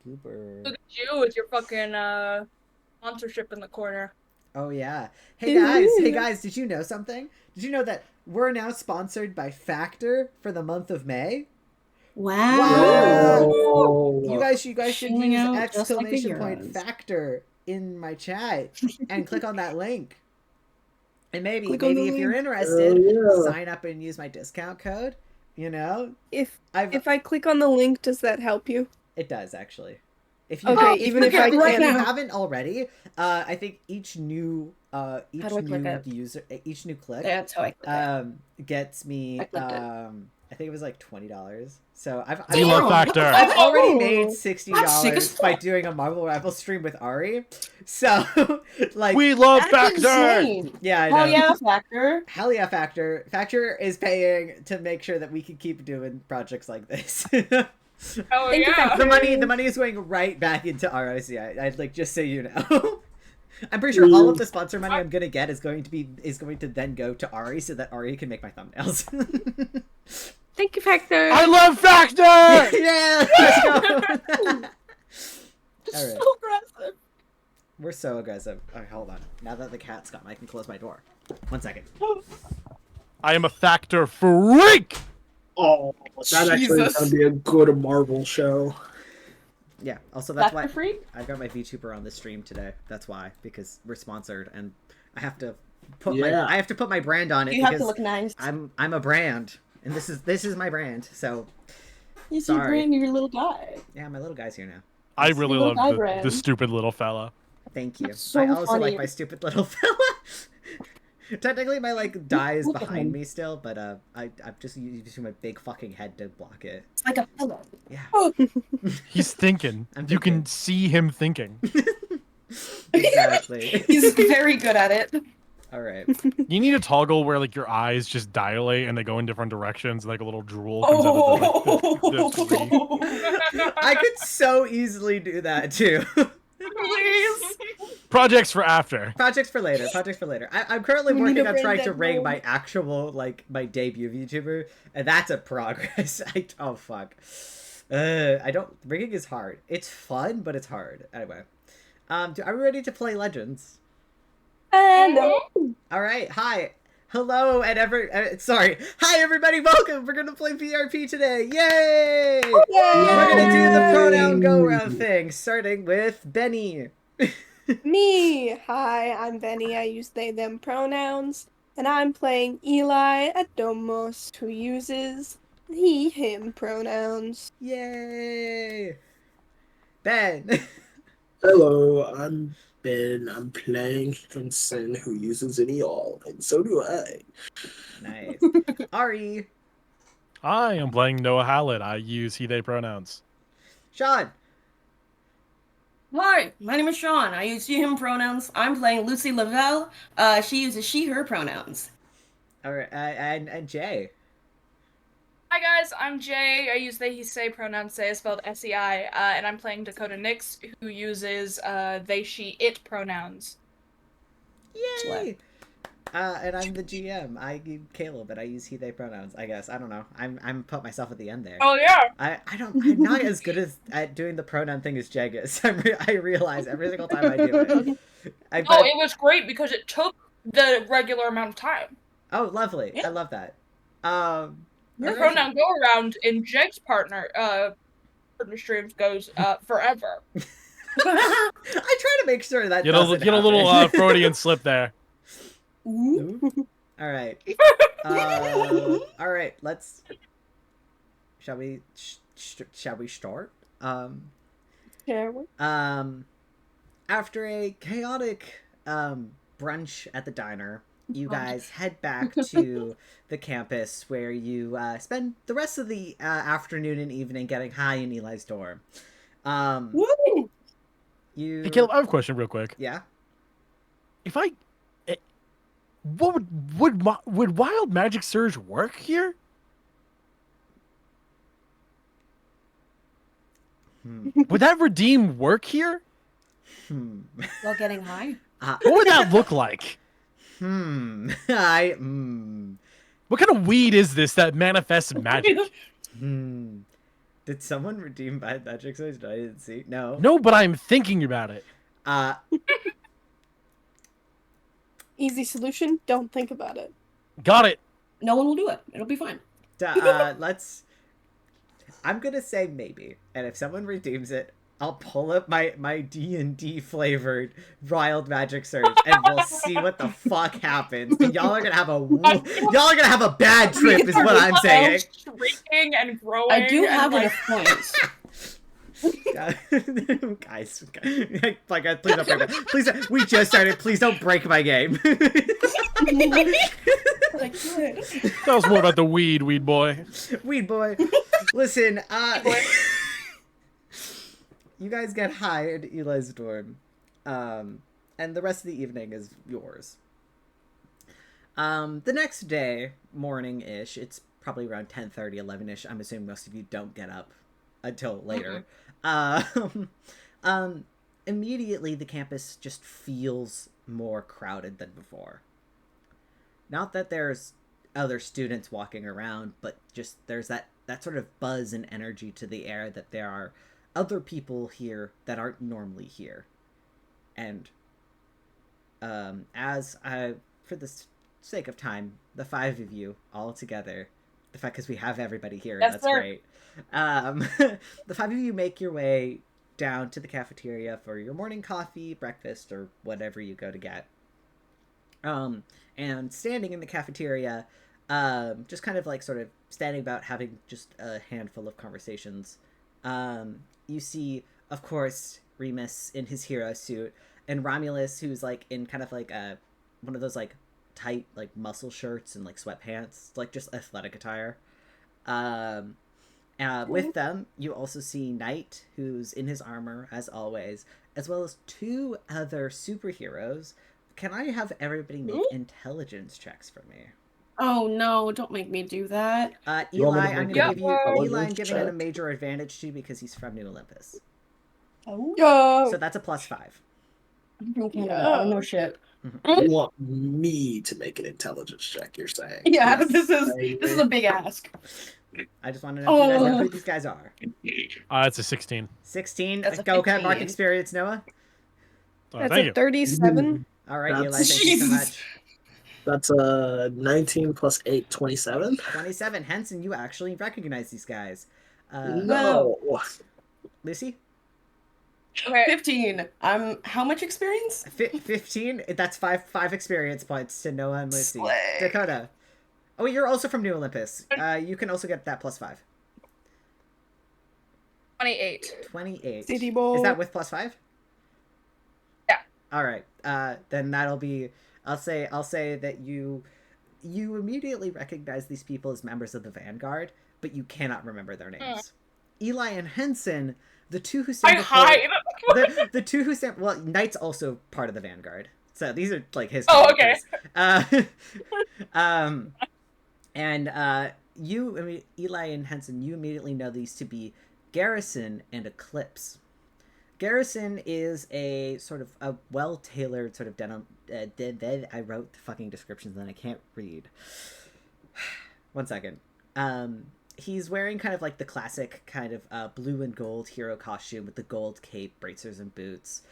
Goober. Look at you with your fucking sponsorship in the corner. Oh yeah. Hey guys, did you know something? Did you know that we're now sponsored by Factor for the month of May? Wow. You guys should Shilling use out just like the !! heroes. Factor in my chat and click on that link. And maybe Click on the if you're link. interested, yeah. sign up and use my discount code. You know, If I've I click on the link, does that help you? it does actually. If you Okay, have, even if I if you can't. haven't already, I think each new How do I click it? user, each new click, That's how I click it. gets me I clicked it. I think it was like $20. So We love Factor. I've already Oh. made That's sick $60 as by fuck. doing a Marvel Rivals stream with Ari. So like We love That's Factor. insane. yeah, I know. Hell yeah, Factor. Hell yeah, Factor. Factor is paying to make sure that we can keep doing projects like this. Oh Thank you, yeah. Factor. the money is going right back into ROC. I'd like just so you know. I'm pretty sure all of the sponsor money I'm gonna get is going to then go to Ari so that Ari can make my thumbnails. Thank you, Factor. I love Factor. Yeah, let's go. All right, So aggressive. we're so aggressive. All right, hold on. Now that the cat's gone, I can close my door. 1 second. I am a Factor freak. Oh, that actually is Jesus. gonna be a good Marvel show. Yeah. Also, that's Factor why freak? I've got my VTuber on the stream today. That's why, because we're sponsored, and I have to put Yeah. I have to put my brand on it You have because to look nice. I'm a brand, and this is my brand. So Yes, you sorry. brand your little guy. yeah, my little guy's here now. I really Little love guy the brand. stupid little fella. Thank you. That's so I also like funny. my stupid little fella. Technically, my like die is Look at behind him. me still, but I'm just using my big fucking head to block it. It's like a pillow. Yeah, He's thinking. I'm You thinking. can see him thinking. exactly. He's very good at it. All right. You need a toggle where like your eyes just dilate and they go in different directions, like a little drool comes out of the screen. I could so easily do that too. Please. Projects for after. Projects for later. Projects for later. I'm currently We need working a on trying to brand rig that my actual my debut VTuber, and that's a progress. Oh fuck. I don't. Rigging is hard. It's fun, but it's hard. Anyway, are we ready to play Legends? Hello. All right. Hi. Hello and sorry. Hi everybody. Welcome. We're gonna play PRP today. Yay! We're gonna do the pronoun go around thing, starting with Benny. Me. Hi, I'm Benni. I use they, them pronouns. And I'm playing Eli Adamos, who uses he, him pronouns. Yay! Ben. Hello, I'm Ben. I'm playing HENCHMAN, who uses any all, and so do I. Nice. Ari. I am playing Noah Howlet. I use he, they pronouns. Sean. Hi, my name is Sean. I use she, him pronouns. I'm playing Lucy Lovell. She uses she, her pronouns. All right. And Jay. Hi guys, I'm Jay. I use they, he, say pronouns. Say is spelled S-E-I, and I'm playing Dakota Knicks, who uses they, she, it pronouns. Yay! And I'm the GM. I use Caleb, but I use he, they pronouns. I guess I don't know. I'm put myself at the end there. Oh yeah. I'm not as good at doing the pronoun thing as Jeg is. I realize every single time I do it. Oh, it was great because it took the regular amount of time. Oh, lovely. Yeah. I love that. The okay. pronoun go around in Jake's partner streams goes forever. I try to make sure that Get doesn't a little happen. Freudian slip there. Ooh. All right. All right. Let's. Shall we? Shall we start? Shall we? After a chaotic brunch at the diner, you guys head back to the campus where you spend the rest of the afternoon and evening getting high in Eli's dorm. Woo! You. Hey, Caleb, I have a question real quick. Yeah. If I, what would Wild Magic Surge work here? Would that redeem work here? While getting high? What would that look like? What What kind of weed is this that manifests magic? Did someone redeem bad magic surge? I didn't see. No. No, but I'm thinking about it. Easy solution, don't think about it. Got it. No one will do it. It'll be fine. Let's. I'm gonna say maybe, and if someone redeems it, I'll pull up my D&D flavored wild magic surge, and we'll see what the fuck happens. And y'all are gonna have a bad trip, is what I'm saying. Shrinking and growing. I do have like, enough points. Guys, please don't break my. Please, we just started. Please don't break my game. That was more about the weed boy. Weed boy. Listen, you guys get high in Eli's dorm, and the rest of the evening is yours. The next day, morning-ish, it's probably around 10:30, 11-ish. I'm assuming most of you don't get up until later. Immediately, the campus just feels more crowded than before. Not that there's other students walking around, but just there's that sort of buzz and energy to the air that there are other people here that aren't normally here. And for the sake of time, the five of you all together, the fact because we have everybody here, Yes, that's sir. great. The five of you make your way down to the cafeteria for your morning coffee, breakfast, or whatever you go to get. And standing in the cafeteria, just kind of like sort of standing about having just a handful of conversations. You see, of course, Remus in his hero suit, and Romulus, who's like in kind of like one of those like tight like muscle shirts and like sweatpants, like just athletic attire. With them, you also see Knight, who's in his armor as always, as well as two other superheroes. Can I have everybody make intelligence checks for me? Oh no, don't make me do that. Eli, I'm gonna give you intelligence Eli. I'm giving it a check? major advantage to because he's from New Olympus. Oh, So that's a +5. I'm from Canada. Oh no shit. You want me to make an intelligence check, you're saying? Yeah, Yes. this is a big ask. I just want to know if you guys know who these guys are. It's a 16. 16. That's a Go ahead, mark 15. experience, Noah. that's Thank a you. 37. All right, Eli. That's- Thank you so Jesus. much. That's 19 plus 8, 27. 27. Henson, you actually recognize these guys. No. Lucy. Okay. 15. How much experience? 15. That's five experience points to Noah and Lucy. Slay. Dakota. Oh, you're also from New Olympus. You can also get that +5. 28. 28. City boy. Is that with +5? Yeah. All right. Then that'll be. I'll say that you immediately recognize these people as members of the Vanguard, but you cannot remember their names. Eli and Henson, the two who I stand before hide. the two who stand. Well, Knight's also part of the Vanguard, so these are like his. Oh, okay. characters. Eli and Henson, you immediately know these to be Garrison and Eclipse. Garrison is a sort of a well-tailored sort of denim. I wrote the fucking descriptions and I can't read. One second. He's wearing kind of like the classic kind of blue and gold hero costume with the gold cape, bracers, and boots.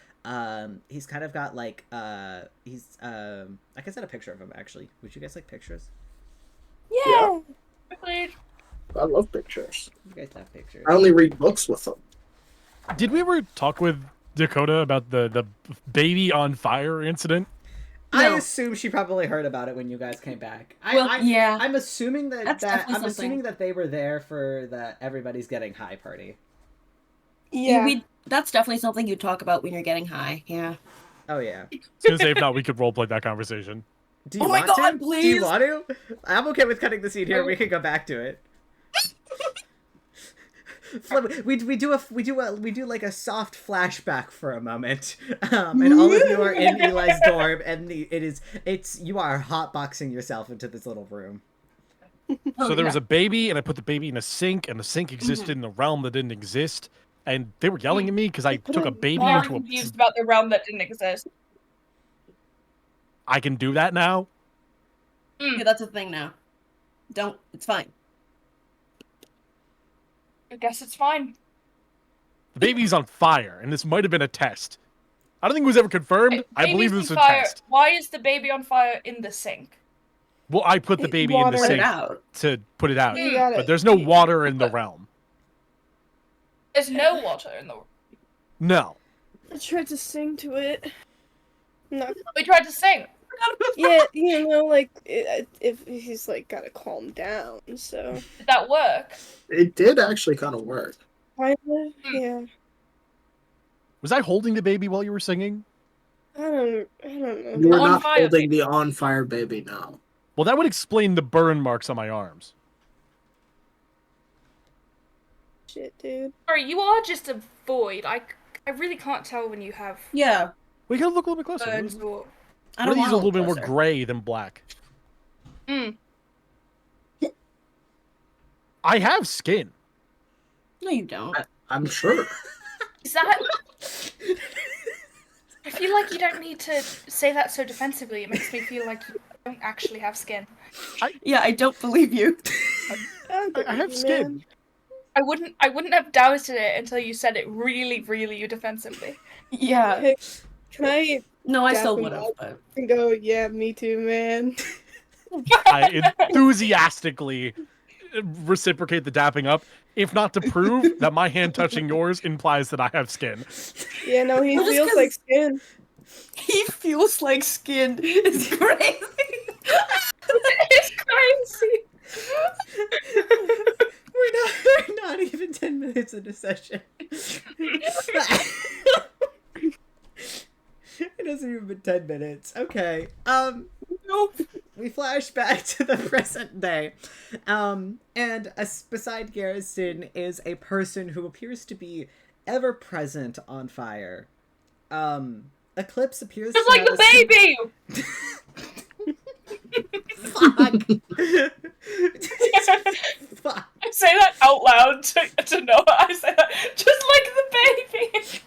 He's kind of got like I can send a picture of him actually. Would you guys like pictures? Yeah. Quickly. I love pictures. You guys have pictures. I only read books with them. Did we ever talk with Dakota about the baby on fire incident? I No. assume she probably heard about it when you guys came back. Yeah. I'm assuming That's definitely I'm something. assuming that they were there for the everybody's getting high party. Yeah. That's definitely something you talk about when you're getting high. Yeah. Oh yeah. I was gonna say if not, we could roleplay that conversation. Do you Oh my want God, to? Do please! you want to? I'm okay with cutting the scene here. We can go back to it. We do like a soft flashback for a moment, and all of you are in Eli's dorm, and you are hotboxing yourself into this little room. So there was a baby, and I put the baby in a sink, and the sink existed in a realm that didn't exist, and they were yelling at me because I took a baby I'm into a. confused about the realm that didn't exist. I can do that now. Yeah, that's a thing now. Don't. It's fine. I guess it's fine. The baby's on fire, and this might have been a test. I don't think it was ever confirmed. I believe Baby's this was on a fire. test. Why is the baby on fire in the sink? Well, I put the baby in the Water. Put it sink out. to put it out, You gotta- but there's no water in the realm. There's no water in the. No. I tried to sing to it. No. We tried to sing. Yeah, you know, like if he's like gotta calm down. So Did that work? It did actually kind of work. kind of, yeah. Was I holding the baby while you were singing? I don't know. You were On not fire holding baby. the on fire baby now. Well, that would explain the burn marks on my arms. Shit, dude. Sorry, you are just a void. I really can't tell when you have Yeah. We gotta look a little bit closer. birds or. I What are don't these want a little bit more closer. gray than black? Mm. I have skin. No, you don't. I'm sure. Is that? I feel like you don't need to say that so defensively. It makes me feel like you don't actually have skin. Yeah, I don't believe you. I have skin. I wouldn't have doubted it until you said it really, really defensively. Yeah. Hey, can I No, I still Definitely. would have, but go? Yeah, me too, man. I enthusiastically reciprocate the dapping up, if not to prove that my hand touching yours implies that I have skin. Yeah, no, he Well, just feels 'cause- like skin. he feels like skin. It's crazy. It's crazy. We're not even 10 minutes into session. It hasn't even been 10 minutes. Okay. Nope. We flash back to the present day. And beside Garrison is a person who appears to be ever present on fire. Eclipse appears Just to like have the baby. Fuck. I say that out loud to Noah. I say that just like the baby.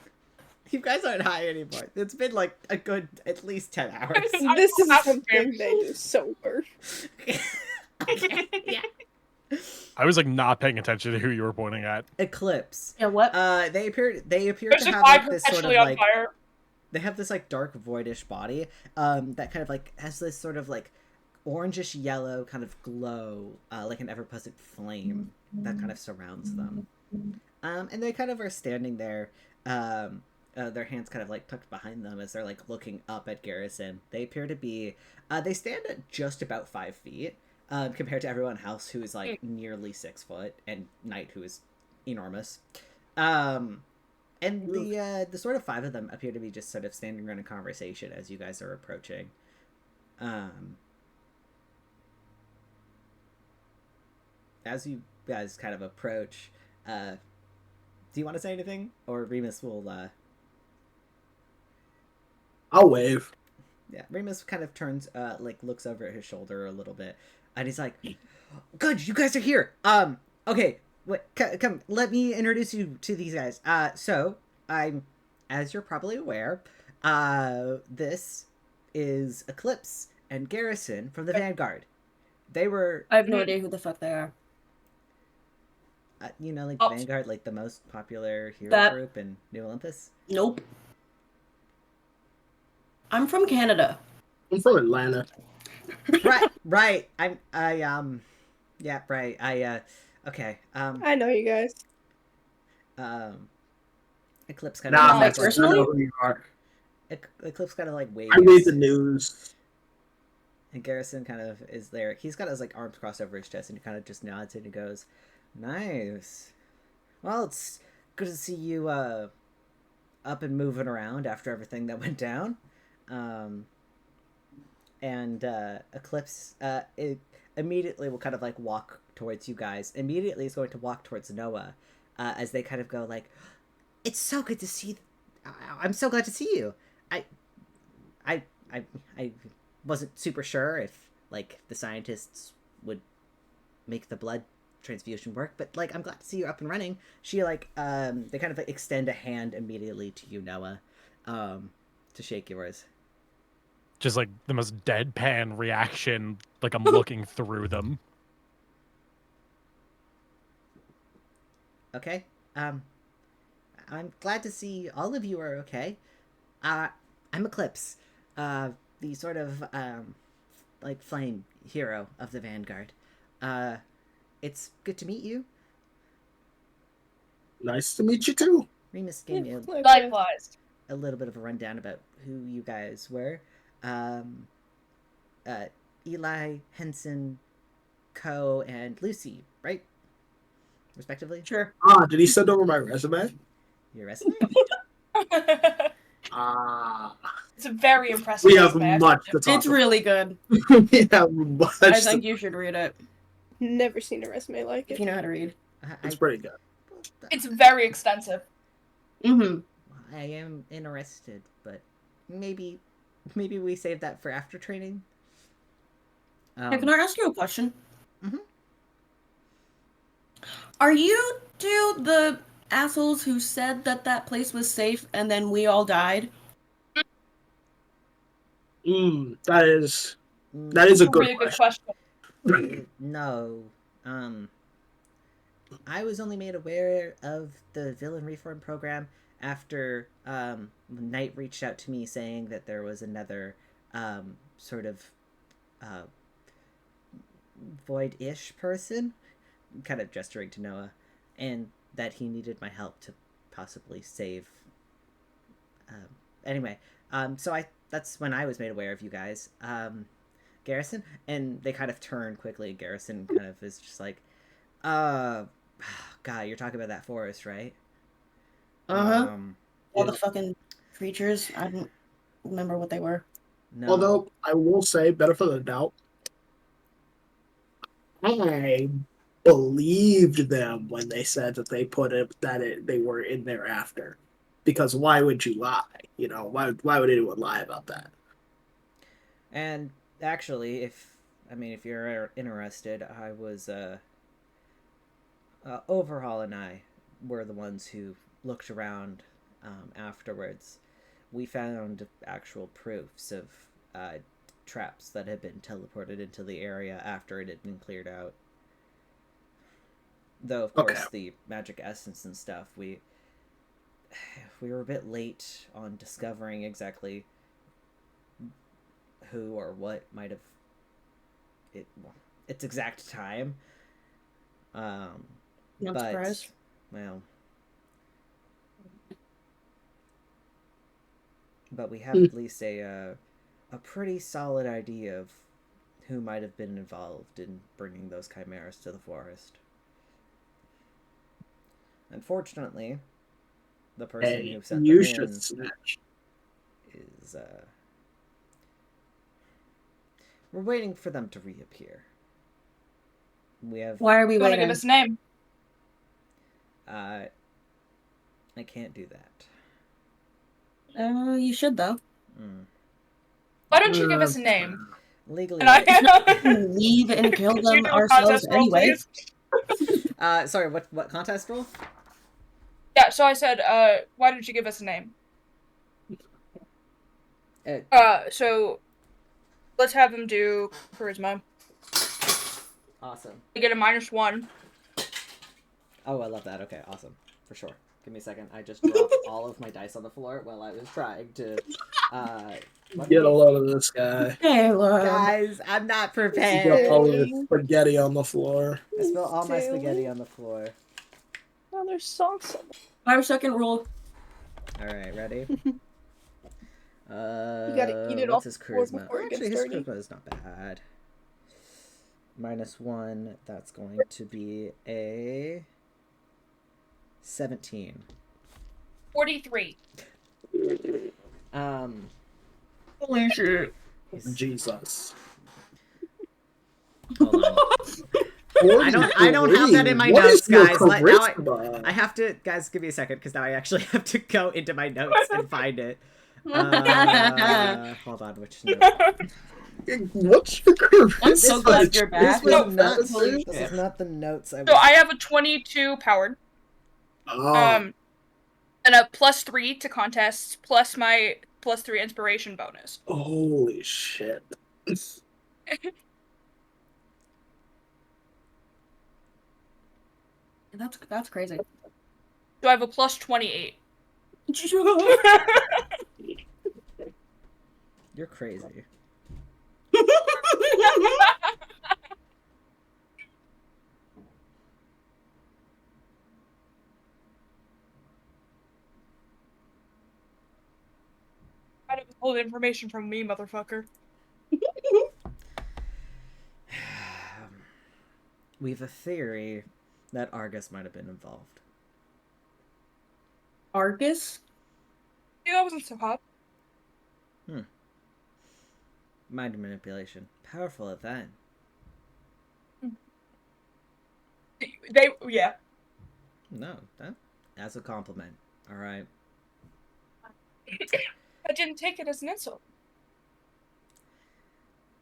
You guys aren't high anymore. It's been like a good at least 10 hours. I This don't is have something to. they do sober. Okay, yeah. I was like not paying attention to who you were pointing at. Eclipse. Yeah, what? They appear There's to a have guy like this sort of perpetually on like fire. they have this like dark voidish body that kind of like has this sort of like orangish yellow kind of glow like an ever-present flame that kind of surrounds them, and they kind of are standing there, their hands kind of like tucked behind them as they're like looking up at Garrison. They appear to be they stand at just about 5 feet compared to everyone else who is like nearly 6 foot, and Knight, who is enormous. And the sort of 5 of them appear to be just sort of standing around a conversation as you guys are approaching. As you guys kind of approach, do you want to say anything? Or Remus will, I'll wave. Yeah, Remus kind of turns, like, looks over at his shoulder a little bit, and he's like, good, you guys are here! Okay, wait, come, let me introduce you to these guys. So, as you're probably aware, this is Eclipse and Garrison from the Vanguard. They were, I have no idea who the fuck they are. you know, like, Oh. Vanguard, like, the most popular hero That- group in New Olympus. Nope. I'm from Canada. I'm from Atlanta. Right, yeah, right, okay, I know you guys. Eclipse kind Nah, of, like, I personally? know who you are. Eclipse kind of, like, waves. I read the news. And Garrison kind of is there. He's got his like arms crossed over his chest, and he kind of just nods and he goes, "Nice. Well, it's good to see you up and moving around after everything that went down." And Eclipse immediately will kind of like walk towards you guys. Immediately is going to walk towards Noah as they kind of go like, "It's so good to see. I'm so glad to see you. I wasn't super sure if like the scientists would make the blood transfusion work, but like I'm glad to see you up and running." She like they kind of like, extend a hand immediately to you, Noah, to shake yours. Just like the most deadpan reaction, like I'm looking through them. Okay. I'm glad to see all of you are okay. I'm Eclipse, the sort of like flame hero of the Vanguard. It's good to meet you. Nice to meet you too. Remus gave me Likewise. a little bit of a rundown about who you guys were. Eli, Henson, Co, and Lucy, right? Respectively. Sure. Did he send over my resume? Your resume? It's a very impressive. We have resume, much to talk It's really good. about. We have much. I think you should read it Never seen a resume like if it. you know how to read. It's pretty good. It's very extensive. Mm-hmm. I am interested, but maybe we save that for after training. Hey, can I ask you a question? Mhm. Are you two the assholes who said that place was safe and then we all died? That is a good Really good question. question. No. I was only made aware of the villain reform program after Knight reached out to me saying that there was another sort of void-ish person, kind of gesturing to Noah, and that he needed my help to possibly save. Anyway, so that's when I was made aware of you guys. Garrison, and they kind of turn quickly. Garrison kind of is just like, God, you're talking about that forest, right? Uh-huh. All yeah. the fucking creatures. I don't remember what they were. No. Although I will say, benefit of the doubt, I believed them when they said that they put it they were in there after, because why would you lie? You know, why would anyone lie about that? And actually, if you're interested, I was Overhaul and I were the ones who looked around afterwards. We found actual proofs of traps that had been teleported into the area after it had been cleared out. Though, of course, the magic essence and stuff, we were a bit late on discovering exactly who or what might have its exact time. Not But, surprised. well, but we have at least a pretty solid idea of who might have been involved in bringing those chimeras to the forest. Unfortunately, the person who sent them in Snatch. is we're waiting for them to reappear. We have Why are we You want to waiting? give us a name? I can't do that. You should though. Why don't you give us a name? Legally. And I Leave and kill Could you them do a ourselves contest roll, anyway. please? Sorry, what contest roll? Yeah, so I said, why don't you give us a name? So let's have him do charisma. Awesome. You get a -1. Oh, I love that. Okay, awesome. For sure. Give me a second. I just dropped all of my dice on the floor while I was trying to Get a load of this guy. Hey, look. Guys, I'm not You prepared. got all of the spaghetti on the floor. I spilled all my Daily. spaghetti on the floor. Oh, there's sauce on it. 5-second rule. Alright, ready? You gotta eat it what's off his before charisma? it gets Actually, his dirty. charisma is not bad. -1, that's going to be a 17. 43. Holy shit. Jesus. Hold on. I don't have that in my What notes, is your guys. Now charisma? I have to, guys, give me a second, because now I actually have to go into my notes and find it. Hold on, which note? What's your charisma? I'm so glad you're back. This was not, Holy this shit. is not the notes I was... So I have a 22 powered. Oh, And a +3 to contests, plus my +3 inspiration bonus. holy shit. That's crazy. So I have a plus 28. You're crazy. I don't withhold information from me, motherfucker. We've a theory that Argus might have been involved. Argus? Yeah, that wasn't so hot. Mind manipulation. Powerful at that. Yeah. No, that's a compliment. All right. I didn't take it as an insult.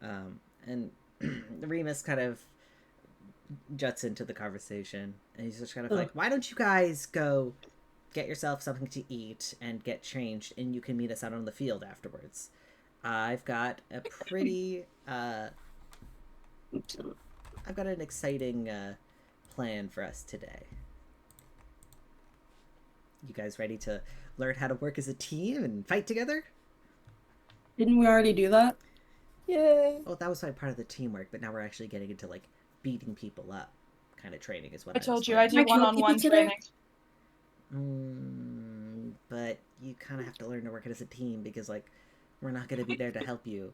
And Remus kind of juts into the conversation, and he's just kind of like, why don't you guys go get yourself something to eat and get changed, and you can meet us out on the field afterwards. I've got a pretty, I've got an exciting plan for us today. You guys ready to learn how to work as a team and fight together? Didn't we already do that? Yay. Oh, that was my part of the teamwork, but now we're actually getting into, like, beating people up kind of training is what I told you, I explained. do one-on-one training. But you kind of have to learn to work it as a team because, like, we're not going to be there to help you.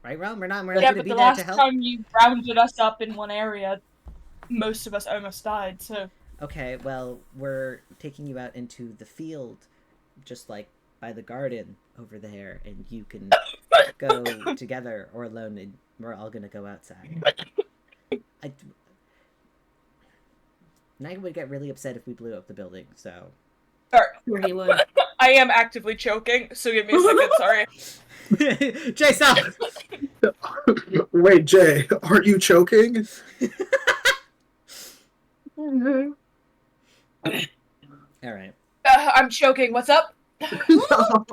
Right, Ron? We're not going to be there to help. The last time you rounded us up in one area, most of us almost died, so... Okay, well, we're taking you out into the field, just, like, by the garden over there, and you can go together or alone, and we're all going to go outside. Knight would get really upset if we blew up the building, so... Sure he would. I am actively choking, so give me a second, sorry. Jay, stop! Wait, Jay, are you choking? Alright. I'm choking, what's up? No.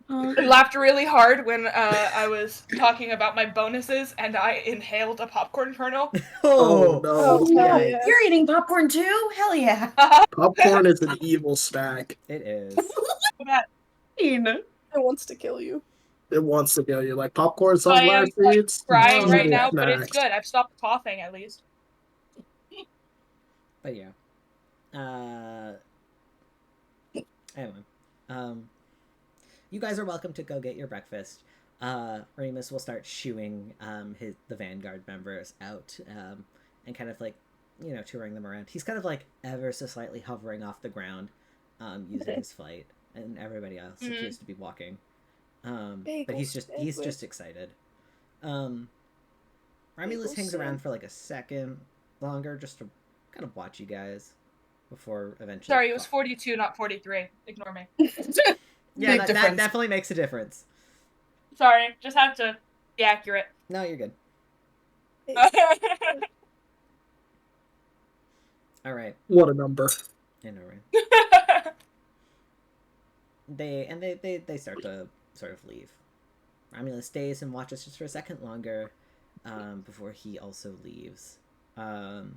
I laughed really hard when I was talking about my bonuses and I inhaled a popcorn kernel. Oh, no. Oh, hell yeah. You're eating popcorn too? Hell yeah. Popcorn is an evil snack. It is. It wants to kill you. It wants to kill you. Like popcorn, I am sunflower seeds. crying right evil now, but it's snacks. good. I've stopped coughing at least. But yeah. Anyway. You guys are welcome to go get your breakfast. Remus will start shooing the Vanguard members out and kind of like, touring them around. He's kind of like ever so slightly hovering off the ground using his flight, and everybody else appears to be walking. But he's just excited. Romulus hangs around for like a second longer just to kind of watch you guys before eventually. Sorry, it was 42, not 43. Ignore me. Yeah, that definitely makes a difference. Sorry, just have to be accurate. No, you're good. All right. What a number. I know, right? They start to sort of leave. Romulus stays and watches just for a second longer before he also leaves and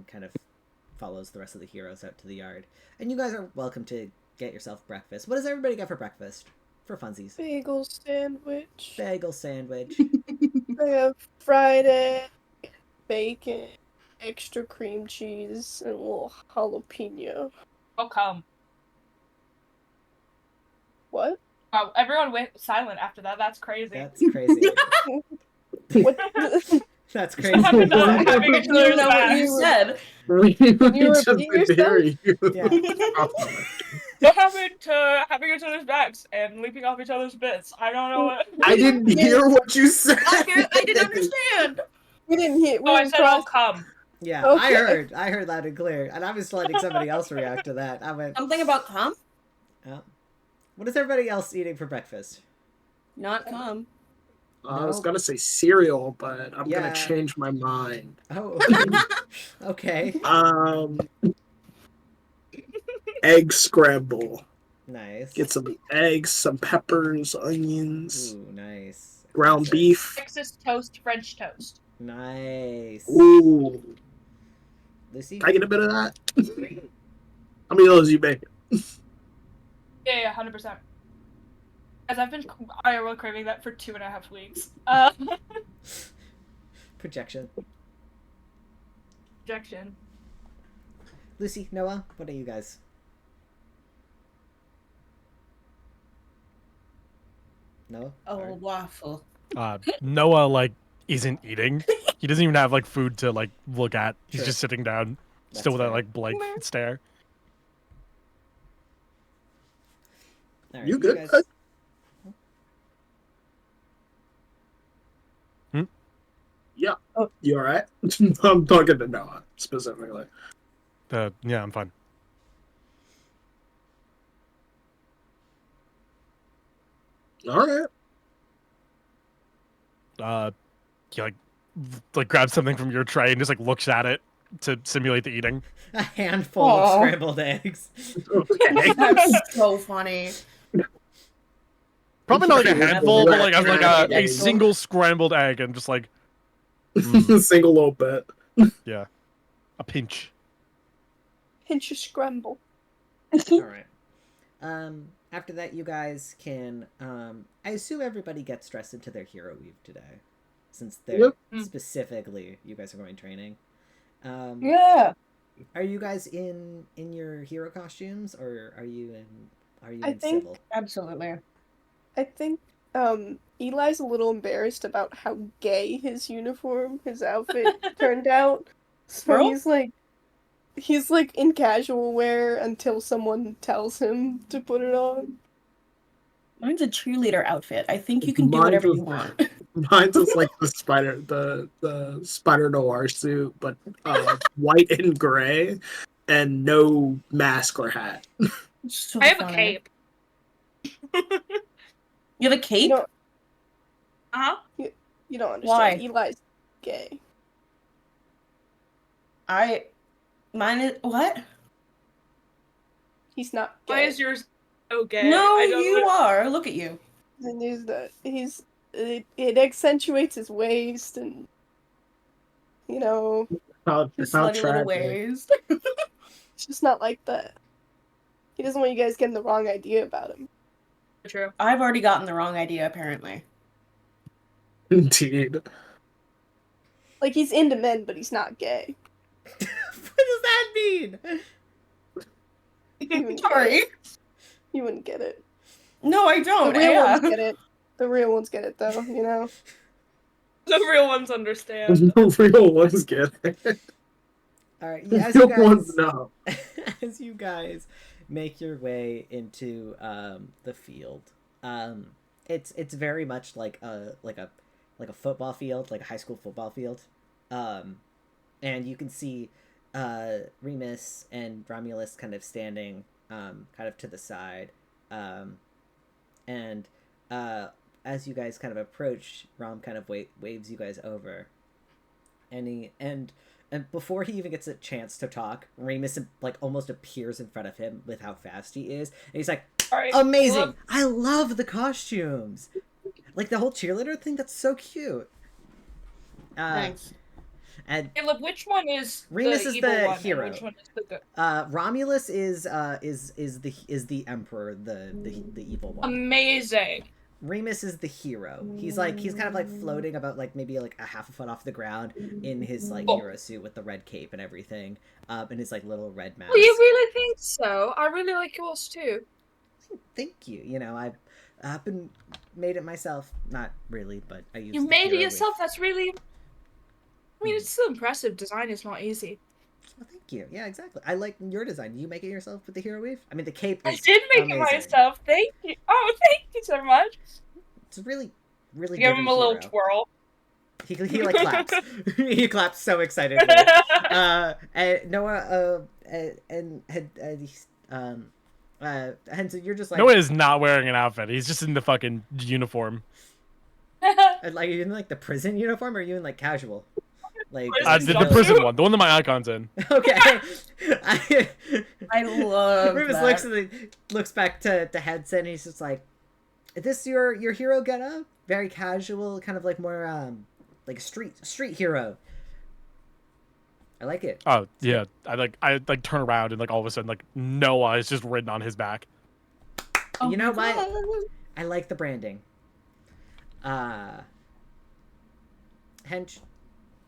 kind of follows the rest of the heroes out to the yard. And you guys are welcome to get yourself breakfast. What does everybody get for breakfast? For funsies. Bagel sandwich. Bagel sandwich. I have fried egg, bacon, extra cream cheese, and a little jalapeno. Oh, come. What? Wow, everyone went silent after that. That's crazy. That's crazy. What? That's crazy. Having each You other's know what backs. you said. We you just repeat been yourself? hearing you. Yeah. What happened to having each other's backs and leaping off each other's bits? I don't know what. I didn't hear what you said. I didn't understand. We didn't hear. Oh, I said, "Oh, come." Yeah, Okay. I heard loud and clear, and I was letting somebody else react to that. I went, Something about cum? what is everybody else eating for breakfast? Not cum. I was gonna say cereal, but I'm Yeah. gonna change my mind. Oh, okay. Egg scramble. Nice. Get some eggs, some peppers, onions, Ooh, nice. ground beef. Texas toast, French toast. Nice. Ooh. Lucy? Can I get a bit of that? How many of those you make? Yeah, 100%. As I've been IRL craving that for 2.5 weeks. Projection. Projection. Lucy, Noah, what are you guys? Noah? Oh, Alright. waffle. Noah like isn't eating. He doesn't even have like food to like look at. He's Sure. just sitting down, That's still with that fair. like blank stare. Alright, You good? guys... Yeah. Oh. You alright? I'm talking to Noah specifically. Yeah, I'm fine. Alright. He like grabs something from your tray and just like looks at it to simulate the eating. A handful of Aw. scrambled eggs. Okay. That's so funny. Probably not like a handful, but like as like a Egg. single scrambled egg and just like Single little bit. yeah, a pinch. Pinch a scramble. Alright. After that, you guys can... I assume everybody gets dressed into their hero weave today. Since they're Yep. specifically, you guys are going training. Yeah. Are you guys in your hero costumes, or are you in I think- civil? Absolutely. I think Eli's a little embarrassed about how gay his outfit turned out. So Squirrel? he's like in casual wear until someone tells him to put it on. Mine's a cheerleader outfit. I think you can do Mine whatever was- you want. Mine's just like the spider noir suit, but white and gray, and no mask or hat. So I have a funny. cape. You have a cape? You don't, Uh-huh. you don't understand. Why? Eli's gay. Mine is what? He's not gay. Why is yours okay? No, I don't you know. are. Look at you. And it accentuates his waist and How His slutty little tragic. ways. it's just not like that. He doesn't want you guys getting the wrong idea about him. True. I've already gotten the wrong idea, apparently. Indeed. Like, he's into men, but he's not gay. What does that mean? You wouldn't Sorry. Get it. You wouldn't get it. No, I The don't. real Yeah. ones get it. The real ones get it, though, you know? The real ones understand. The real ones get it. Alright, The as you real ones guys... know. as you guys make your way into the field, it's very much like a football field, like a high school football field, and you can see Remus and Romulus kind of standing kind of to the side, and as you guys kind of approach, Rom kind of waves you guys over, and before he even gets a chance to talk, Remus like almost appears in front of him with how fast he is, and he's like, Alright, "Amazing! well, I love the costumes, like the whole cheerleader thing. That's so cute." Thanks. And Caleb, which one is Remus the is evil the one, and hero. which one is the good? Romulus is the emperor, the evil one. Amazing. Remus is the hero. He's kind of like floating about like maybe like a half a foot off the ground in his like Oh. hero suit with the red cape and everything, and his like little red mask. Well, you really think so? I really like yours too. Thank you. You know, I've been made it myself. Not really, but I used. You the made it hero yourself. wave. That's really. I mean, it's still impressive. Design is not easy. Well, thank you. Yeah, exactly. I like your design. You make it yourself with the hero wave. I mean, the cape. I Is did make amazing. it myself. Thank you. Oh, thank you so much. It's really, really. Give good him in a little hero. twirl. He like claps. He claps so excitedly. And Noah, Henson, you're just like, Noah is not wearing an outfit. He's just in the fucking uniform. like, are you in like the prison uniform, or are you in like casual? Like Prison The jumpsuit. prison one, the one that my icon's in. Okay. I love Remus that. looks back to Henson, and he's just like, "Is this your hero getup? Very casual, kind of like more like a street hero. I like it. Oh yeah, I turn around and like all of a sudden like Noah is just written on his back. Oh You know my what? God. I like the branding.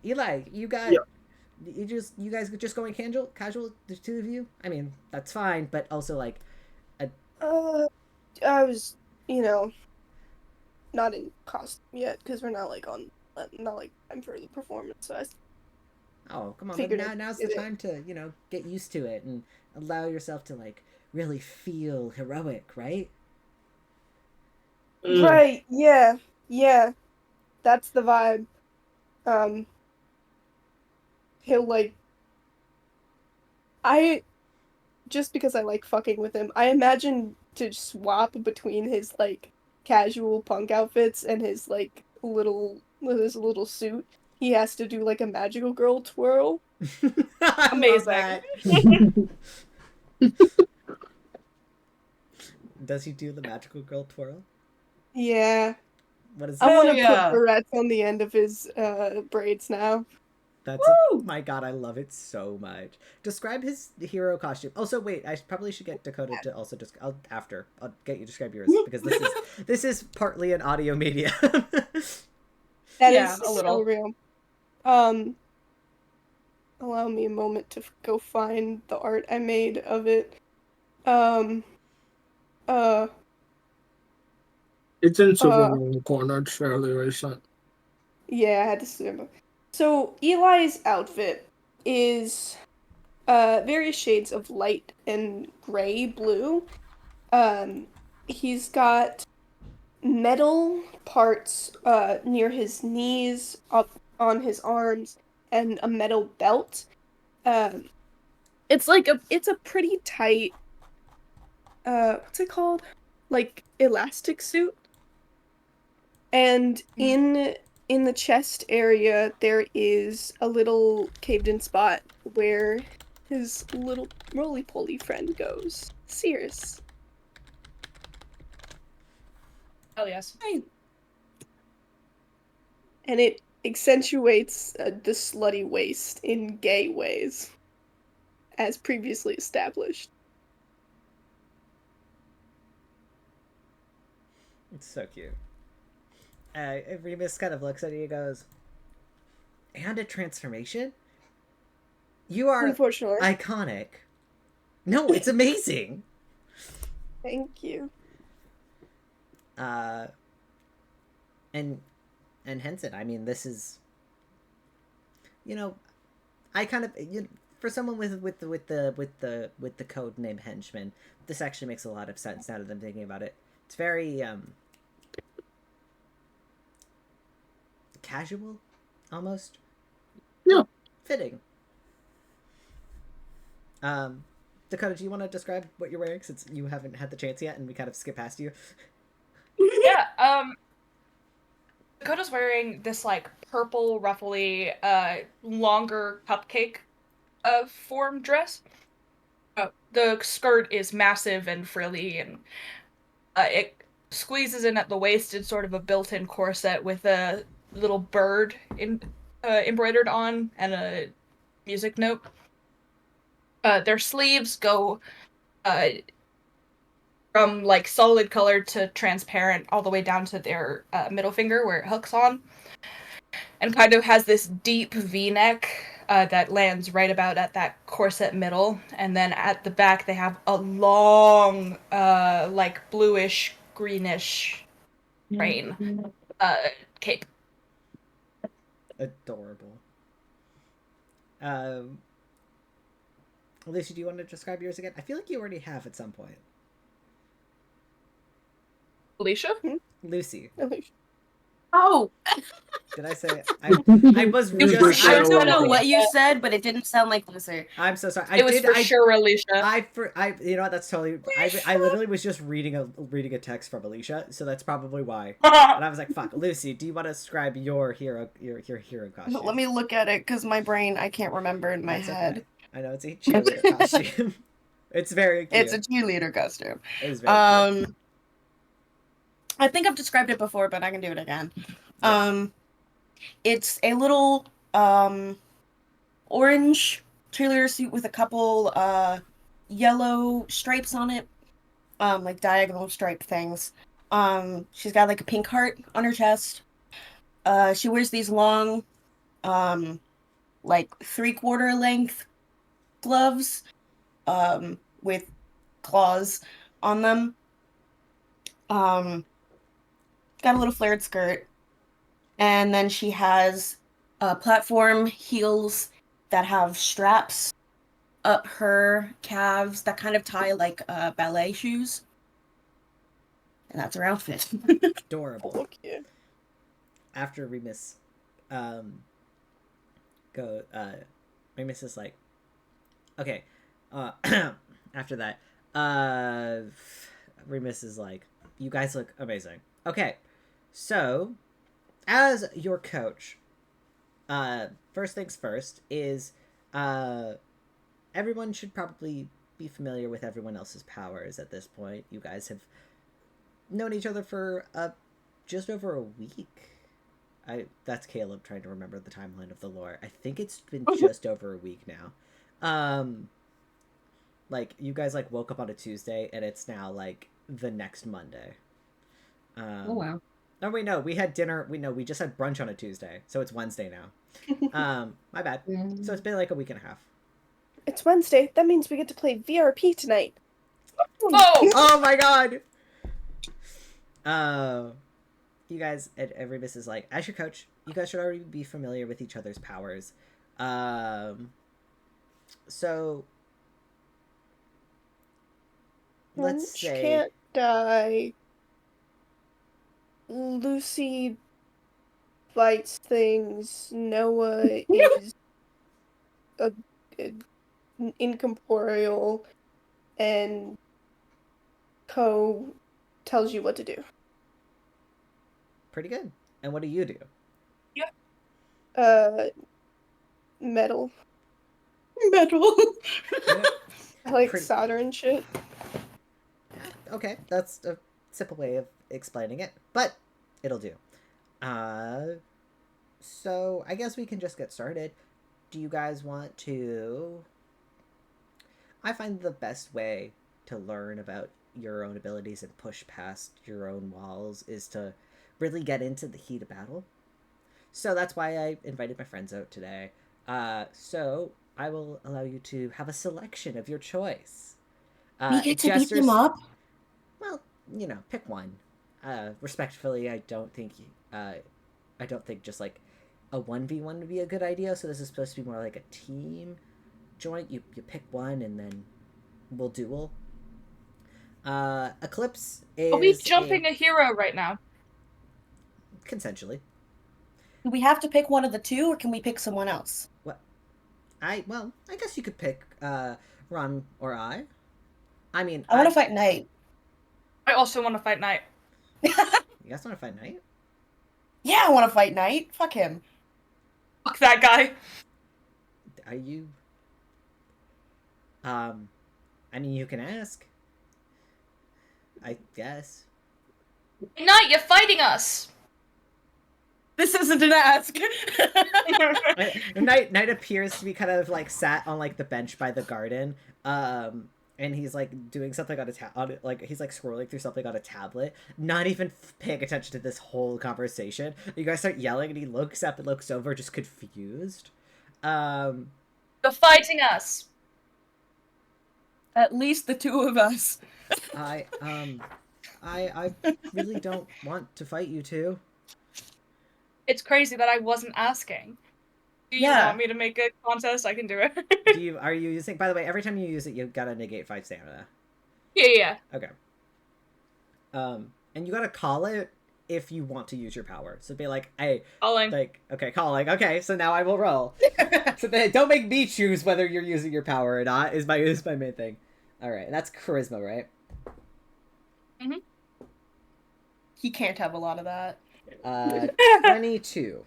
Eli, you got you guys just going casual, the two of you? I mean, that's fine, but also like I was, not in costume yet because we're not like time for the performance. So I oh, come on, but figured I'd now's get the it. time to, get used to it and allow yourself to like really feel heroic, right? Right, yeah, that's the vibe. He'll like, just because I like fucking with him, I imagine to swap between his like casual punk outfits and his like little suit. He has to do like a magical girl twirl. I love Amazing. that. Does he do the magical girl twirl? Yeah, What is I that? want to yeah. put barrettes on the end of his braids now. That's my god, I love it so much. Describe his hero costume. Also, wait, I probably should get Dakota to also just. I'll get you to describe yours because this is partly an audio medium. That Yeah, is a so little. real. Allow me a moment to go find the art I made of it. It's in silver in the corner. It's fairly recent. Yeah, I had to swim. So Eli's outfit is various shades of light and gray blue. He's got metal parts near his knees, up on his arms, and a metal belt. It's a pretty tight what's it called? Like elastic suit. And in the chest area there is a little caved in spot where his little roly-poly friend goes. Cirrus. Hell yes. And it accentuates the slutty waist in gay ways, as previously established. It's so cute. Remus kind of looks at you and goes, "And a transformation? You are Unfortunately. iconic. No, it's amazing." Thank you. And Henson, I mean, this is, I kind of, for someone with the code name Henchman, this actually makes a lot of sense now that I'm thinking about it. It's very casual, almost. Yeah. Fitting. Dakota, do you want to describe what you're wearing since you haven't had the chance yet and we kind of skip past you? Yeah, Dakota's wearing this like purple, ruffly, longer cupcake form dress. The skirt is massive and frilly, and it squeezes in at the waist in sort of a built-in corset with a little bird embroidered on and a music note. Their sleeves go from like solid color to transparent all the way down to their middle finger where it hooks on, and kind of has this deep V-neck that lands right about at that corset middle, and then at the back they have a long like bluish greenish train cape. Adorable. Alicia, do you want to describe yours again? I feel like you already have at some point. Alicia? Lucy. Oh, Did I say? I was just. I sure. don't know what you said, but it didn't sound like Lucy. I'm so sorry. It was for sure Alicia. I you know what? That's totally. I literally was just reading a text from Alicia, so that's probably why. And I was like, "Fuck, Lucy, do you want to describe your hero costume?" Let me look at it because my brain, I can't remember in my That's head. okay. I know it's a cheerleader costume. It's very cute. It's a cheerleader costume. It is very cute. I think I've described it before, but I can do it again. Yeah. It's a little orange cheerleader suit with a couple yellow stripes on it, like diagonal stripe things. She's got like a pink heart on her chest. She wears these long, like 3/4 length gloves, with claws on them. Got a little flared skirt, and then she has platform heels that have straps up her calves that kind of tie like ballet shoes. And that's her outfit. Adorable. Oh, cute. After Remus, Remus is like, okay, after that, Remus is like, you guys look amazing. Okay, so, as your coach, first things first is, everyone should probably be familiar with everyone else's powers at this point. You guys have known each other for, just over a week. That's Caleb trying to remember the timeline of the lore. I think it's been just over a week now. Like, you guys, like, woke up on a Tuesday, and it's now, like, the next Monday. Oh, wow. Oh, wait, no, we had dinner. We just had brunch on a Tuesday, so it's Wednesday now. My bad. So it's been, like, a week and a half. It's Wednesday. That means we get to play VRP tonight. Oh! Oh, my God! You guys, Remus is like, as your coach, you guys should already be familiar with each other's powers. So let's say Can't die. Lucy fights things. Noah is incorporeal, and Co tells you what to do. pretty good. And what do you do? Metal. Metal. I like Pretty- solder and shit. Okay, that's a simple way of explaining it, but it'll do. So I guess we can just get started. Do you guys want to... I find the best way to learn about your own abilities and push past your own walls is to really get into the heat of battle. So that's why I invited my friends out today. So I will allow you to have a selection of your choice. We get to beat them up? Well, you know, pick one. Respectfully, I don't think just like a 1v1 would be a good idea. So this is supposed to be more like a team joint. You pick one and then we'll duel. Eclipse is... Are we jumping a hero right now? Consensually. Do we have to pick one of the two, or can we pick someone else? I guess you could pick Ron or I. I mean, I want to fight Knight. I also want to fight Knight. You guys want to fight Knight? Yeah, I want to fight Knight. Fuck him. Fuck that guy. Are you... I mean, you can ask. I guess. Knight, you're fighting us! This isn't an ask. Knight appears to be kind of like sat on like the bench by the garden, and he's like doing something on he's like scrolling through something on a tablet, not even paying attention to this whole conversation. You guys start yelling, and he looks up and looks over, just confused. You're fighting us. At least the two of us. I really don't want to fight you two. It's crazy that I wasn't asking. Do you want me to make a contest? I can do it. Are you using... By the way, every time you use it, you gotta negate 5 stamina. Yeah. Okay. And you gotta call it if you want to use your power. So be like, hey... Calling. Like, okay, calling. Okay, so now I will roll. So then don't make me choose whether you're using your power or not, is my main thing. Alright, that's charisma, right? Mm-hmm. He can't have a lot of that. 22.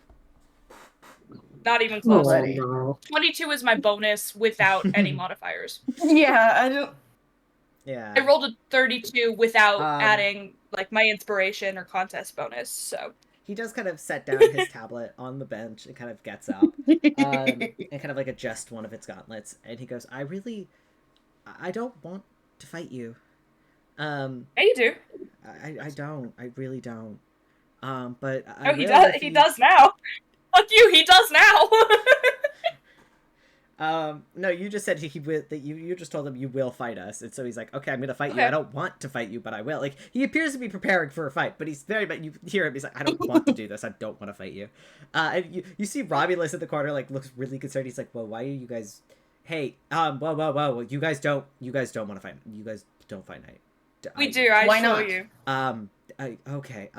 Not even close. Oh, no. 22 is my bonus without any modifiers. Yeah, I don't... Yeah. I rolled a 32 without adding, like, my inspiration or contest bonus, so... he does kind of set down his tablet on the bench and kind of gets up and kind of like adjust one of its gauntlets. And he goes, I don't want to fight you. Yeah, you do. I don't. I really don't. But Oh, he does. He does now. Fuck you. He does now. No, you just said he will. That you just told him you will fight us, and so he's like, okay, I'm gonna fight you. Okay. I don't want to fight you, but I will. Like he appears to be preparing for a fight, but he's very. But you hear him. He's like, I don't want to do this. I don't want to fight you. And you see Romulus in the corner, like looks really concerned. He's like, well, why are you guys? Hey, whoa. You guys don't want to fight. You guys don't fight Knight. We do. I Why show not? you. Okay.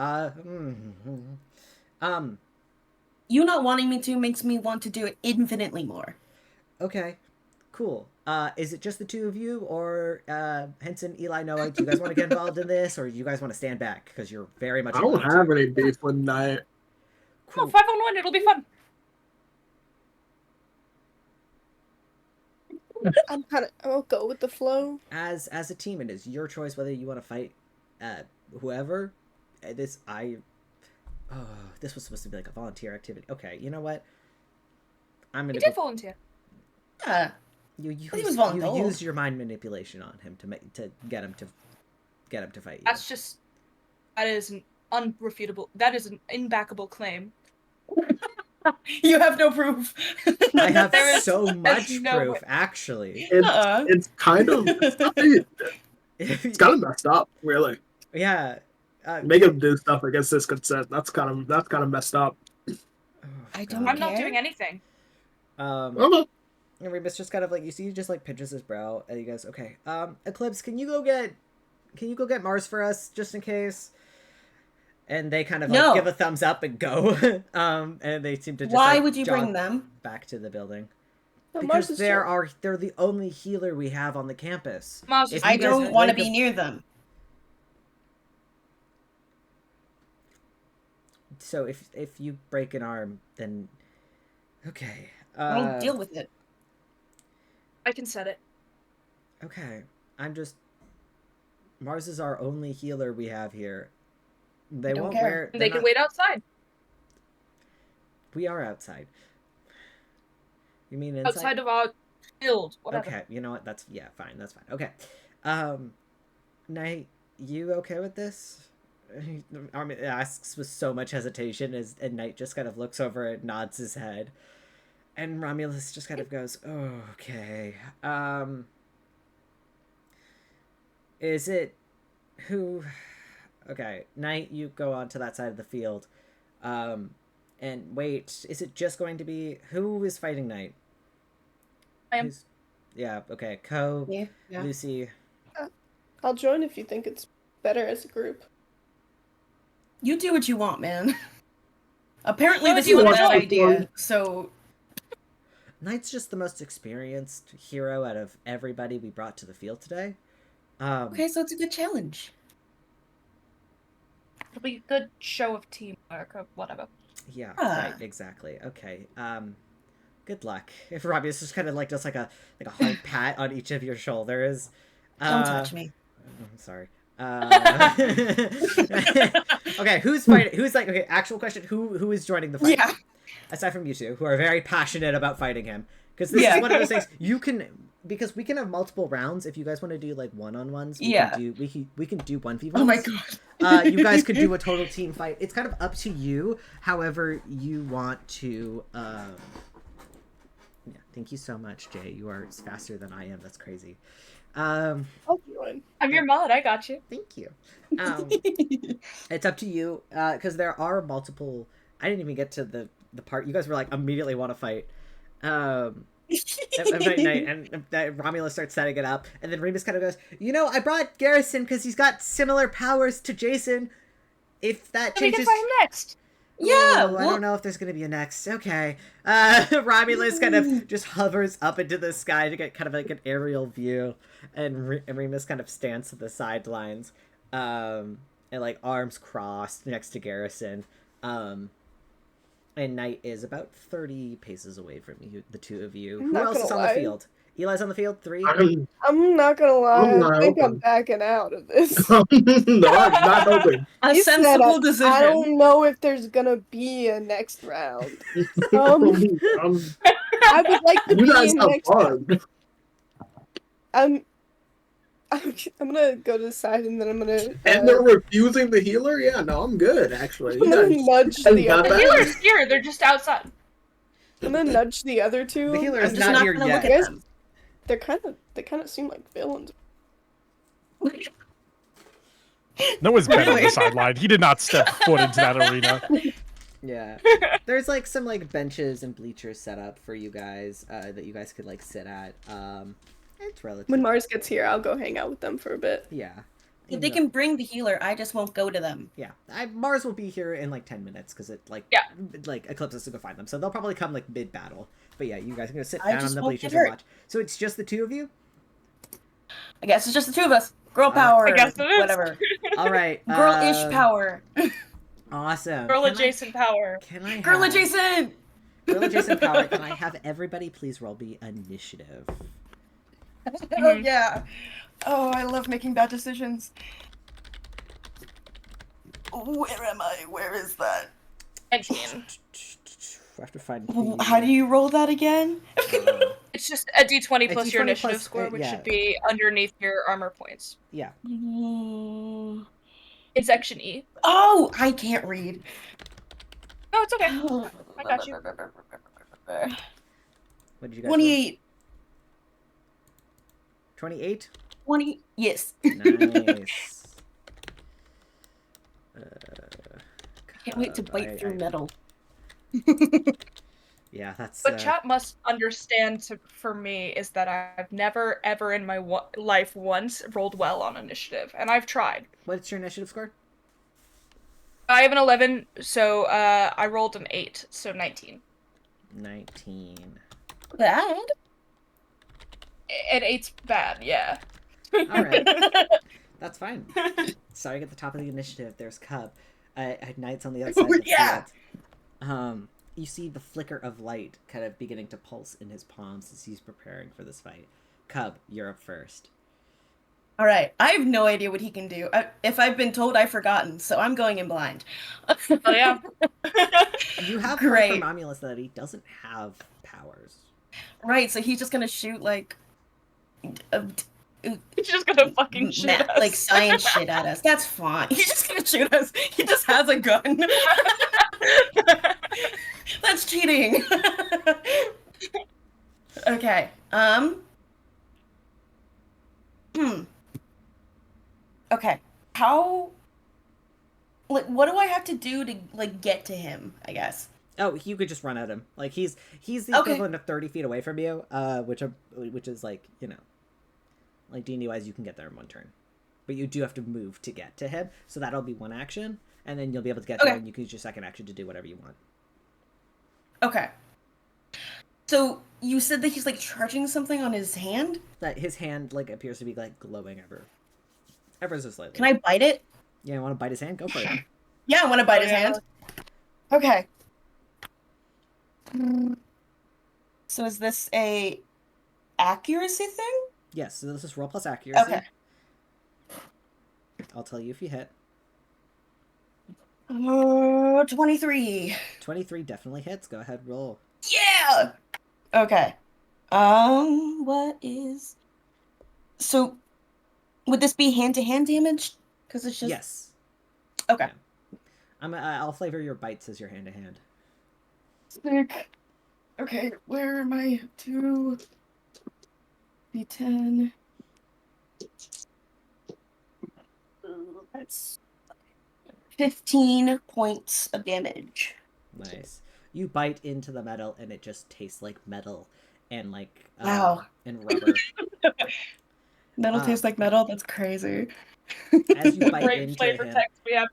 You not wanting me to makes me want to do it infinitely more. Okay, cool. Is it just the two of you, or Henson, Eli, Noah? Do you guys want to get involved in this, or do you guys want to stand back because you're very much? I don't have any beef with Knight. Cool. 5-on-1. It'll be fun. I'll go with the flow. As a team, it is your choice whether you want to fight whoever. This was supposed to be like a volunteer activity. Okay, you know what? I'm gonna. You did volunteer. Yeah. You voluntold. used your mind manipulation on him to get him to fight you. That is an unrefutable. That is an imbackable claim. You have no proof. I have There is- so much no proof, way. actually. It's kind of it's kind of messed up, really. Yeah. Make him do stuff against his consent. That's kind of messed up. I don't I'm not care. doing anything. Okay. And Rebus just kind of like, you see, he just like pinches his brow, and he goes, "Okay, Eclipse, can you go get Mars for us, just in case?" And they kind of like No. give a thumbs up and go. And they seem to just. Why like, would you jog bring them? back to the building? No, Mars Because is chill. they're the only healer we have on the campus. Mars If is you I guys don't would want to like be a- near them. So if you break an arm, then okay. I'll deal with it. I can set it. Okay, Mars is our only healer we have here. They don't won't care. wear. They they're can not- wait outside. We are outside. You mean inside? Outside of our field. Whatever. Okay, you know what? That's fine. That's fine. Okay, Knight, you okay with this? Armin asks with so much hesitation, and Knight just kind of looks over and nods his head, and Romulus just kind of goes, oh, "Okay, is it who?" Okay, Knight, you go on to that side of the field, and wait. Is it just going to be who is fighting Knight? I am. Yeah. Okay. Co. Yeah. Lucy. I'll join if you think it's better as a group. You do what you want, man. Apparently, No, this do you is a want bad to- idea. So Knight's just the most experienced hero out of everybody we brought to the field today. okay, so it's a good challenge. It'll be a good show of teamwork or whatever. Yeah, Ah. right, exactly. Okay. Good luck. If Romulus just kind of like does like a hard pat on each of your shoulders. Don't touch me. I'm sorry. Okay, who's fighting? Who's like? Okay, actual question. Who is joining the fight? Yeah. Aside from you two, who are very passionate about fighting him, because this Yeah. is one of those things you can. Because we can have multiple rounds. If you guys want to do like one-on-ones, we Yeah. can do we can do 1v1s. Oh my god. You guys could do a total team fight. It's kind of up to you. However, you want to. Yeah, thank you so much, Jay. You are faster than I am. That's crazy. I'll join. I'm your mod. I got you. Thank you. It's up to you because there are multiple. I didn't even get to the part. You guys were like immediately want to fight. And Romulus starts setting it up, and then Remus kind of goes, I brought Garrison because he's got similar powers to Jason. If that So we changes, can fight him next. Yeah. oh, I don't know if there's gonna be a next. Okay, Romulus kind of just hovers up into the sky to get kind of like an aerial view, and Remus kind of stands to the sidelines, and like arms crossed next to Garrison. And Knight is about 30 paces away from you, the two of you. I'm Who not else is gonna on the lie. field? Eli's on the field. 3. I'm not gonna lie. I'm not I think I'm helping. backing out of this. No, I'm not helping. A He said sensible decision. I don't know if there's gonna be a next round. I'm- I would like to you be guys in have next. fun. I'm gonna go to the side and then I'm gonna. And they're refusing the healer? Yeah, no, I'm good, actually. I'm gonna nudge the got other. The that. healer's here. They're just outside. I'm gonna nudge the other two. The healer I'm is just not here gonna yet. look at them. They kind of seem like villains. Noah's been on the sideline. He did not step foot into that arena. Yeah. There's like some like benches and bleachers set up for you guys that you guys could like sit at. It's relative. When Mars gets here, I'll go hang out with them for a bit. Yeah. If they can bring the healer, I just won't go to them. Yeah. Mars will be here in like 10 minutes because it like Yeah. like Eclipse has to go find them. So they'll probably come like mid battle. But yeah, you guys are gonna sit I down on just the won't bleachers get and hurt. watch. So it's just the two of you? I guess it's just the two of us. Girl power. I guess it is. Whatever. All right. Girl-ish power. Awesome. Girl adjacent power. Can I Girl have- adjacent. Girl adjacent power. Can I have everybody please roll me initiative? Oh yeah. Oh, I love making bad decisions. Where am I? Where is that? 19. I have to find. How do you roll that again? It's just a d20 A plus your D20 initiative plus, score, which yeah. should be underneath your armor points. Yeah. Mm. In section E. Oh, I can't read. No, it's okay. I got you. What did you guys? 28. 28. 20. Yes. Nice. Can't wait to bite through metal. Yeah, that's. What chat must understand for me is that I've never, ever in my life once rolled well on initiative, and I've tried. What's your initiative score? I have an 11, so I rolled an 8, so 19. 19. Bad. An 8's bad, yeah. All right, that's fine. Starting at the top of the initiative, there's Cub. Knight's on the other side of the Yeah. field. You see the flicker of light kind of beginning to pulse in his palms as he's preparing for this fight. Cub, you're up first. All right. I have no idea what he can do. If I've been told, I've forgotten, so I'm going in blind. Oh, yeah. You have Great. heard from Romulus that he doesn't have powers. Right, so he's just gonna shoot like He's just gonna fucking shoot us. like science shit at us. That's fine. He's just gonna shoot us. He just has a gun. That's cheating. Okay. Okay. How? Like, what do I have to do to like get to him? I guess. Oh, you could just run at him. Like he's the Okay. equivalent of 30 feet away from you, which is like, you know, like D&D wise, you can get there in one turn, but you do have to move to get to him. So that'll be one action, and then you'll be able to get there, and you can use your second action to do whatever you want. Okay. So you said that he's like charging something on his hand. That his hand like appears to be like glowing ever so slightly. Can I bite it? Yeah, you want to bite his hand? Go for it. Yeah, I want to bite his Yeah. hand. Okay. So is this a accuracy thing? Yes. So this is roll plus accuracy. Okay. I'll tell you if you hit. 23. 23 definitely hits. Go ahead, roll. Yeah. Okay. What is? So, would this be hand-to-hand damage? Because it's just. Yes. Okay. I'll flavor your bites as your hand to hand. Sick. Okay, where are my 2 D10? That's 15 points of damage. Nice. You bite into the metal and it just tastes like metal and like Wow. and rubber. Metal tastes like metal? That's crazy. As you bite Great into flavor him, text we have.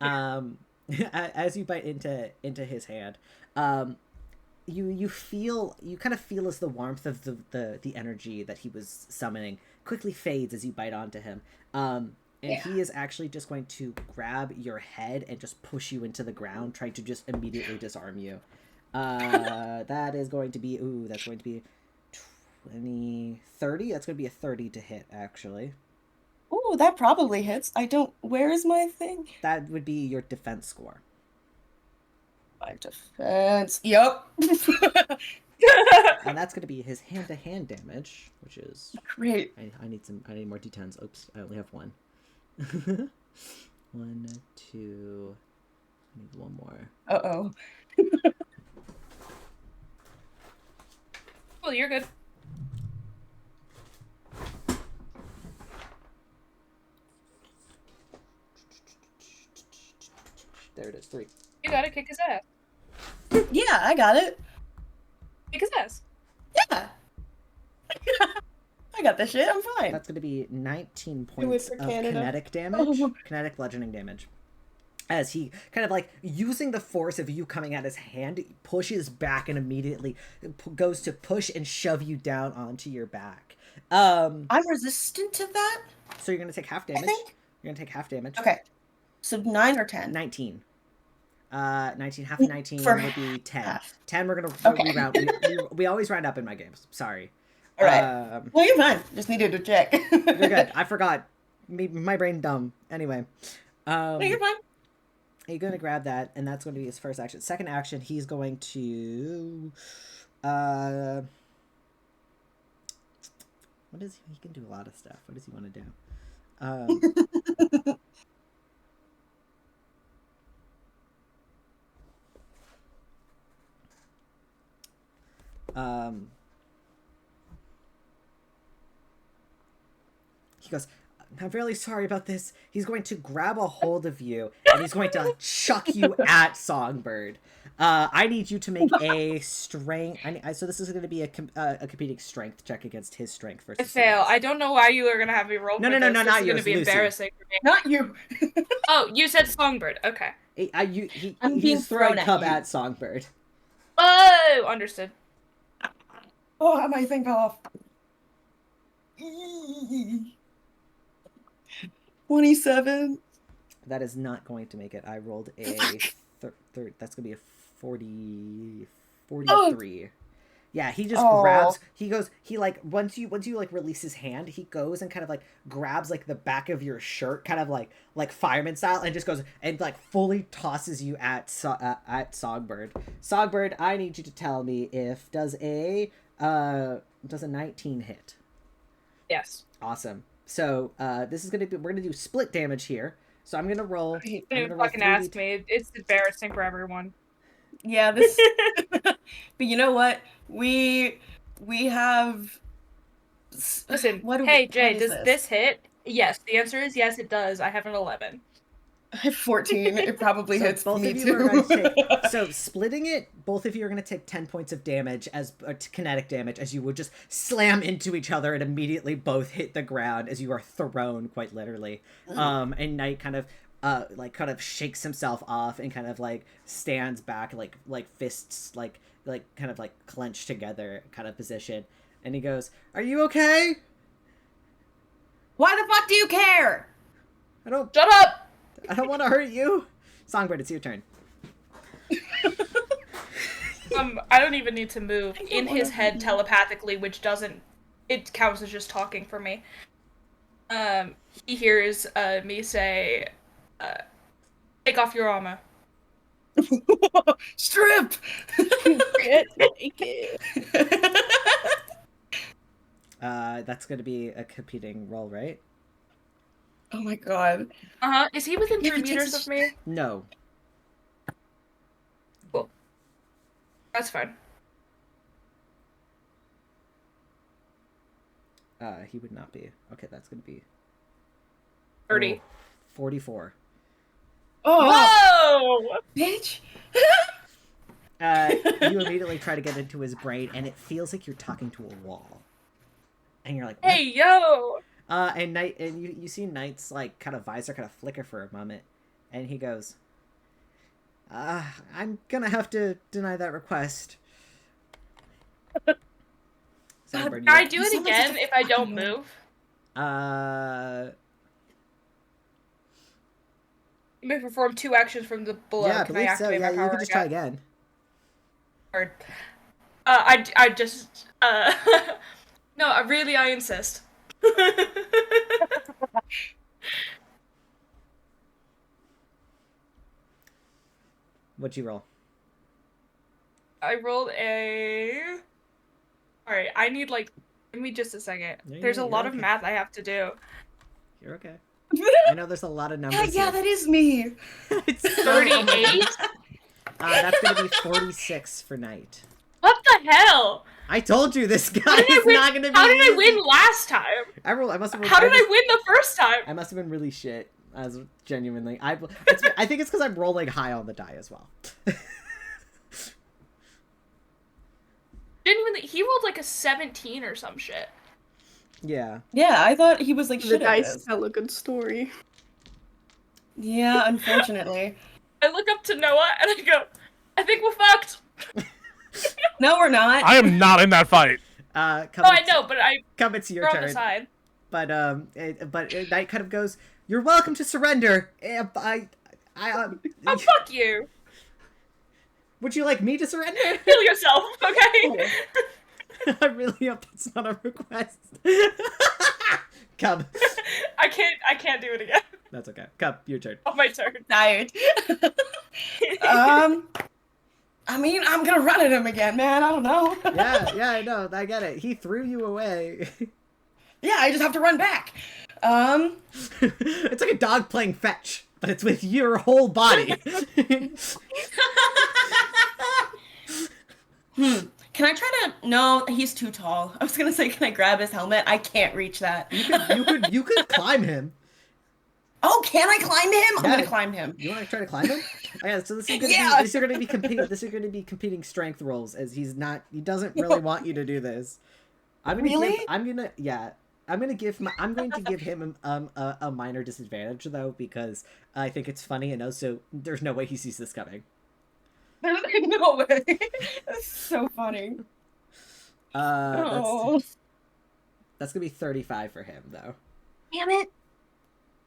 as you bite into his hand, you kind of feel as the warmth of the energy that he was summoning quickly fades as you bite onto him. And he is actually just going to grab your head and just push you into the ground, trying to just immediately disarm you. That's going to be 23 30. That's going to be a 30 to hit, actually. Ooh, that probably hits. Where is my thing? That would be your defense score. My defense. Yep. And that's going to be his hand-to-hand damage, which is... Great. I need more d10s. Oops, I only have one. 1, 2... I need one more. Uh-oh. Well, you're good. There it is, 3. You gotta kick his ass. Yeah, I got it. Kick his ass. Yeah. I got this shit. I'm fine. That's going to be 19 Do it points for of Canada. kinetic damage. Oh. Kinetic bludgeoning damage. As he kind of like using the force of you coming at his hand, pushes back and immediately goes to push and shove you down onto your back. I'm resistant to that. So you're going to take half damage. You're going to take half damage. Okay. So 9 or 10? 19. 19, half of 19 For would be 10. half. 10, we're going to Okay. round. We always round up in my games. Sorry. All right. Well, you're fine. Just needed to check. You're good. I forgot. My brain dumb. Anyway. No, you're fine. You're going to grab that, and that's going to be his first action. Second action, he's going to... what is he can do a lot of stuff. What does he want to do? He goes, I'm really sorry about this. He's going to grab a hold of you, and he's going to chuck you at Songbird. I need you to make a strength... so this is going to be a competing strength check against his strength versus... I fail. yours. I don't know why you are gonna have me roll. No, for no, this. no, This not is yours, gonna be Lucy. embarrassing for me. Not you. Oh, you said Songbird. Okay. I'm being He's throwing thrown at cub you. at Songbird. Oh, understood. Oh, my thing fell off. 27. That is not going to make it. I rolled a third. That's gonna be a 43. Yeah, he just grabs. He goes. He like once you like release his hand, he goes and kind of like grabs like the back of your shirt, kind of like fireman style, and just goes and like fully tosses you at Songbird. Songbird, I need you to tell me if does a 19 hit. Yes. Awesome. So this is gonna be we're gonna do split damage here. So I'm gonna roll. You fucking asked me. It's embarrassing for everyone. Yeah, this. But you know what? We have. Listen. What Hey, Jay, what is does this hit? Yes. The answer is yes. It does. I have an 11. I have 14. It probably hits both me of you too. are going to take, so splitting it, both of you are going to take 10 points of damage as kinetic damage as you would just slam into each other and immediately both hit the ground as you are thrown quite literally. And Knight kind of kind of shakes himself off and kind of like stands back like fists like kind of like clenched together kind of position, and he goes, "Are you okay?" Why the fuck do you care? Shut up. I don't want to hurt you. Songbird, it's your turn. I don't even need to move in his head telepathically, which doesn't. It counts as just talking for me. He hears me say, "Take off your armor." Strip. Get naked. That's going to be a competing roll, right? Oh my god. Is he within Yeah, 3 he meters takes of me? No. Cool. That's fine. He would not be. Okay, that's going to be 30. 44. Oh, Whoa! bitch. You immediately try to get into his brain, and it feels like you're talking to a wall. And you're like, what? Hey, yo! And Knight, and you see Knight's like kind of visor kind of flicker for a moment, and he goes, "I'm gonna have to deny that request." Can I do it again if I don't move? You may perform 2 actions from the below. Yeah, I Can I believe so. activate Yeah, my power you can just try again. Or, I just No, I insist. What'd you roll? I rolled a... Alright, I need, like... Give me just a second. No, There's a you're lot of okay. math I have to do. You're okay. I know there's a lot of numbers. Yeah, that is me. It's 38? That's gonna be 46 for night. What the hell? I told you this guy How did I is win? not gonna be. How did I easy. win last time? I must have. How did I win the first time? I must have been really shit. As genuinely, I think it's because I'm rolling high on the die as well. Genuinely, he rolled like a 17 or some shit. Yeah. Yeah, I thought he was like The shit at dice this. tell a good story. Yeah, unfortunately. I look up to Noah and I go, I think we're fucked. No, we're not. I am not in that fight. Come Oh, I know, but it's your we're on the turn. side. But Knight kind of goes, "You're welcome to surrender." Oh, fuck you. Would you like me to surrender? Kill yourself, okay? I really hope that's not a request. Cub. I can't do it again. That's okay. Cub, your turn. On my turn. Tired. I mean, I'm gonna run at him again, man. I don't know. Yeah, I know. I get it. He threw you away. Yeah, I just have to run back. It's like a dog playing fetch, but it's with your whole body. Can I try to? No, he's too tall. I was gonna say, can I grab his helmet? I can't reach that. You could climb him. Oh, can I climb him? Yeah. I'm gonna climb him. You want to try to climb him? Okay, so this is gonna Yeah. be this is gonna be competing strength rolls, as he doesn't really want you to do this. I'm going to give him a minor disadvantage though, because I think it's funny, and also there's no way he sees this coming. There's no way. That's so funny. That's gonna be 35 for him though. Damn it.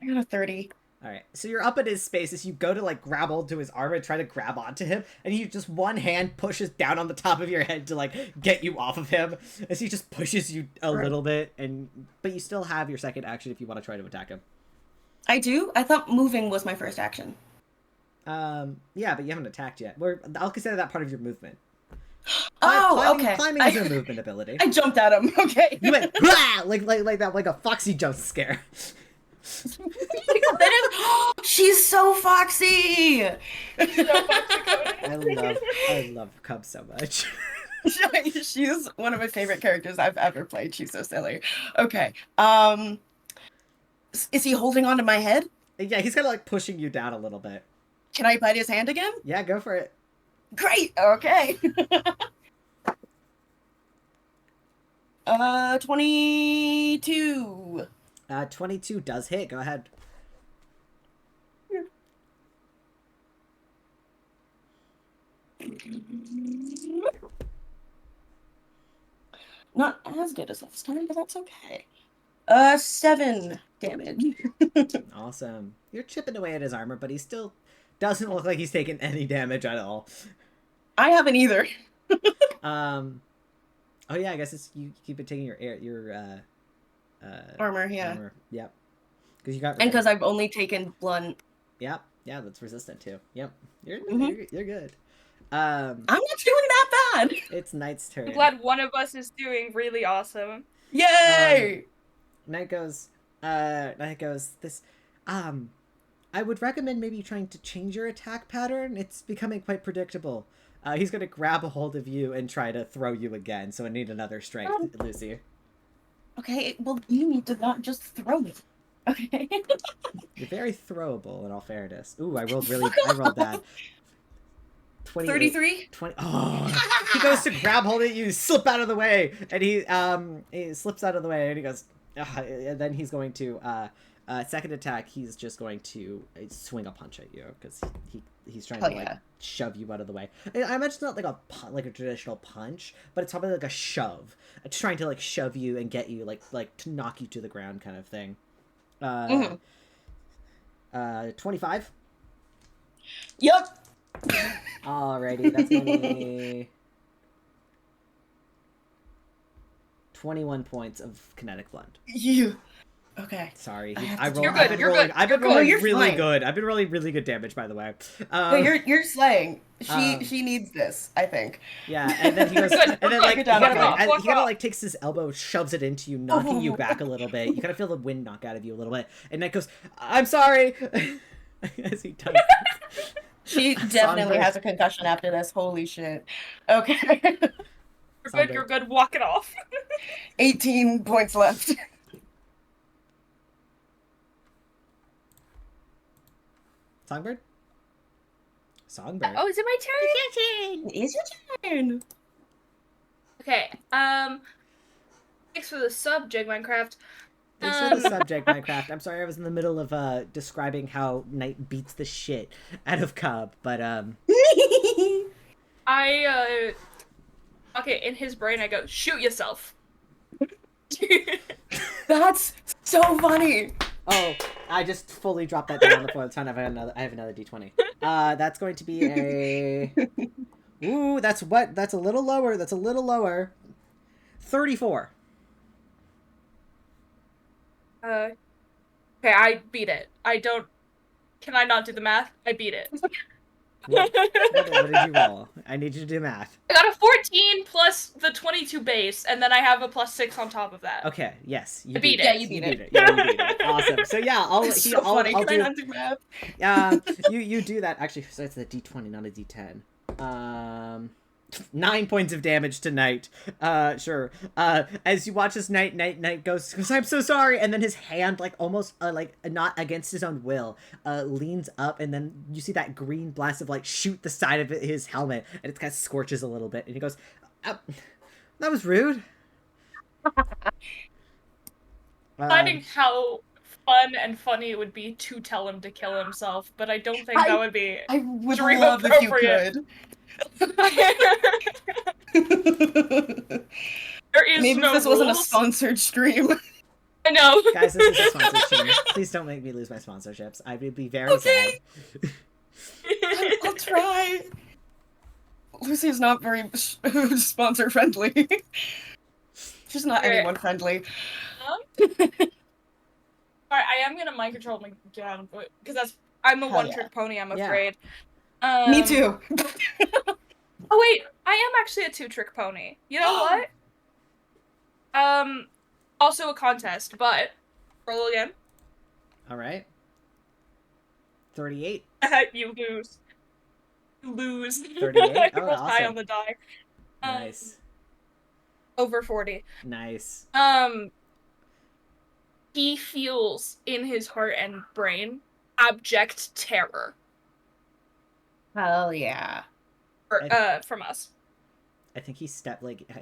I got a 30. Alright, so you're up in his space as you go to like grab onto his arm and try to grab onto him, and he just one hand pushes down on the top of your head to like get you off of him, as he just pushes you a little bit, but you still have your second action if you want to try to attack him. I do? I thought moving was my first action. Yeah, but you haven't attacked yet. I'll consider that part of your movement. Okay. Climbing is a movement ability. I jumped at him. Okay. You went "Wah!" like that, like a foxy jump scare. She's so foxy. I love Cub so much. She's one of my favorite characters I've ever played. She's so silly. Okay. Is he holding on to my head? Yeah, he's kind of like pushing you down a little bit. Can I bite his hand again? Yeah, go for it. Great. Okay. 22. 22 does hit. Go ahead. Not as good as last time, but that's okay. 7 damage. Awesome. You're chipping away at his armor, but he still doesn't look like he's taken any damage at all. I haven't either. Oh yeah, I guess it's you keep it taking your Armor, yeah. armor. Yep. Because you got And because I've only taken blunt. Yep. Yeah, that's resistant too. Yep. You're good. I'm not doing that bad. It's Knight's turn. I'm glad one of us is doing really awesome. Yay! Knight goes this I would recommend maybe trying to change your attack pattern. It's becoming quite predictable. He's gonna grab a hold of you and try to throw you again, so I need another strength, Lucy. Okay, well, you need to not just throw me. Okay. You're very throwable, in all fairness. Ooh, I rolled bad. 33? 20. Oh, he goes to grab hold of you, slip out of the way, and he slips out of the way, and he goes, and then he's going to, second attack, he's just going to swing a punch at you, because he's trying to, like, shove you out of the way. I imagine it's not like a traditional punch, but it's probably like a shove. It's trying to, like, shove you and get you, like to knock you to the ground kind of thing. 25? Yep. Alrighty, that's gonna be 21 points of kinetic blend. You. Okay. Sorry, I have I to rolled. do I've that. been You're rolling. good. I've been You're rolling good. You're really fine. good. I've been rolling really good damage, by the way. No, you're slaying. Um, She needs this, I think. Yeah, and then he goes, Good, and then good, like good he job, kind good of job. he kind of like takes his elbow, shoves it into you, knocking you Oh. back a little bit. You kind of feel the wind knock out of you a little bit, and Nick goes, "I'm sorry," as he does. She definitely Songbird. has a concussion after this. Holy shit. Okay. You're good. You're good. Walk it off. 18 points left. Songbird. Songbird. Oh, is it my turn? It's your turn. Okay. Thanks for the sub, Jig Minecraft. Thanks for the subject, Minecraft. I'm sorry I was in the middle of describing how Knight beats the shit out of Cub, but Okay, in his brain, I go, shoot yourself. That's so funny. oh, I just fully dropped that down on the floor. It's fine. I have another D20. That's going to be a. Ooh, that's what? That's a little lower. That's a little lower. 34. Okay, I beat it. Can I not do the math? I beat it. What did you roll? I need you to do math. I got a 14 plus the 22 base, and then I have a +6 on top of that. Okay. Yes, you I beat it. Yeah, you beat it. Yeah, you beat it. Awesome. So yeah, It's so funny. I'll Can I do. not do math? You do that. Actually, so it's a D20, not a D10. 9 points of damage to Knight. Sure. As you watch this Knight goes, I'm so sorry, and then his hand, like, almost, like, not against his own will, leans up, and then you see that green blast of light shoot the side of his helmet, and it kind of scorches a little bit, and he goes, that was rude. Finding how fun and funny it would be to tell him to kill himself, but I don't think that would be I would dream love if you appropriate. could. There is Maybe no if this wasn't a rules. sponsored stream. I know. Guys, this is a sponsorship. Please don't make me lose my sponsorships. I would be very Okay. sad. I'll try. Lucy is not very sponsor friendly. She's not Okay. anyone friendly. Alright, I am gonna mind control my down, because I'm a Hell one-trick pony, I'm Yeah. afraid. Me too. Oh wait, I am actually a two-trick pony. You know what? Also a contest, but roll again. Alright. 38. You lose. You lose. 38? I Oh, rolled high awesome. on the die. Nice. Over 40. Nice. He feels in his heart and brain abject terror Hell yeah. from us. I think he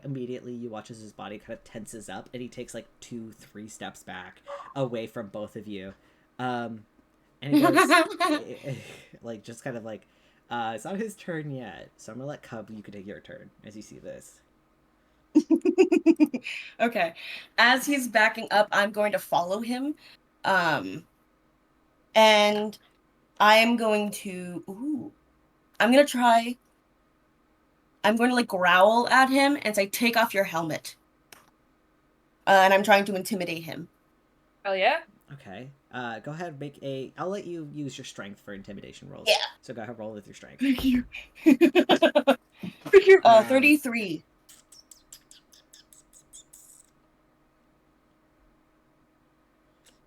immediately you watch as his body kind of tenses up and he takes like 2-3 steps back away from both of you. And he goes like just kind of like it's not his turn yet. So I'm gonna let Cub, you can take your turn as you see this. Okay. As he's backing up, I'm going to follow him. And I'm going to I'm going to like growl at him and say, take off your helmet. And I'm trying to intimidate him. Hell yeah. Okay. Go ahead, I'll let you use your strength for intimidation rolls. Yeah. So go ahead, roll with your strength. Thank you. 33.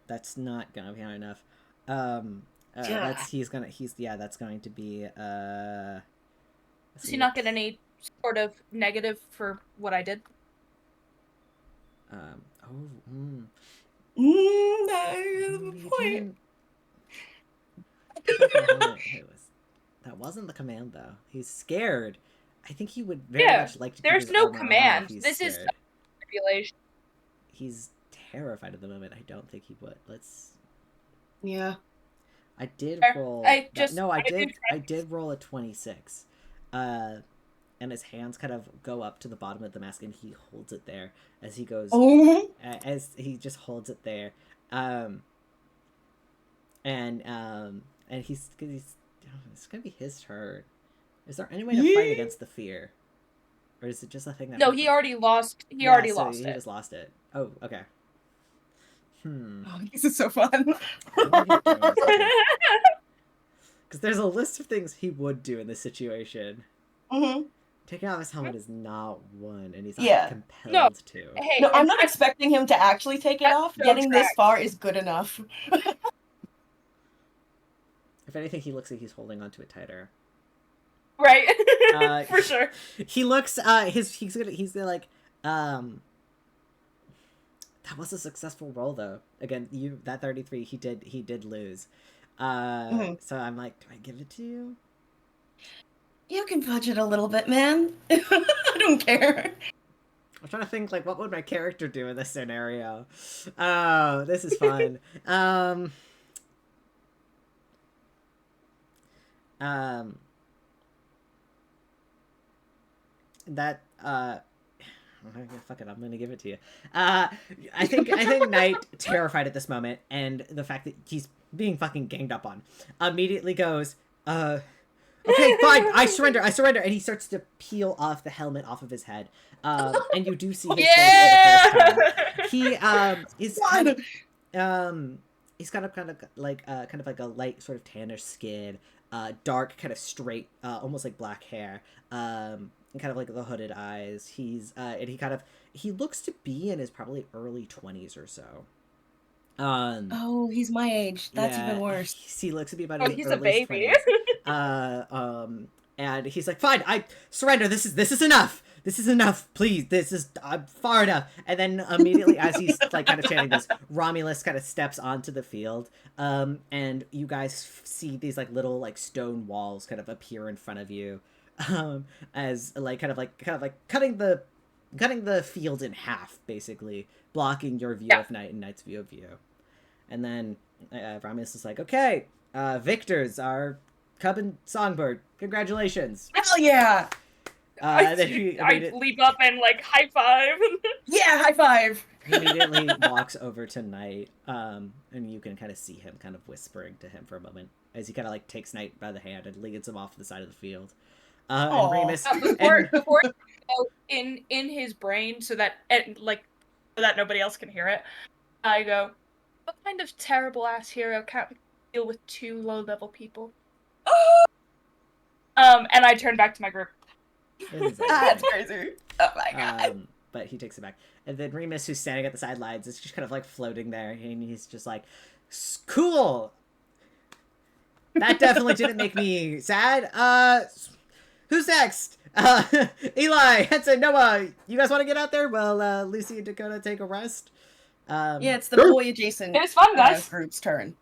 That's not gonna be high enough. That's going to be Does he not get any sort of negative for what I did? Point. That wasn't the command though. He's scared. I think he would very Yeah, much like to. there's keep his no armor on command. if he's This is scared. manipulation. He's terrified at the moment. I don't think he would. Let's. Yeah. I did Fair. roll. I just- no, I I did. did- I did roll a 26. And his hands kind of go up to the bottom of the mask, and he holds it there as he goes. Oh. As he just holds it there, and it's gonna be his turn. Is there any way to fight against the fear? Or is it just a thing that... No, he already lost. He Yeah, already so lost he it. just lost it. Oh, okay. Oh, this is so fun. Because there's a list of things he would do in this situation. Mm-hmm. Taking off his helmet is not one, and he's not Yeah. compelled to. Hey, No, I'm not expecting him to actually take it That's off. so Getting this trash. far is good enough. If anything, he looks like he's holding onto it tighter. right? For sure. He looks. He's gonna like. That was a successful roll though. Again, that 33. He did lose. So I'm like, do I give it to you? You can fudge it a little bit, man. I don't care. I'm trying to think, like, what would my character do in this scenario? Oh, this is fun. That, fuck it, I'm gonna give it to you. I think Knight, terrified at this moment, and the fact that he's being fucking ganged up on, immediately goes, okay, fine, I surrender, and he starts to peel off the helmet off of his head. And you do see his face for the first time. He is he's kind of like a light sort of tannish skin, dark, kind of straight, almost like black hair, and kind of like the hooded eyes. He's and he looks to be in his probably early 20s or so. Oh, he's my age. That's even worse. He looks to be about He's early a baby. 20s. And he's like, fine, I surrender. This is enough. This is enough, please. This is far enough. And then immediately, as he's like kind of chanting this, Romulus kind of steps onto the field, and you guys see these like little like stone walls kind of appear in front of you, as like kind of like cutting the field in half, basically blocking your view of Knight and Knight's view of you. And then Romulus is like, okay, victors are Cub and Songbird. Congratulations. Hell yeah! I leap up and like high five. Yeah, high five. He immediately walks over to Knight, and you can kind of see him kind of whispering to him for a moment as he kind of like takes Knight by the hand and leads him off to the side of the field. And Remus, before in his brain, so that nobody else can hear it, I go, what kind of terrible ass hero can't deal with two low level people? And I turn back to my group. That's crazy. Oh my god. But he takes it back. And then Remus, who's standing at the sidelines, is just kind of like floating there, and he's just like, cool! That definitely didn't make me sad. Who's next? Eli, Henson, Noah, you guys want to get out there? Well, Lucy and Dakota take a rest. Yeah, it's the boy adjacent. It was fun, guys. Group's turn.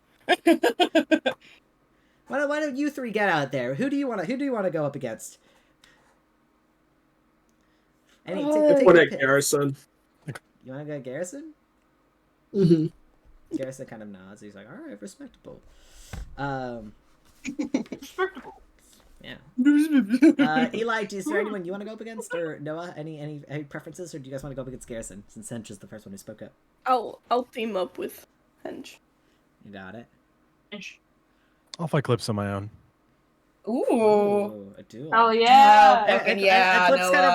Why don't you three get out there? Who do you want to go up against? Take a Garrison. You want to go Garrison? Mm-hmm. Garrison kind of nods. He's like, all right, respectable. Respectable. Yeah. Eli, is there anyone you want to go up against, or Noah? Any preferences, or do you guys want to go up against Garrison? Since Hench is the first one who spoke up. I'll team up with Hench. You got it. I'll fight Clips on my own. Ooh. A duel. Oh yeah.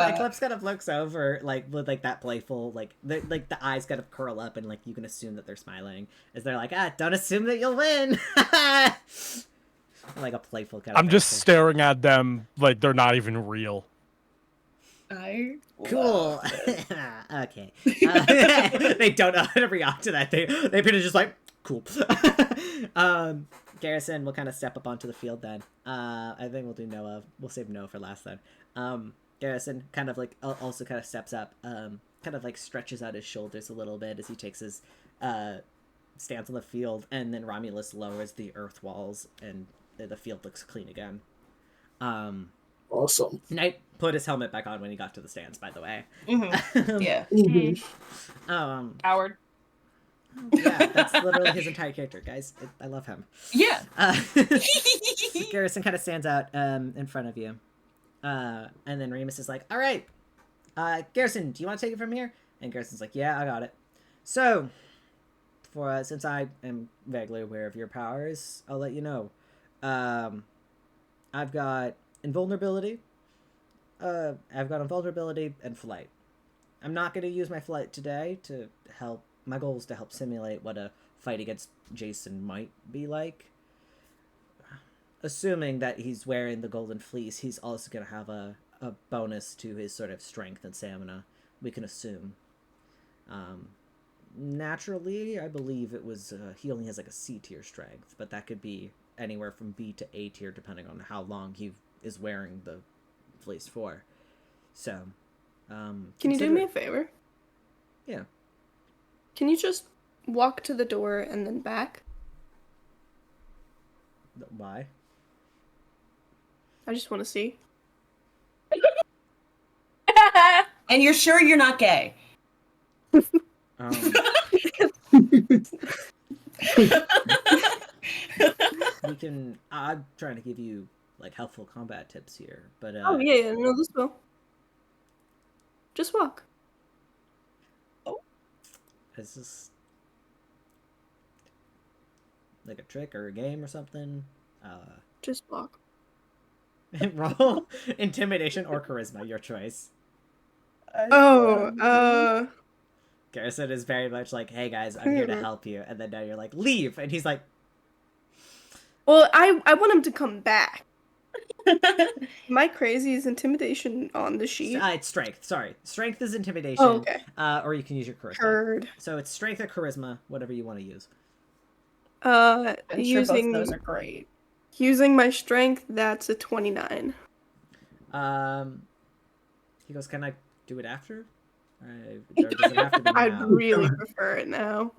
Eclipse kind of looks over, like with like that playful, like the eyes kind of curl up, and like you can assume that they're smiling as they're like, don't assume that you'll win. Like a playful kind of. I'm just staring at them like they're not even real. Cool. Okay. They don't know how to react to that. They pretty just like cool. Garrison will kind of step up onto the field then. I think we'll do Noah. We'll save Noah for last then. Garrison kind of like also kind of steps up, kind of like stretches out his shoulders a little bit as he takes his stance on the field, and then Romulus lowers the earth walls, and the field looks clean again. Awesome. Knight put his helmet back on when he got to the stands, by the way. Mm-hmm. Yeah. Mm-hmm. Howard. Yeah, that's literally his entire character, guys. I love him. Yeah. Garrison kind of stands out in front of you. And then Remus is like, all right, Garrison, do you want to take it from here? And Garrison's like, yeah, I got it. So, since I am vaguely aware of your powers, I'll let you know. I've got invulnerability. I've got invulnerability and flight. I'm not going to use my flight today to help. My goal is to help simulate what a fight against Jason might be like. Assuming that he's wearing the golden fleece, he's also going to have a bonus to his sort of strength and stamina. We can assume. Naturally, I believe it was he only has like a C tier strength, but that could be anywhere from B to A tier depending on how long he is wearing the fleece for. So, Can you do me a favor? Yeah. Can you just walk to the door and then back? Why? I just want to see. And you're sure you're not gay? We can. I'm trying to give you like helpful combat tips here, but Oh yeah, no, this will. Just walk. Is this like a trick or a game or something? Just walk. Roll intimidation or charisma, your choice. Garrison is very much like, hey guys, I'm here to help you, and then now you're like, leave, and he's like, well, I want him to come back. My crazy is intimidation on the sheet. It's strength. Sorry, strength is intimidation. Oh, okay. Or you can use your charisma. Heard. So it's strength or charisma, whatever you want to use. I'm sure Using both those are great. Using my strength, that's a 29. He goes, can I do it after? Or does it have to be now? I'd really prefer it now.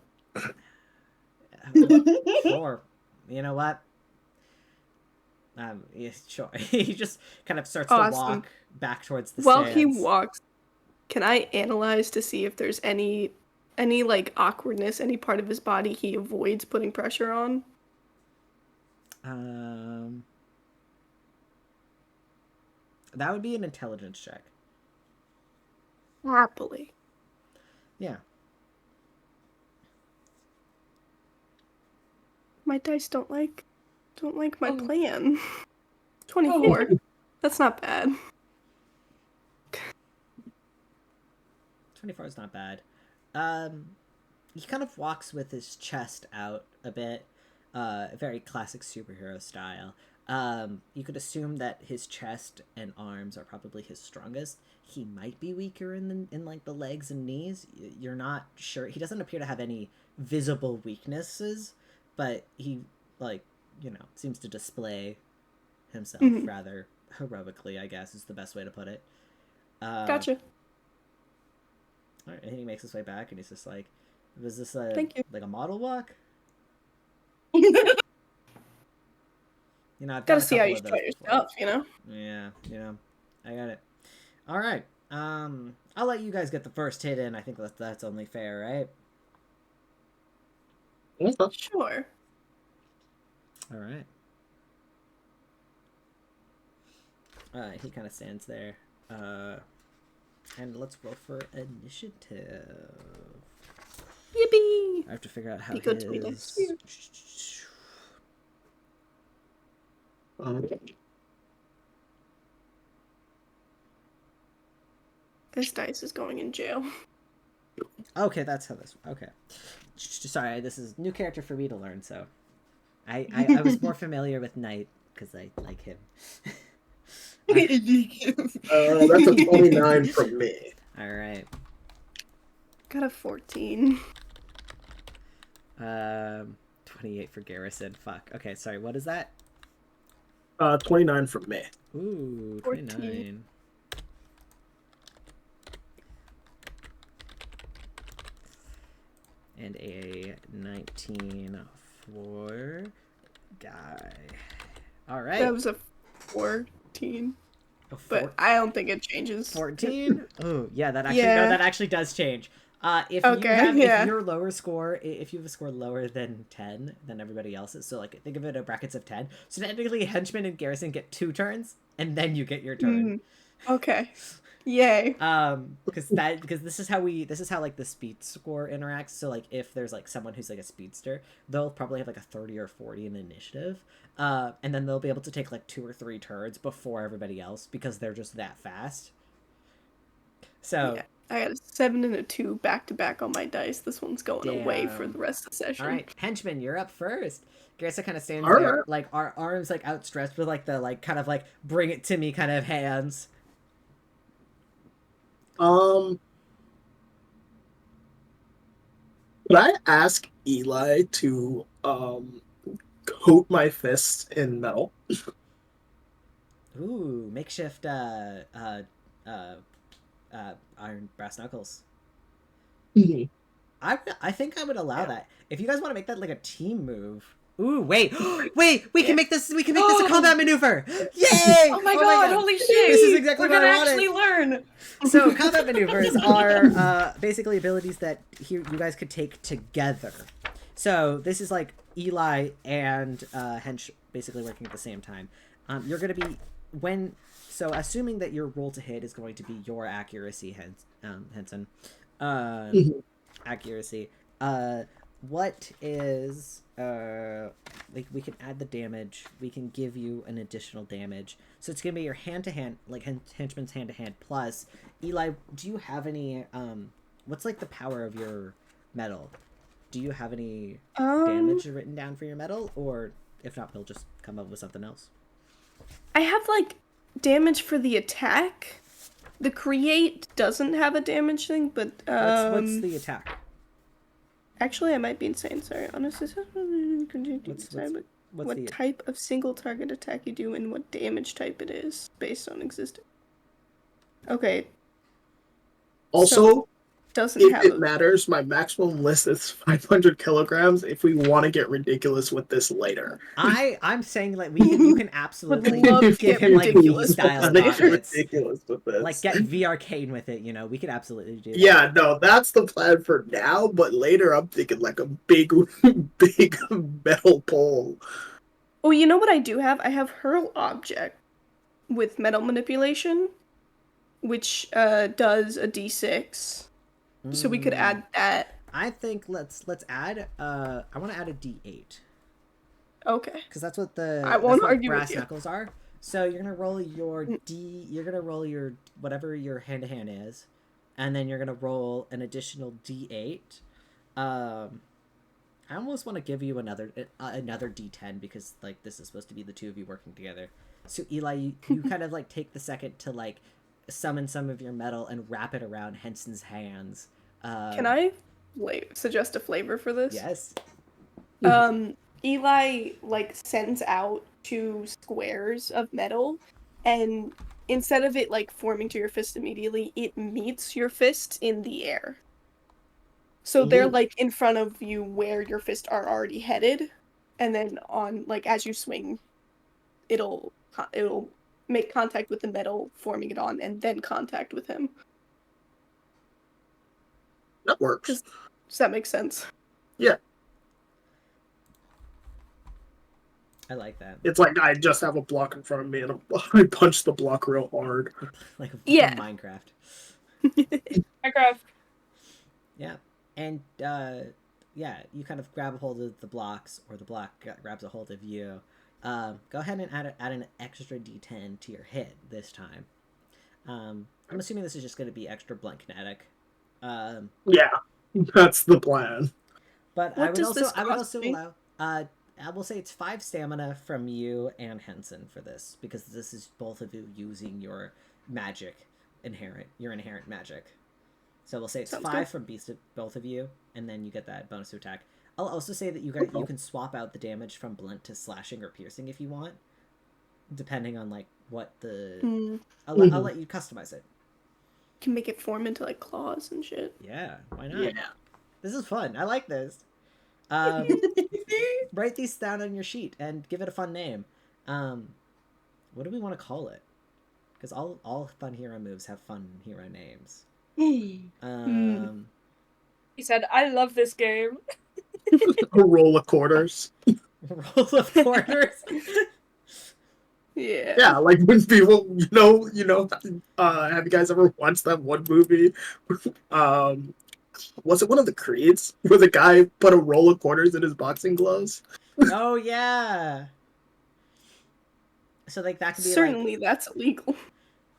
Sure. You know what? Yeah, sure. He just kind of starts to walk back towards the While stands. he walks, can I analyze to see if there's any like awkwardness, any part of his body he avoids putting pressure on? That would be an intelligence check. Happily. Yeah. My dice don't like my plan. 24. That's not bad. 24 is not bad. He kind of walks with his chest out a bit. Very classic superhero style. You could assume that his chest and arms are probably his strongest. He might be weaker in like the legs and knees. You're not sure. He doesn't appear to have any visible weaknesses, but he seems to display himself rather heroically, I guess is the best way to put it. Gotcha. All right, and he makes his way back, and he's just like, "Was this a Thank you. like a model walk?" I've Gotta see how you try your stuff, you know? Yeah, I got it. All right, I'll let you guys get the first hit in. I think that's only fair, right? Sure. All right. He kind of stands there. And let's roll for initiative. Yippee! I have to figure out how Be good to me next year. This dice is going in jail. Okay, that's how this. Okay, sorry, this is new character for me to learn. So, I was more familiar with Knight because I like him. That's a 29 from me. All right. Got a 14. 28 for Garrison. Fuck. Okay, sorry. What is that? 29 from me. Ooh, 14. 29. And a 19 for Guy. All right. That was a 14. A But I don't think it changes. 14? Oh, yeah, that actually Yeah. no, that actually does change. If your lower score, if you have a score lower than 10 than everybody else's, so like think of it in brackets of 10. So technically Henchman and Garrison get 2 turns, and then you get your turn. Okay. Yay. Because this is how like the speed score interacts. So like if there's like someone who's like a speedster, they'll probably have like a 30 or 40 in initiative, and then they'll be able to take like 2 or 3 turns before everybody else because they're just that fast. So Yeah, I got a 7 and a 2 back to back on my dice. This one's going away for the rest of the session. All right, henchman, you're up first. Garrison kind of stands All there, right. like our arms like outstretched with like the like kind of like bring it to me kind of hands. Could I ask Eli to coat my fists in metal? Ooh, makeshift iron brass knuckles. Mhm. I think I would allow that. If you guys want to make that like a team move. Ooh, wait. Wait, we can make this a combat maneuver. Yay! Oh my god, holy shit! This is exactly We're what gonna I wanted. actually learn! So combat maneuvers are basically abilities that you guys could take together. So this is like Eli and Hench basically working at the same time. You're going to be assuming that your roll to hit is going to be your accuracy, Henson. Accuracy. What is like we can add the damage. We can give you an additional damage. So it's gonna be your hand to hand, like henchman's hand to hand plus. Eli, do you have any? What's like the power of your metal? Do you have any damage written down for your metal, or if not, we'll just come up with something else. I have like damage for the attack. The create doesn't have a damage thing, but What's the attack? Actually, I might be insane. Sorry. Honestly, what type of single target attack you do and what damage type it is based on existing. Okay. Also, doesn't if have it matters, my maximum list is 500 kilograms. If we want to get ridiculous with this later, I'm saying like you can absolutely Would love to give get him like ridiculous V-style Wanna get gauntlets. ridiculous with this. Like get V Arcane with it, you know. We could absolutely do that. Yeah, no, that's the plan for now. But later, I'm thinking like a big, big metal pole. Oh, you know what I do have? I have hurl object with metal manipulation, which does a d6. So we could add that. I think let's add. I want to add a D8. Okay. Because that's what brass knuckles are. So you're gonna roll your You're gonna roll your whatever your hand to hand is, and then you're gonna roll an additional D8. I almost want to give you another D10 because like this is supposed to be the two of you working together. So Eli, you kind of like take the second to like summon some of your metal and wrap it around Henson's hands. Can I suggest a flavor for this? Yes. Eli like sends out 2 squares of metal, and instead of it like forming to your fist immediately, it meets your fist in the air. So they're like in front of you where your fists are already headed, and then on like as you swing, it'll make contact with the metal, forming it on, and then contact with him. That works. Does that make sense? Yeah. I like that. It's like I just have a block in front of me and I punch the block real hard. Like Minecraft. Minecraft. Yeah. And you kind of grab a hold of the blocks, or the block grabs a hold of you. Go ahead and add an extra D10 to your hit this time. I'm assuming this is just going to be extra blunt kinetic. Yeah, that's the plan. But I would also allow. I will say it's 5 stamina from you and Henson for this, because this is both of you using your magic, your inherent magic. So we'll say it's 5 from both of you, and then you get that bonus to attack. I'll also say that you can swap out the damage from blunt to slashing or piercing if you want, depending on like what the. I'll let you customize it. You can make it form into like claws and shit. Yeah, why not? Yeah. This is fun. I like this. Write these down on your sheet and give it a fun name. What do we want to call it? Because all fun hero moves have fun hero names. He said, "I love this game." A roll of quarters. Roll of quarters. Yeah. Yeah, like when people, have you guys ever watched that one movie? Um, was it one of the Creeds where the guy put a roll of quarters in his boxing gloves? Oh yeah. So like that could be like Certainly, that's illegal.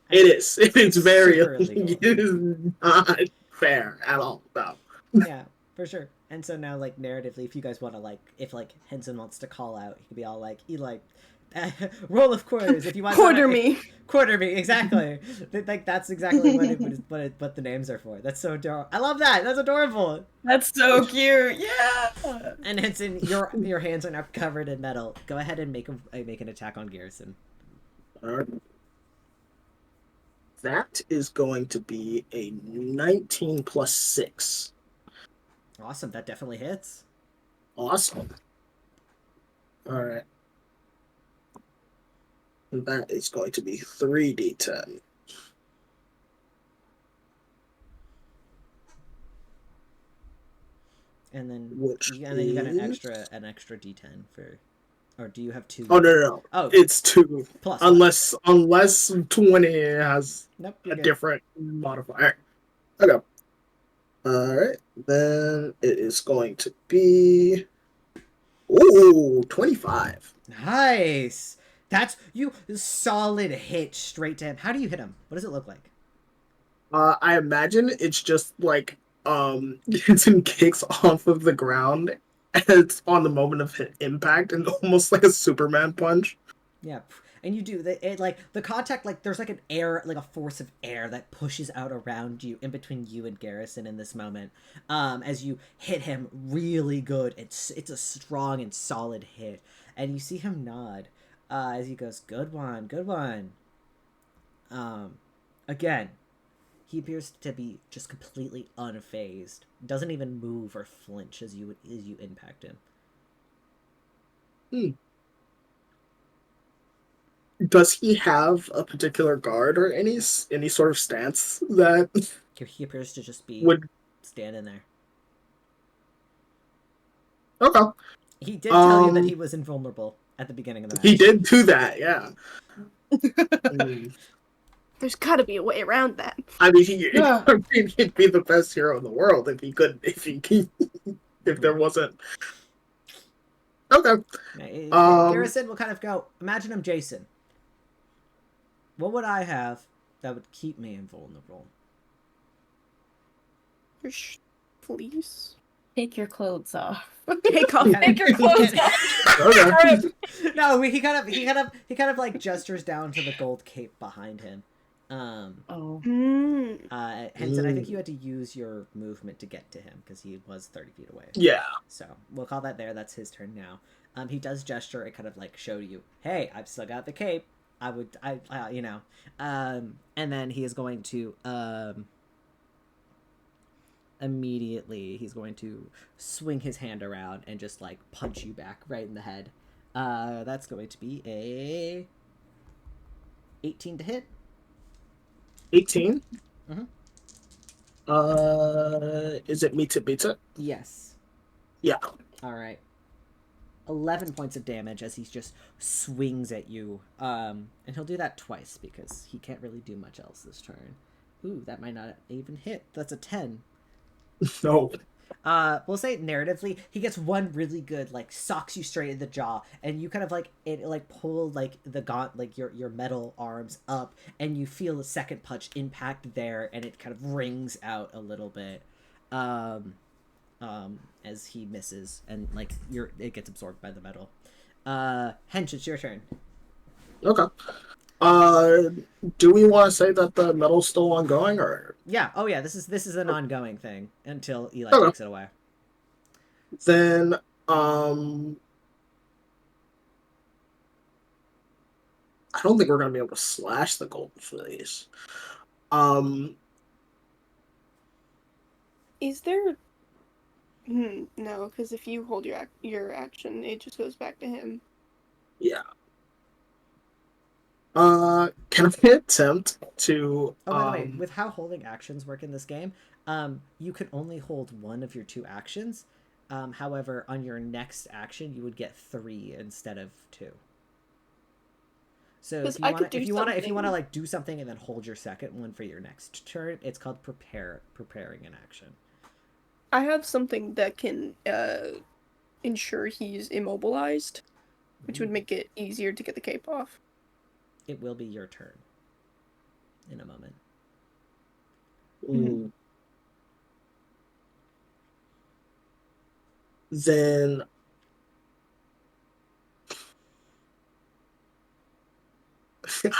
It is. It is very. super illegal. It is not fair at all. No. Yeah, for sure. And so now, like, narratively, if you guys want to, like, if, like, Henson wants to call out, he could be all like, Eli, roll of quarters if you want Quarter me. Quarter me, exactly. Like, that's exactly what the names are for. That's so adorable. I love that. That's adorable. That's so cute. Yeah. And Henson, your hands are now covered in metal. Go ahead and make an attack on Garrison. Alright. That is going to be a 19 plus 6. Awesome. That definitely hits. Awesome. Alright. That is going to be 3d10. And then Which you got an is- extra D10 for, or do you have 2? Oh, no. Oh, It's 2. plus Unless 20 has nope, a you're good. different modifier. Okay. Alright. Then it is going to be... Ooh, 25. Nice. That's you solid hit straight to him. How do you hit him? What does it look like? I imagine it's just like Hinton kicks off of the ground and it's on the moment of impact and almost like a Superman punch. Yeah, and you do like the contact, like there's like an air, like a force of air that pushes out around you, in between you and Garrison in this moment. As you hit him really good, it's a strong and solid hit, and you see him nod, as he goes, "Good one, good one." Again, he appears to be just completely unfazed, doesn't even move or flinch as you impact him. Does he have a particular guard or any sort of stance that He appears to just be would... standing there. Okay. He did tell you that he was invulnerable at the beginning of the match. He did do that, yeah. There's got to be a way around that. I mean, he'd be the best hero in the world if he could, if there wasn't. Okay. Garrison will kind of go, imagine I'm Jason. What would I have that would keep me invulnerable? Please. Take your clothes off. Take off. Take your clothes off. Okay. No, he kind of like gestures down to the gold cape behind him. Oh. Henson, I think you had to use your movement to get to him because he was 30 feet away. Yeah. So we'll call that there. That's his turn now. He does gesture and kind of like show you, hey, I've still got the cape. And then he is going to immediately he's going to swing his hand around and just like punch you back right in the head. That's going to be a 18 to hit. 18? Mhm. Is it meet it, beat it? Yes. Yeah. All right. 11 points of damage as he just swings at you. And he'll do that twice because he can't really do much else this turn. Ooh, that might not even hit. That's a 10. No. We'll say narratively, he gets one really good, like, socks you straight in the jaw, and you kind of, like, it, like, pull, like, the like, your metal arms up, and you feel the second punch impact there, and it kind of rings out a little bit, as he misses, and, like, it gets absorbed by the metal. Hench, it's your turn. Okay. Do we want to say that the metal's still ongoing, or? Yeah. Oh, yeah. This is an ongoing thing until Eli Okay. takes it away. Then, I don't think we're gonna be able to slash the golden fleece. Is there? No, because if you hold your action, it just goes back to him. Yeah. Can I attempt to? Oh, by the way, with how holding actions work in this game, you can only hold one of your 2 actions. However, on your next action, you would get 3 instead of 2. So 'Cause if you I want could to, if do you want to, if you want to something. like do something and then hold your second one for your next turn, it's called preparing an action. I have something that can ensure he's immobilized, which would Ooh. make it easier to get the cape off. It will be your turn in a moment. Mm. Then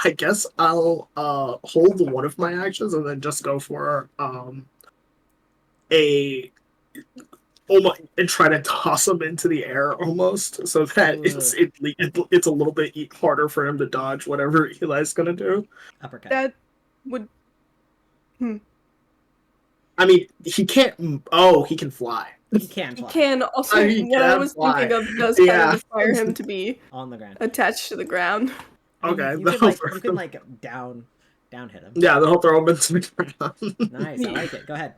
I guess I'll hold one of my actions and then just go for a and try to toss him into the air almost, so that it's a little bit harder for him to dodge whatever Eli's gonna do. Uppercut. That would. I mean, he can't. Oh, he can fly. He can He fly can also. He What I can was fly. thinking of does kind Yeah. of require him to be on the ground. attached to the ground. I mean, Okay, you can like down hit him. Yeah, they'll throw him into the ground. Nice, I like it. Go ahead.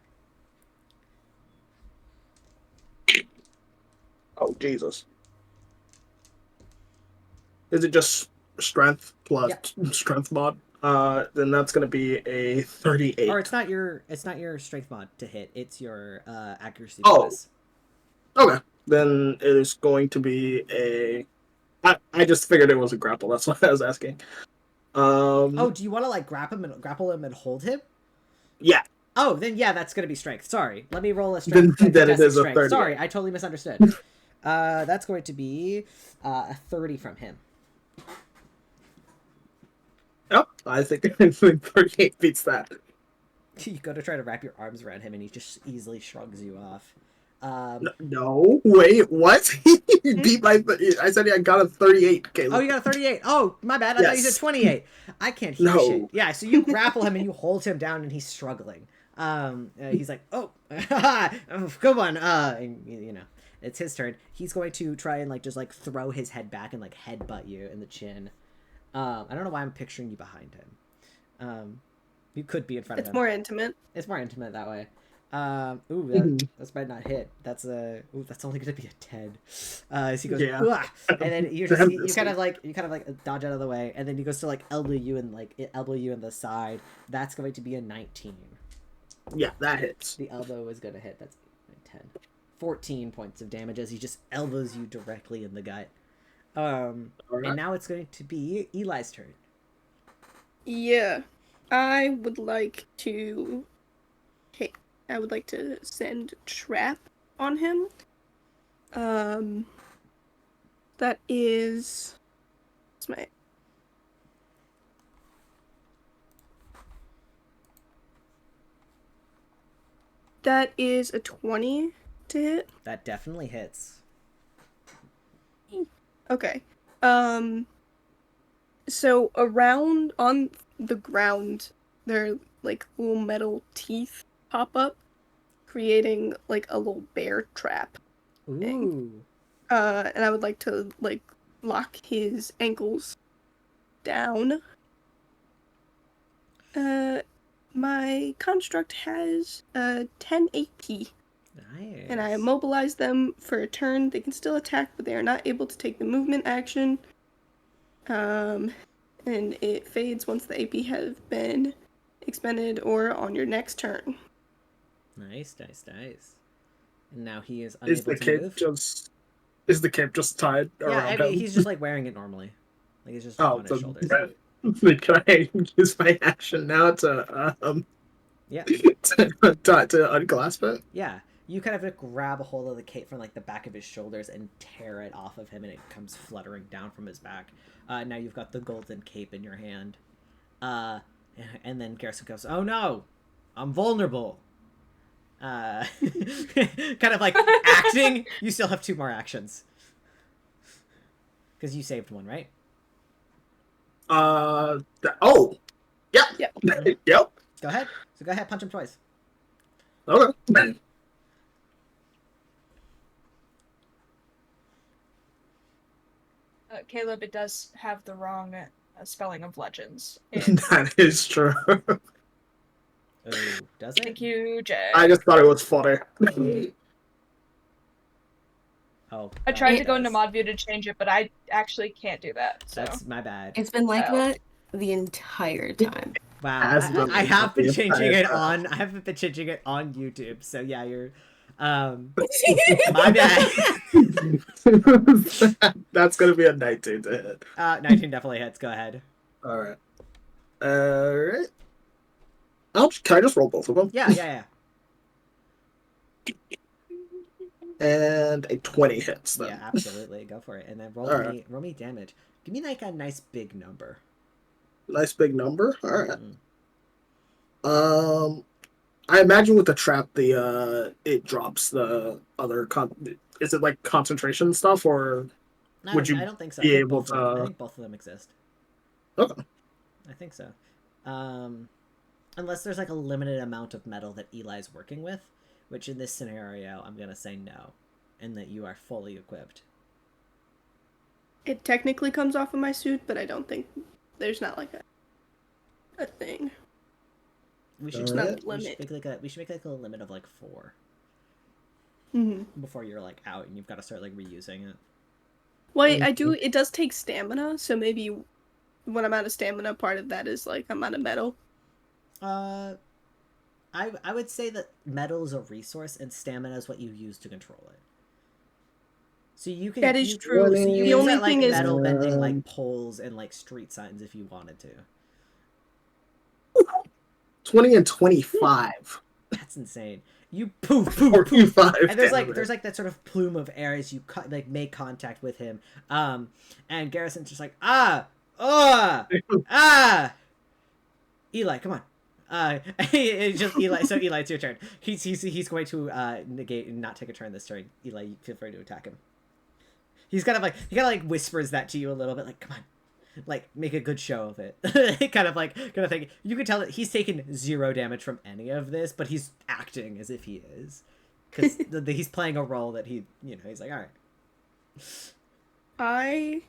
Oh Jesus! Is it just strength plus strength mod? Then that's gonna be a 38. Or it's not your strength mod to hit. It's your accuracy Oh. bonus. Okay, then it is going to be a. I just figured it was a grapple. That's why I was asking. Oh, do you want to like grapple him and hold him? Yeah. Oh, then yeah, that's gonna be strength. Sorry, let me roll a strength. Then it is a strength. 30. Sorry, I totally misunderstood. That's going to be a 30 from him. Yep, I think 38 beats that. You go to try to wrap your arms around him, and he just easily shrugs you off. No, wait, what? He beat my. I said I got a 38. Caleb. Oh, you got a 38. Oh, my bad. I thought you said 28. I can't hear No. shit. Yeah, so you grapple him and you hold him down, and he's struggling. He's like, oh, good one. And, you know, it's his turn. He's going to try and like just like throw his head back and like headbutt you in the chin. I don't know why I'm picturing you behind him. You could be in front of him. It's more intimate. It's more intimate that way. That's might not hit. That's that's only gonna be a 10. As he goes, and then you kind of like dodge out of the way, and then he goes to like elbow you in the side. That's going to be a 19. Yeah, that hits. The elbow is gonna hit. That's 10. 14 points of damage as he just elbows you directly in the gut. And now it's going to be Eli's turn. Yeah, I would like to send trap on him. That is. What's my. That is a 20 to hit. That definitely hits. Okay. So around on the ground, there are like little metal teeth pop up, creating like a little bear trap. Ooh. And I would like to like lock his ankles down. My construct has 10 AP. Nice. And I immobilize them for a turn. They can still attack, but they are not able to take the movement action. And it fades once the AP have been expended or on your next turn. Nice. And now he is Is unable the to cape move. Is the cape just tied around him? He's just like wearing it normally. Like it's just on his shoulders. Can I use my action now to Yeah. to unclasp it? Yeah. You kind of like grab a hold of the cape from like the back of his shoulders and tear it off of him, and it comes fluttering down from his back. Now you've got the golden cape in your hand. And then Garrison goes, "Oh no, I'm vulnerable." Kind of like acting. You still have 2 more actions because you saved one, right? Yeah. Yep. Yep. Go ahead. So go ahead, punch him twice. Okay. Caleb, it does have the wrong spelling of legends. That is true. Oh, does it? Thank you, Jay. I just thought it was funny. Oh, I tried it to go into is. mod view to change it, but I actually can't do that. So. That's my bad. It's been like Oh. that the entire time. Wow, Has been I like have that been the changing entire it time. on. I haven't been changing it on YouTube. So yeah, you're, my bad. That's gonna be a 19 to hit. 19 definitely hits. Go ahead. All right. Can I just roll both of them? Yeah. And a 20 hits then. Yeah, absolutely. Go for it. And then roll All me damage. Give me like a nice big number. Nice big number. All right. Mm. I imagine with the trap, it drops the other is it like concentration stuff, or would you I don't think so. be I think able both of them, I to? think both of them exist. Okay. I think so. Unless there's like a limited amount of metal that Eli's working with, which in this scenario, I'm going to say no, and that you are fully equipped. It technically comes off of my suit, but I don't think there's not like a thing. We should, Alright. we should make like a limit of like 4 Mm-hmm. before you're like out and you've got to start like reusing it. Well, it does take stamina, so maybe when I'm out of stamina, part of that is like I'm out of metal. I would say that metal is a resource and stamina is what you use to control it. So you can. That is true. So you The use only that, like, thing is metal bending like poles and like street signs if you wanted to. 20 and 25. That's insane. You poof. 45. And there's like that sort of plume of air as you make contact with him. And Garrison's just like Eli, come on. It's just Eli. So Eli, it's your turn. He's going to negate and not take a turn this turn. Eli, you feel free to attack him. He kind of whispers that to you a little bit, like, come on, like, make a good show of it. kind of thing. You can tell that he's taken 0 damage from any of this, but he's acting as if he is, because he's playing a role that he's like, all right.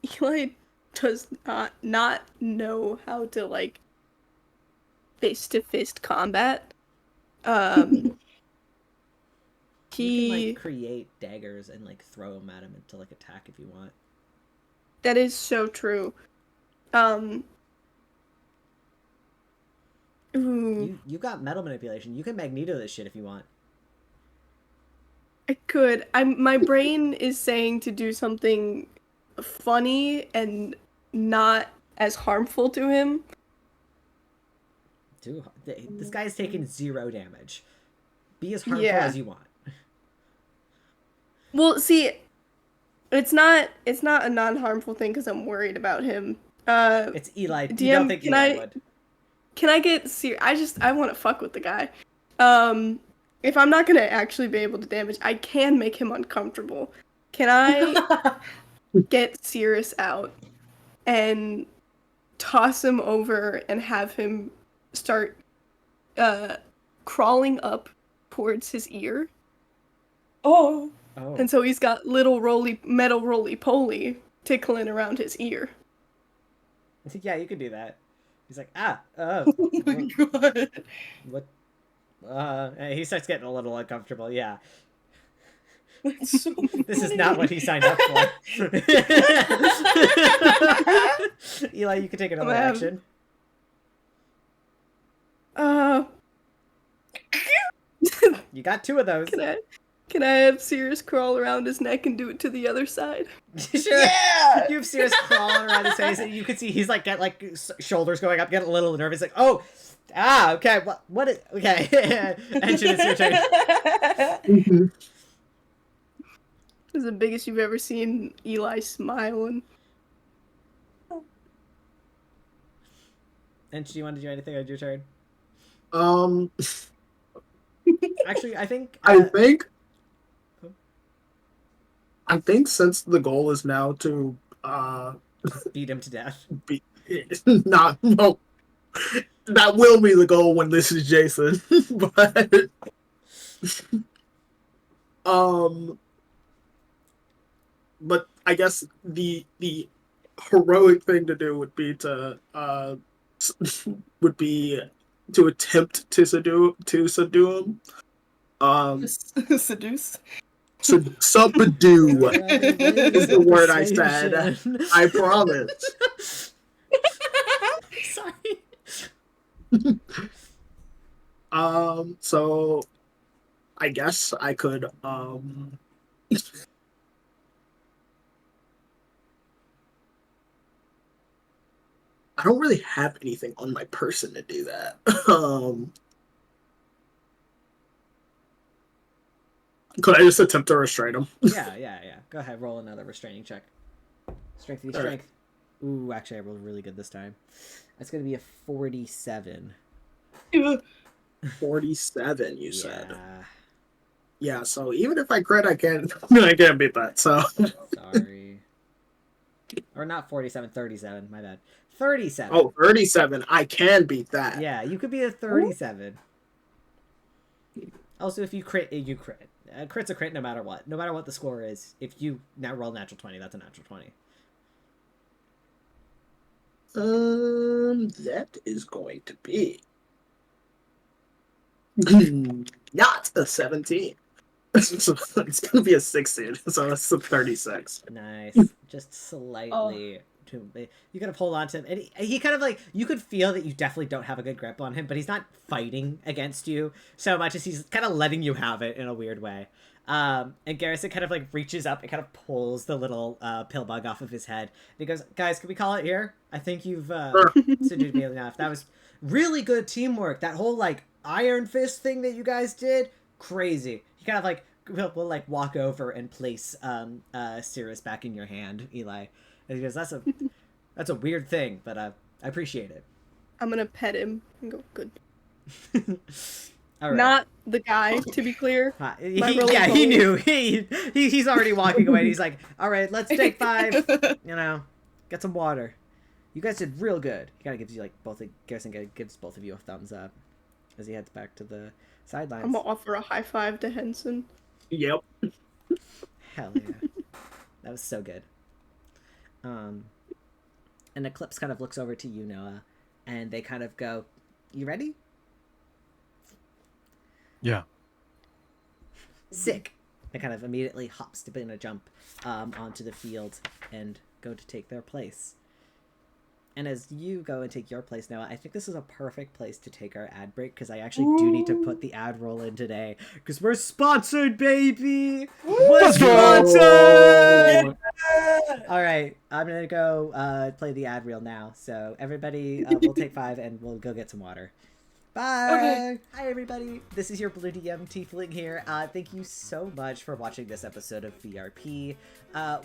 Eli does not know how to like fist-to-fist combat. You can like create daggers and like throw them at him to like attack if you want. That is so true. You got metal manipulation. You can Magneto this shit if you want. I could. My brain is saying to do something funny and not as harmful to him. This guy's taken 0 damage. Be as harmful as you want. Well, see, it's not a non-harmful thing because I'm worried about him. It's Eli. DM, you don't think Eli would? Can I get serious? I want to fuck with the guy. If I'm not gonna actually be able to damage, I can make him uncomfortable. Can I get Cirrus out and toss him over and have him start crawling up towards his ear? Oh. And so he's got little metal roly-poly tickling around his ear. Yeah, you could do that. He's like, Oh my god. What? And he starts getting a little uncomfortable, yeah. That's so This is not what he signed up for. Eli, you can take another action. You got 2 of those. Can I have Cirrus crawl around his neck and do it to the other side? Sure. Yeah! You have Cirrus crawling around his face, and you can see he's like got like shoulders going up, getting a little nervous. Like, okay, what is okay? Henshin, it's your turn. This is the biggest you've ever seen Eli smiling. Henshin, do you want to do anything on your turn? Actually, I think. I think since the goal is now to beat him to death. That will be the goal when this is Jason. But I guess the heroic thing to do would be to attempt to subdue him. Seduce. Subdue is the word I said. Persuasion. I promise. Sorry. So I guess I could I don't really have anything on my person to do that. Could I just attempt to restrain him? Yeah. Go ahead, roll another restraining check. Strength. Alright. Ooh, actually, I rolled really good this time. That's gonna be a 47. 47, you said. Yeah. Yeah, so even if I crit, I can't beat that, so. Sorry. Or not 47, 37. My bad. 37. Oh, 37. I can beat that. Yeah, you could be a 37. Also, if you crit, you crit. Crit's a crit no matter what. No matter what the score is. If you now roll natural 20, that's a natural 20. That is going to be not a 17. So it's gonna be a 16, so it's a 36. Nice. Just slightly. You kind of hold on to him, and he kind of like, you could feel that you definitely don't have a good grip on him, but he's not fighting against you so much as he's kind of letting you have it in a weird way. And Garrison kind of like reaches up and kind of pulls the little pill bug off of his head. And he goes, guys, can we call it here? I think you've subdued me enough. That was really good teamwork. That whole like Iron Fist thing that you guys did, crazy. He kind of like will like walk over and place Cirrus back in your hand, Eli. And he goes, that's a weird thing, but I appreciate it. I'm gonna pet him and go, good. All right. Not the guy, to be clear. He knew. He's already walking away. And he's like, all right, let's take 5. Get some water. You guys did real good. He kind of gives you like Garrison gives both of you a thumbs up as he heads back to the sidelines. I'm gonna offer a high five to Henson. Yep. Hell yeah. That was so good. And Eclipse kind of looks over to you, Noah, and they kind of go, you ready? Yeah. Sick. It kind of immediately hops to in a jump onto the field and go to take their place. And as you go and take your place, Noah, I think this is a perfect place to take our ad break, because I actually do need to put the ad roll in today, because we're sponsored, baby! We're sponsored! All right, I'm going to go play the ad reel now. So everybody, we'll take 5 and we'll go get some water. Bye! Okay. Hi, everybody. This is your Blue DM Teafling here. Thank you so much for watching this episode of VRP.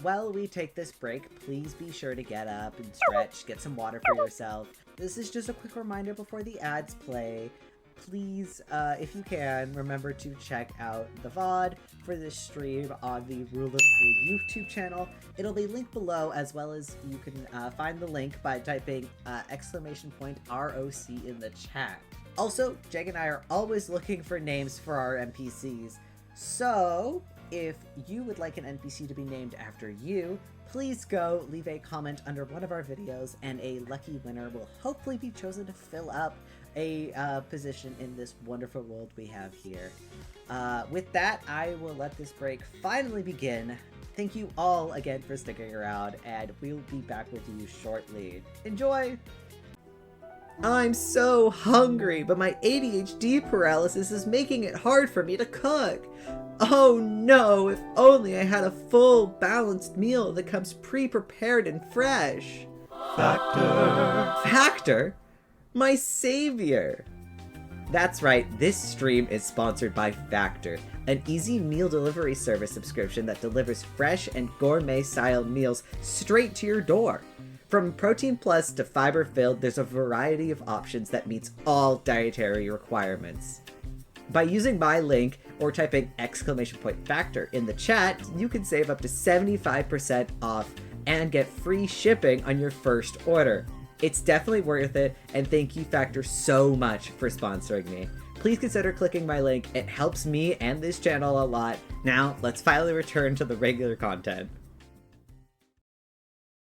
While we take this break, please be sure to get up and stretch, get some water for yourself. This is just a quick reminder before the ads play. Please, if you can, remember to check out the VOD for this stream on the Rule of Cool YouTube channel. It'll be linked below, as well as you can find the link by typing !ROC in the chat. Also, Jeg and I are always looking for names for our NPCs, so if you would like an NPC to be named after you, please go leave a comment under one of our videos, and a lucky winner will hopefully be chosen to fill up a position in this wonderful world we have here. With that, I will let this break finally begin. Thank you all again for sticking around, and we'll be back with you shortly. Enjoy! I'm so hungry, but my ADHD paralysis is making it hard for me to cook. Oh no, if only I had a full, balanced meal that comes pre-prepared and fresh. Factor? My savior. That's right, this stream is sponsored by Factor, an easy meal delivery service subscription that delivers fresh and gourmet-style meals straight to your door. From protein plus to fiber filled, there's a variety of options that meets all dietary requirements. By using my link or typing !Factor in the chat, you can save up to 75% off and get free shipping on your first order. It's definitely worth it, and thank you Factor so much for sponsoring me. Please consider clicking my link, it helps me and this channel a lot. Now, let's finally return to the regular content.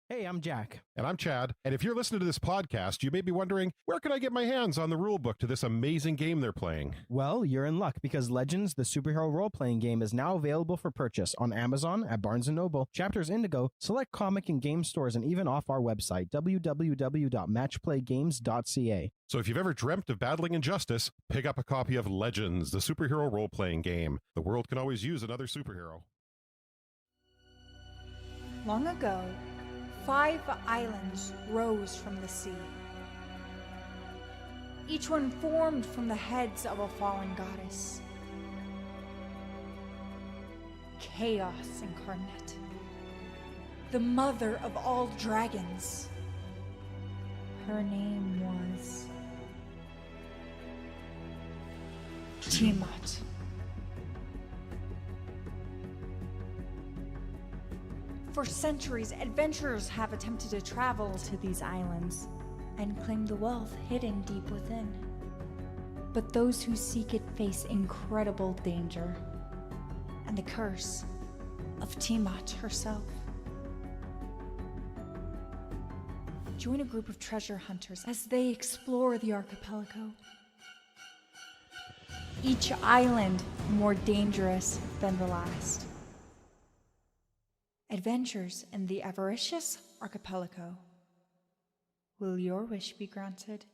Hey, I'm Jack. And I'm Chad. And if you're listening to this podcast, you may be wondering, where can I get my hands on the rulebook to this amazing game they're playing? Well, you're in luck because Legends, the superhero role-playing game, is now available for purchase on Amazon, at Barnes & Noble, Chapters Indigo, select comic and game stores, and even off our website, www.matchplaygames.ca. So if you've ever dreamt of battling injustice, pick up a copy of Legends, the superhero role-playing game. The world can always use another superhero. Long ago, 5 islands rose from the sea. Each one formed from the heads of a fallen goddess. Chaos incarnate. The mother of all dragons. Her name was Tiamat. For centuries, adventurers have attempted to travel to these islands and claim the wealth hidden deep within. But those who seek it face incredible danger and the curse of Tiamat herself. Join a group of treasure hunters as they explore the archipelago. Each island more dangerous than the last. Adventures in the Avaricious Archipelago. Will your wish be granted?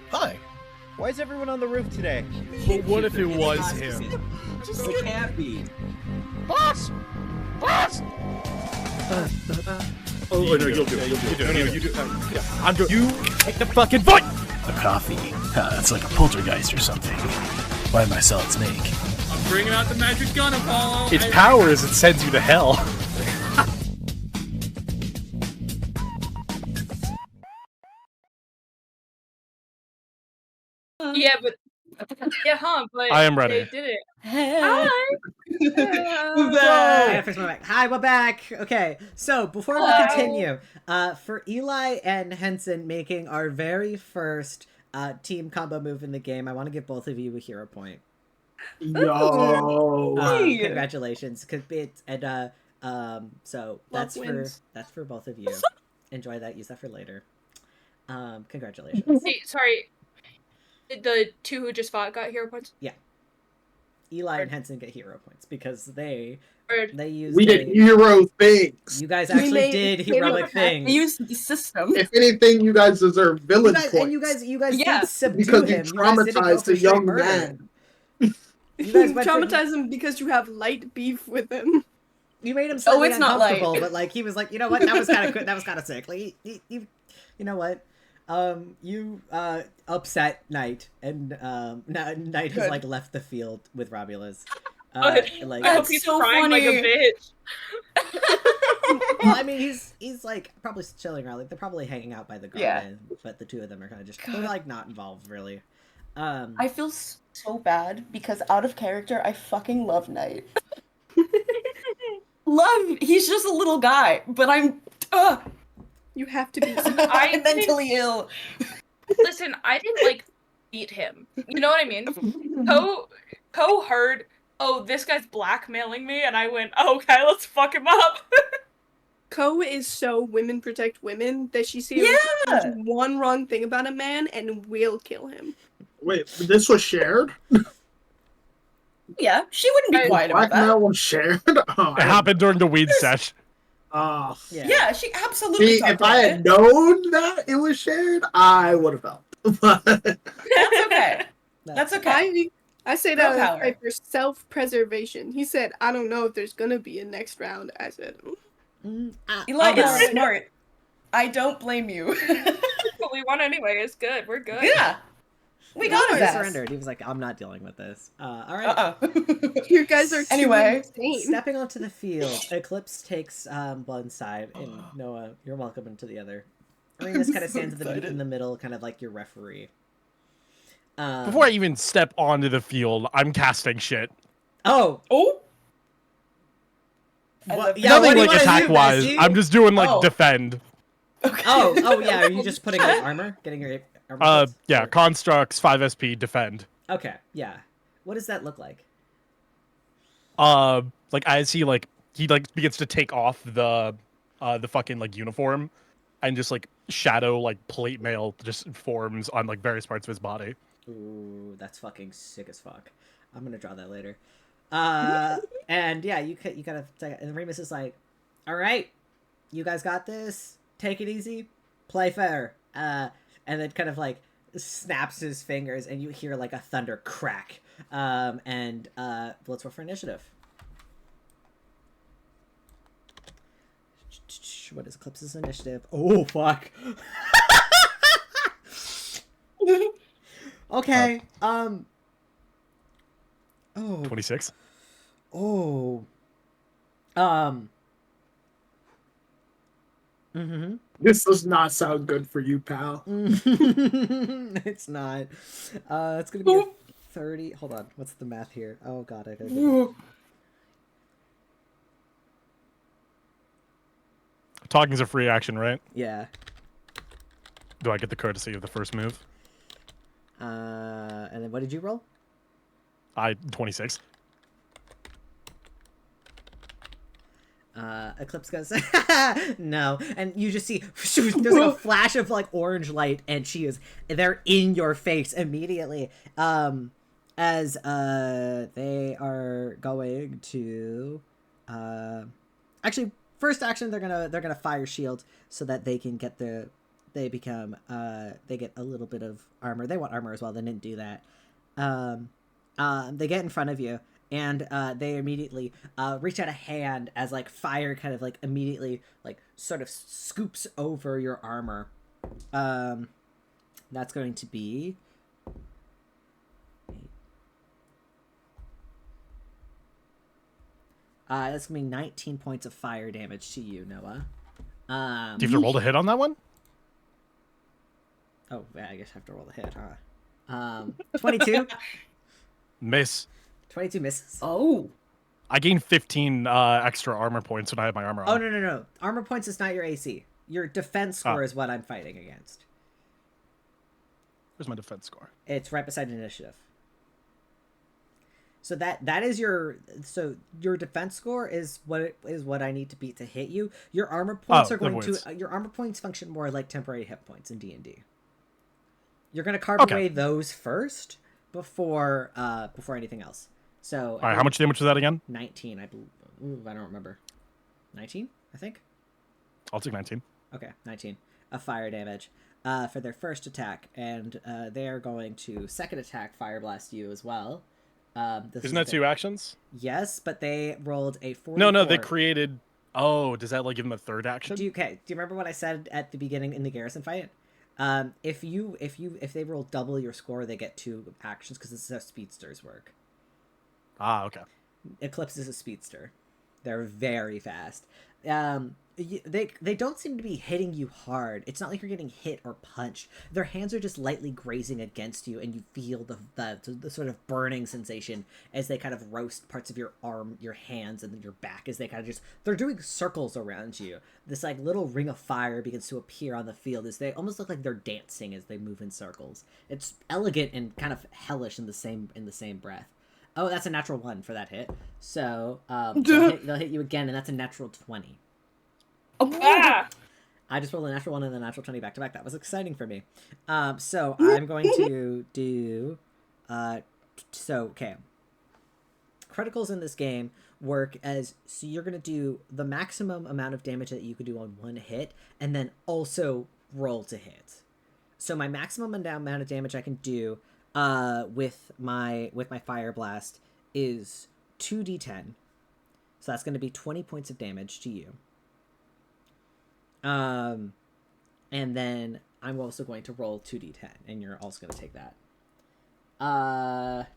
Hi. Why is everyone on the roof today? But what if it was him? It can't be. Boss! Boss! Oh, no, you'll do it. You do it. I'm doing. You take the fucking foot. A coffee. It's like a poltergeist or something. Why my solids make? I'm bringing out the magic gun, Apollo. Its power is it sends you to hell. Yeah, but but I am ready. They did it. Hi. I fixed my mic. Hi, we're back. Okay, so before we continue, for Eli and Henson making our very first team combo move in the game, I want to give both of you a hero point. Yo, congratulations! So that's for both of you. Enjoy that. Use that for later. Congratulations. Hey, sorry. Did the two who just fought got hero points? Yeah. Eli and Henson get hero points because they used. We did hero things. You guys actually did heroic things. We used the system. If anything, you guys deserve villain points. And you guys did subdue because him. You traumatized a young man. You guys traumatized him because you have light beef with him. You made him slightly uncomfortable, light. but like he was like, you know what, that was kind of good. That was kind of sick. Like, you know what? You upset Knight, and Knight has like left the field with Romulus. Like, I hope he's so crying funny. Like a bitch. Well, I mean, he's like probably chilling around. Like they're probably hanging out by the garden, but the two of them are kind of they're like not involved really. I feel so bad because out of character, I fucking love Knight. He's just a little guy, but I'm. You have to be. I'm mentally ill. Listen, I didn't like beat him. You know what I mean? Ko heard, oh, this guy's blackmailing me, and I went, oh, okay, let's fuck him up. Ko is so women protect women that she sees one wrong thing about a man and will kill him. Wait, this was shared? Yeah, she wouldn't be quiet about that. Blackmail was shared? It happened during the weed sesh. Yeah, she absolutely. See, if I had known that it was shared, I would have helped. That's okay. That's okay. I say that for self-preservation. He said, "I don't know if there's gonna be a next round." I said, "Eli is smart. I don't blame you." But we won anyway. It's good. We're good. Yeah. We got his ass. Surrendered. He was like, "I'm not dealing with this." All right. You guys are too insane. Stepping onto the field, Eclipse takes one side, and Noah, you're welcome into the other. Arenas kind of stands in the middle, kind of like your referee. Before I even step onto the field, I'm casting shit. Oh. Nothing like attack wise. I'm just doing like defend. Okay. Oh yeah. Are you just putting on armor? Getting your armor? Yeah. Constructs 5 SP defend. Okay. Yeah. What does that look like? Like as he begins to take off the fucking like uniform, and just like shadow like plate mail just forms on like various parts of his body. Ooh, that's fucking sick as fuck. I'm gonna draw that later. And yeah, you gotta. And Remus is like, "All right, you guys got this. Take it easy, play fair." And then kind of like snaps his fingers, and you hear like a thunder crack. And let's roll for initiative. What is Eclipse's initiative? Oh fuck. Okay. Oh. 26. Oh. This does not sound good for you, pal. It's not. It's gonna be a 30. Hold on. What's the math here? Oh god, I gotta do it. Talking's a free action, right? Yeah. Do I get the courtesy of the first move? And then what did you roll? 26. Eclipse goes, no, and you just see there's like a flash of like orange light, and they're in your face immediately. As they are going to, actually, first action they're gonna fire shield so that they can get they get a little bit of armor. They want armor as well. They didn't do that. They get in front of you, and they immediately reach out a hand as like fire kind of like immediately like sort of scoops over your armor. That's going to be that's gonna be 19 points of fire damage to you, Noah. Do you have to roll the hit on that one? Oh, yeah, I guess I have to roll the hit, huh? 22. Miss. 22 misses. Oh. I gained 15 extra armor points when I have my armor on. Oh, no. Armor points is not your AC. Your defense score is what I'm fighting against. Where's my defense score? It's right beside initiative. So that is your defense score is what I need to beat to hit you. Your armor points are going to your armor points function more like temporary hit points in D&D. You're going to carve away those first before anything else. So all right, how much damage was that again? 19, I believe. Ooh, I don't remember. 19, I think. I'll take 19. Okay, 19 of fire damage for their first attack, and they are going to second attack fire blast you as well. Isn't that 2 actions? Yes, but they rolled a 44. No, they created. Oh, does that like give them a third action? Do you remember what I said at the beginning in the garrison fight? If they roll double your score, they get 2 actions because this is how speedsters work. Ah, okay. Eclipse is a speedster. They're very fast. They don't seem to be hitting you hard. It's not like you're getting hit or punched. Their hands are just lightly grazing against you, and you feel the sort of burning sensation as they kind of roast parts of your arm, your hands, and then your back as they kind of they're doing circles around you. This like little ring of fire begins to appear on the field as they almost look like they're dancing as they move in circles. It's elegant and kind of hellish in the same breath. Oh, that's a natural 1 for that hit. So they'll hit you again, and that's a natural 20. Ah! I just rolled a natural 1 and a natural 20 back to back. That was exciting for me. So I'm going to do okay. Criticals in this game work so you're going to do the maximum amount of damage that you could do on one hit, and then also roll to hit. So my maximum amount of damage I can do with my fire blast is 2d10. So that's going to be 20 points of damage to you. And then I'm also going to roll 2d10, and you're also going to take that.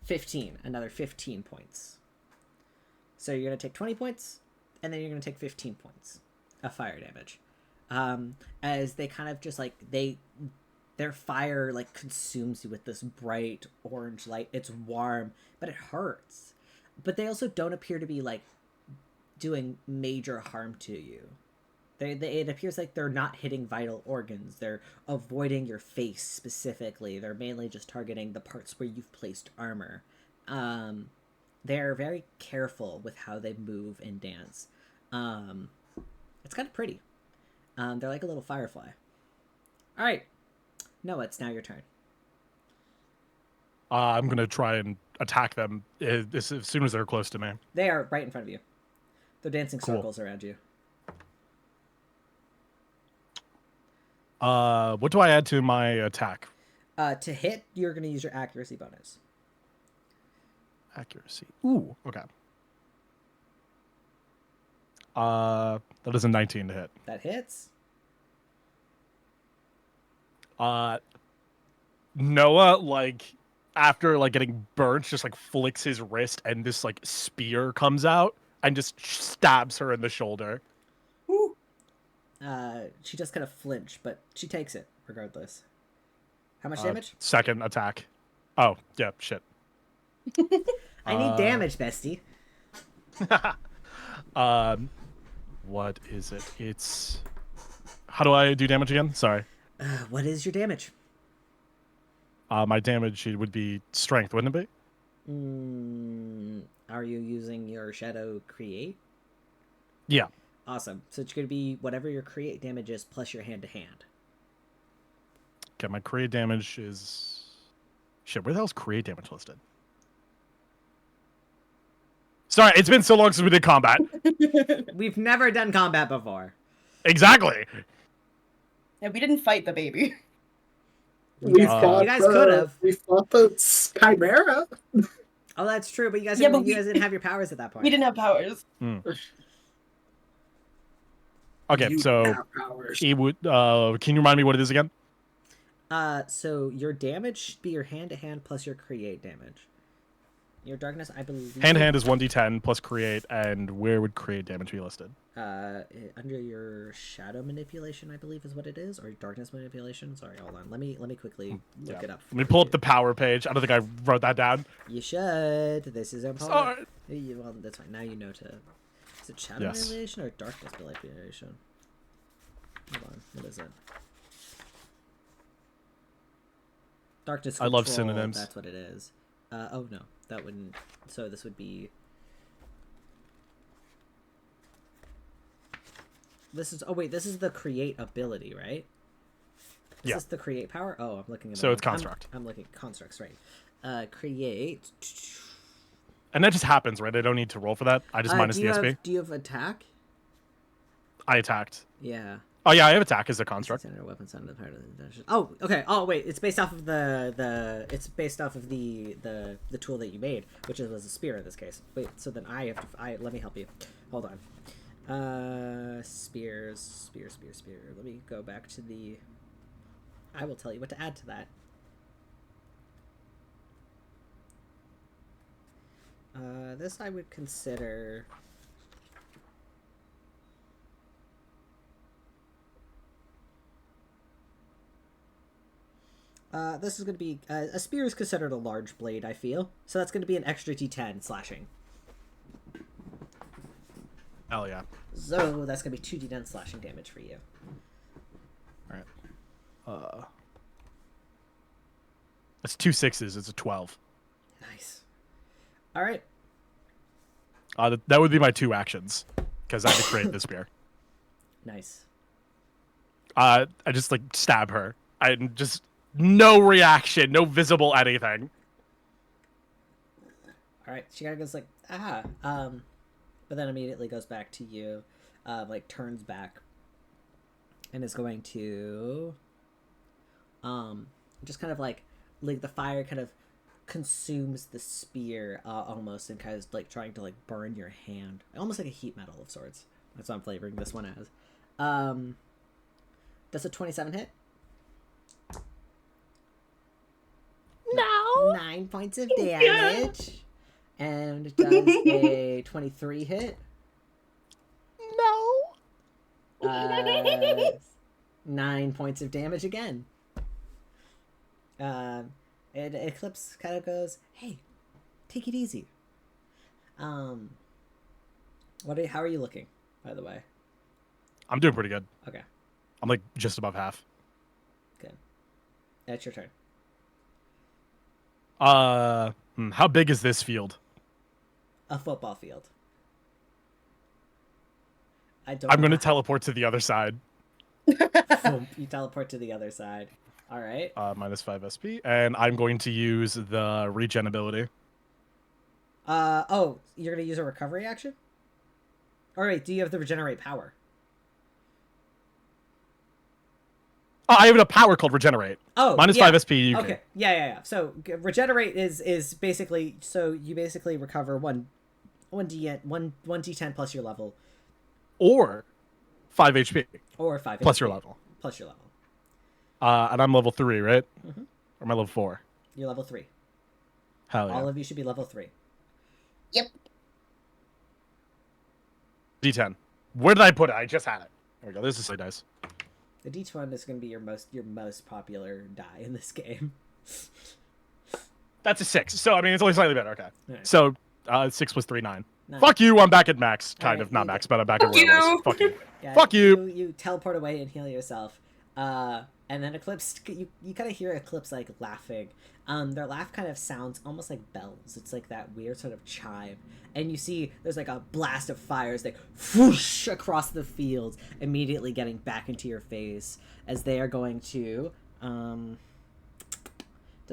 15, another 15 points. So you're going to take 20 points, and then you're going to take 15 points of fire damage. As they kind of just their fire consumes you with this bright orange light. It's warm, but it hurts. but they also don't appear to be like doing major harm to you. It appears like they're not hitting vital organs. They're avoiding your face specifically. They're mainly just targeting the parts where you've placed armor. They're very careful with how they move and dance. It's kind of pretty. They're like a little firefly. All right, Noah, it's now your turn. I'm gonna try and attack them as soon as they're close to me. They are right in front of you. They're dancing Cool. circles around you. What do I add to my attack? To hit, you're going to use your accuracy bonus. Accuracy. Ooh, okay. That is a 19 to hit. That hits. Noah, like, after, like, getting burnt, just, like, flicks his wrist and this, like, spear comes out and just stabs her in the shoulder. Ooh. She just kind of flinch, but she takes it regardless. How much damage? Second attack. Oh, yeah, shit. I need damage, bestie. What is it? It's... How do I do damage again? Sorry. What is your damage? My damage would be strength, wouldn't it be? Are you using your Shadow Create? Yeah. Awesome. So it's going to be whatever your Create damage is plus your hand-to-hand. Okay, my Create damage is... Shit, where the hell's Create damage listed? Sorry, it's been so long since we did combat. We've never done combat before. Exactly. Yeah, we didn't fight the baby. You guys could have. We fought the Chimera. Oh, that's true, but you guys didn't have your powers at that point. We didn't have powers. Okay, You so have powers. he would. Can you remind me what it is again? So your damage should be your hand-to-hand plus your Create damage. Your darkness, I believe. Hand-to-hand is 1d10 plus Create, and where would Create damage be listed? Under your Shadow Manipulation, I believe is what it is, or Darkness Manipulation. Sorry, hold on. Let me quickly look it up. Let me pull up the power page. I don't think I wrote that down. You should. This is important. Well, that's fine. Now you know to. Is it Shadow Manipulation or Darkness Manipulation? Hold on. What is it? Darkness Control. I love synonyms. That's what it is. Oh no, that wouldn't. So this would be. This is. Oh wait, this is the Create ability, right? Is this the Create power? Oh, I'm looking at. So it's Construct. I'm looking at Constructs, right? Create. And that just happens, right? I don't need to roll for that. I just minus the SP. Do you have attack? I attacked. Yeah. Oh yeah, I have attack as a construct. Oh, okay. Oh wait, it's based off of it's based off of the tool that you made, which was a spear in this case. Wait, so then I have to. Let me help you. Hold on. Spears. Let me go back to the. I will tell you what to add to that. This I would consider. This is going to be... a spear is considered a large blade, I feel. So that's going to be an extra d10 slashing. Hell yeah. So that's going to be 2d10 slashing damage for you. Alright. That's 2 6s. It's a 12. Nice. Alright. That would be my 2 actions. Because I had to create the spear. Nice. I just, like, stab her. I just... No reaction, no visible anything. Alright, she kind of goes like, aha. But then immediately goes back to you, like turns back, and is going to, just kind of like the fire kind of consumes the spear, almost, and kind of like trying to like burn your hand, almost like a heat metal of sorts. That's what I'm flavoring this one as. Does a 27 hit? No. 9 points of damage. And does a 23 hit? No. 9 points of damage again. And Eclipse kind of goes, hey, take it easy. How are you looking, by the way? I'm doing pretty good. Okay. I'm like just above half. Good. It's your turn. How big is this field? A football field. I'm going to teleport to the other side. You teleport to the other side. All right. -5 SP, and I'm going to use the regen ability. Oh, you're gonna use a recovery action? All right. Do you have the regenerate power? I have a power called regenerate. Oh, -5 SP. Okay. Yeah. So regenerate is basically, so you basically recover one d10 plus your level, or 5 HP, or 5 plus HP, your level. plus your level. And I'm level 3, right? Mm-hmm. Or am I level 4? You're level 3. Hell yeah. All of you should be level 3. Yep. D10. Where did I put it? I just had it. There we go. This is silly dice. The D20 is going to be your most popular die in this game. That's a 6. So I mean, it's only slightly better. Okay. Right. So 6 was 3 9. Nice. Fuck you. I'm back at max. Kind right, of not max, but I'm back at where I was. Fuck you. Yeah, Fuck you. You teleport away and heal yourself. And then Eclipse, you kind of hear Eclipse like laughing. Their laugh kind of sounds almost like bells. It's like that weird sort of chime. And you see there's like a blast of fires that whoosh across the field, immediately getting back into your face as they are going to. Does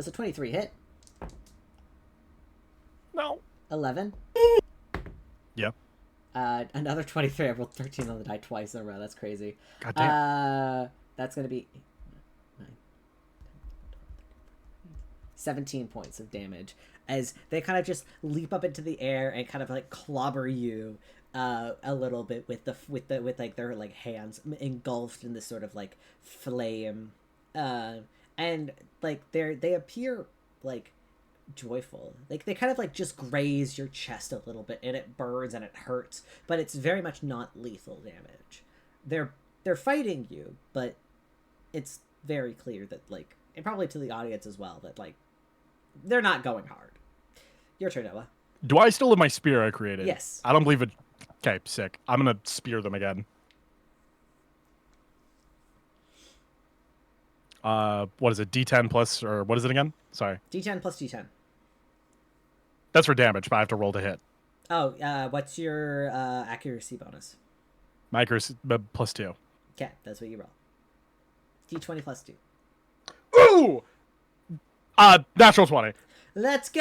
a 23 hit? No. 11. Yeah. Another 23. I rolled 13 on the die twice in a row. That's crazy. God damn. That's gonna be 17 points of damage as they kind of just leap up into the air and kind of like clobber you a little bit with like their like hands engulfed in this sort of like flame, and like they appear like joyful. Like they kind of like just graze your chest a little bit and it burns and it hurts, but it's very much not lethal damage. They're fighting you, but it's very clear that like, and probably to the audience as well, that like they're not going hard. Your turn, Noah. Do I still have my spear I created? Yes. I don't believe it. Okay, sick. I'm gonna spear them again. What is it? D10 plus, or what is it again? Sorry. D10 plus D10. That's for damage, but I have to roll to hit. Oh, what's your accuracy bonus? My accuracy plus 2. Okay, that's what you roll. D20 plus 2. Ooh! Natural 20. Let's go!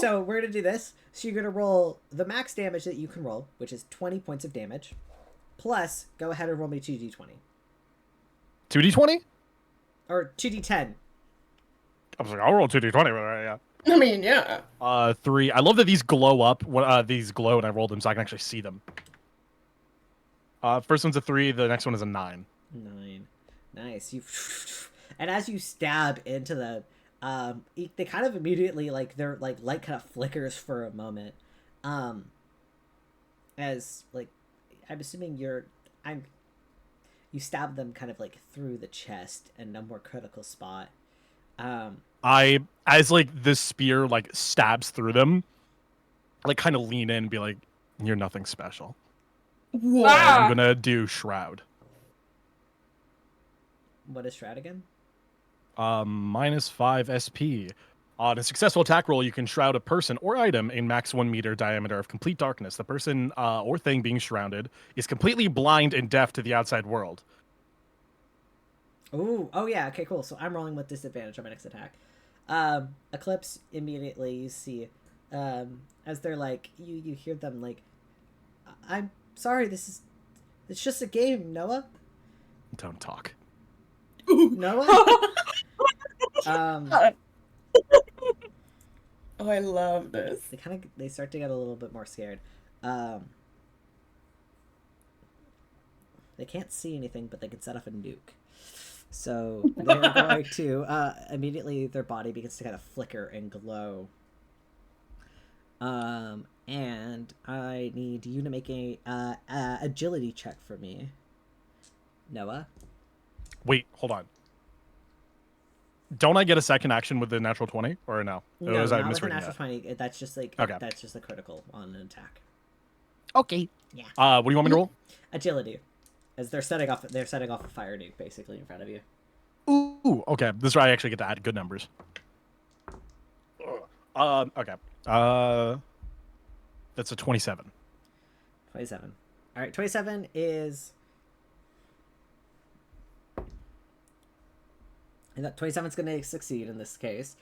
So we're gonna do this. So you're gonna roll the max damage that you can roll, which is 20 points of damage. Plus, go ahead and roll me 2d20. 2d20? Or 2d10. I was like, I'll roll 2d20, but yeah. I mean, yeah. 3. I love that these glow up. These glow when I roll them, so I can actually see them. First one's a 3. The next one is a 9. 9. Nice. And as you stab into the, they kind of immediately like their like light kind of flickers for a moment. As like, I'm assuming you stab them kind of like through the chest and a more critical spot. As like this spear like stabs through them, like kind of lean in and be like, "You're nothing special." Wow. I'm gonna do Shroud. What is Shroud again? -5 SP. On a successful attack roll, you can shroud a person or item in max 1 meter diameter of complete darkness. The person or thing being shrouded is completely blind and deaf to the outside world. Ooh, oh yeah, okay, cool. So I'm rolling with disadvantage on my next attack. Eclipse, immediately you see, as they're like, you hear them like, I'm sorry, it's just a game, Noah. Don't talk. Noah? Oh, I love this. They start to get a little bit more scared. They can't see anything, but they can set off a nuke. So they're going to immediately their body begins to kind of flicker and glow. And I need you to make a agility check for me, Noah. Wait, hold on. Don't I get a second action with the natural 20 or no? No, was I not with a misreading natural that? 20. That's just like Okay. that's just a critical on an attack. Okay. Yeah. What do you want me to roll? Agility, as they're setting off a fire nuke basically in front of you. Ooh, okay. This is where I actually get to add good numbers. Okay. That's a 27. 27. All right, 27 is. And that 27 is going to succeed in this case.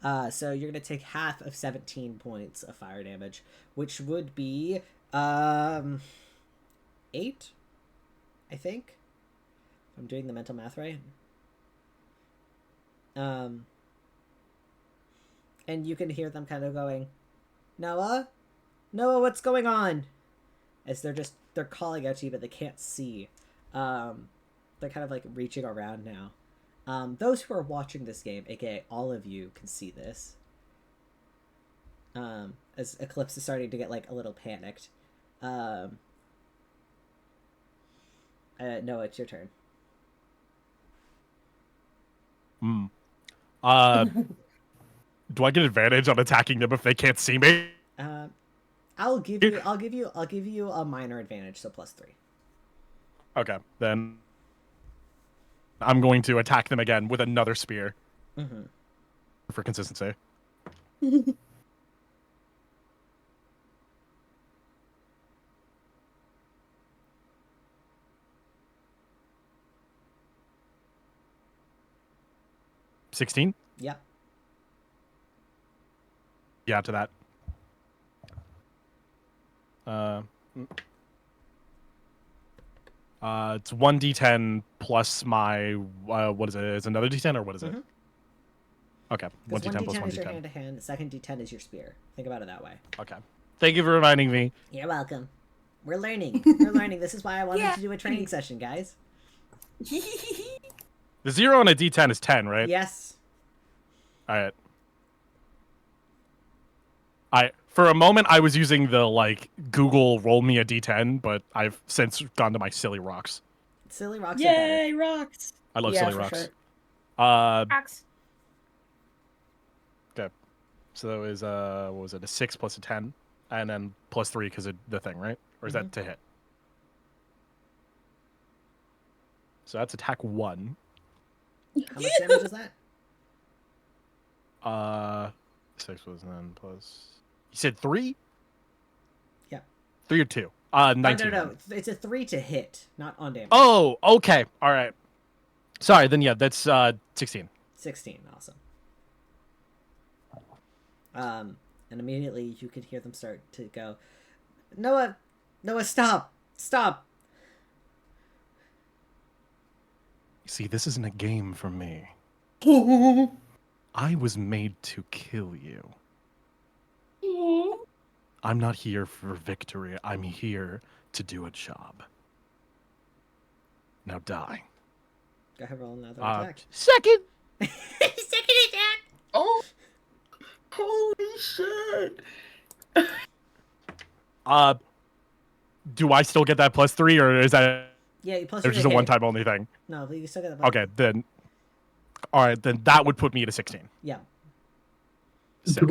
So you're going to take half of 17 points of fire damage, which would be 8, I think. If I'm doing the mental math right. And you can hear them kind of going, Noah, what's going on? As they're calling out to you, but they can't see. They're kind of like reaching around now. Those who are watching this game, aka all of you, can see this. As Eclipse is starting to get like a little panicked. Noah, it's your turn. Do I get advantage on attacking them if they can't see me? I'll give you a minor advantage, so +3. Okay, then I'm going to attack them again with another spear. Mm-hmm. For consistency. $16? Yep. Yeah, to that. It's 1d10 plus my what is it? Is it another d10 or what is it? Okay, 1d10 plus 1d10. Is your hand to hand. The second d10 is your spear. Think about it that way. Okay. Thank you for reminding me. You're welcome. We're learning. We're learning. This is why I wanted to do a training session, guys. The 0 on a d10 is 10, right? Yes. All right. For a moment, I was using the like Google roll me a d10, but I've since gone to my silly rocks. Silly rocks. Yay, rocks! I love silly rocks. Sure. Rocks. Okay. So that was what was it? A 6 plus a 10, and then +3 because of the thing, right? Or is that to hit? So that's attack 1. How much damage is that? 6 was then plus. You said 3? Yeah. 3 or 2? 19. No. It's a 3 to hit, not on damage. Oh, okay. All right. Sorry. Then yeah, that's 16. 16. Awesome. And immediately you can hear them start to go, Noah, stop. See, this isn't a game for me. I was made to kill you. I'm not here for victory. I'm here to do a job. Now die. Go ahead, roll another attack. Second attack. Oh, holy shit! Do I still get that +3, or is that? Yeah, you plus. It's just a one-time only thing. No, but you still get that. Okay, then. All right, then that would put me to 16. Yeah. Do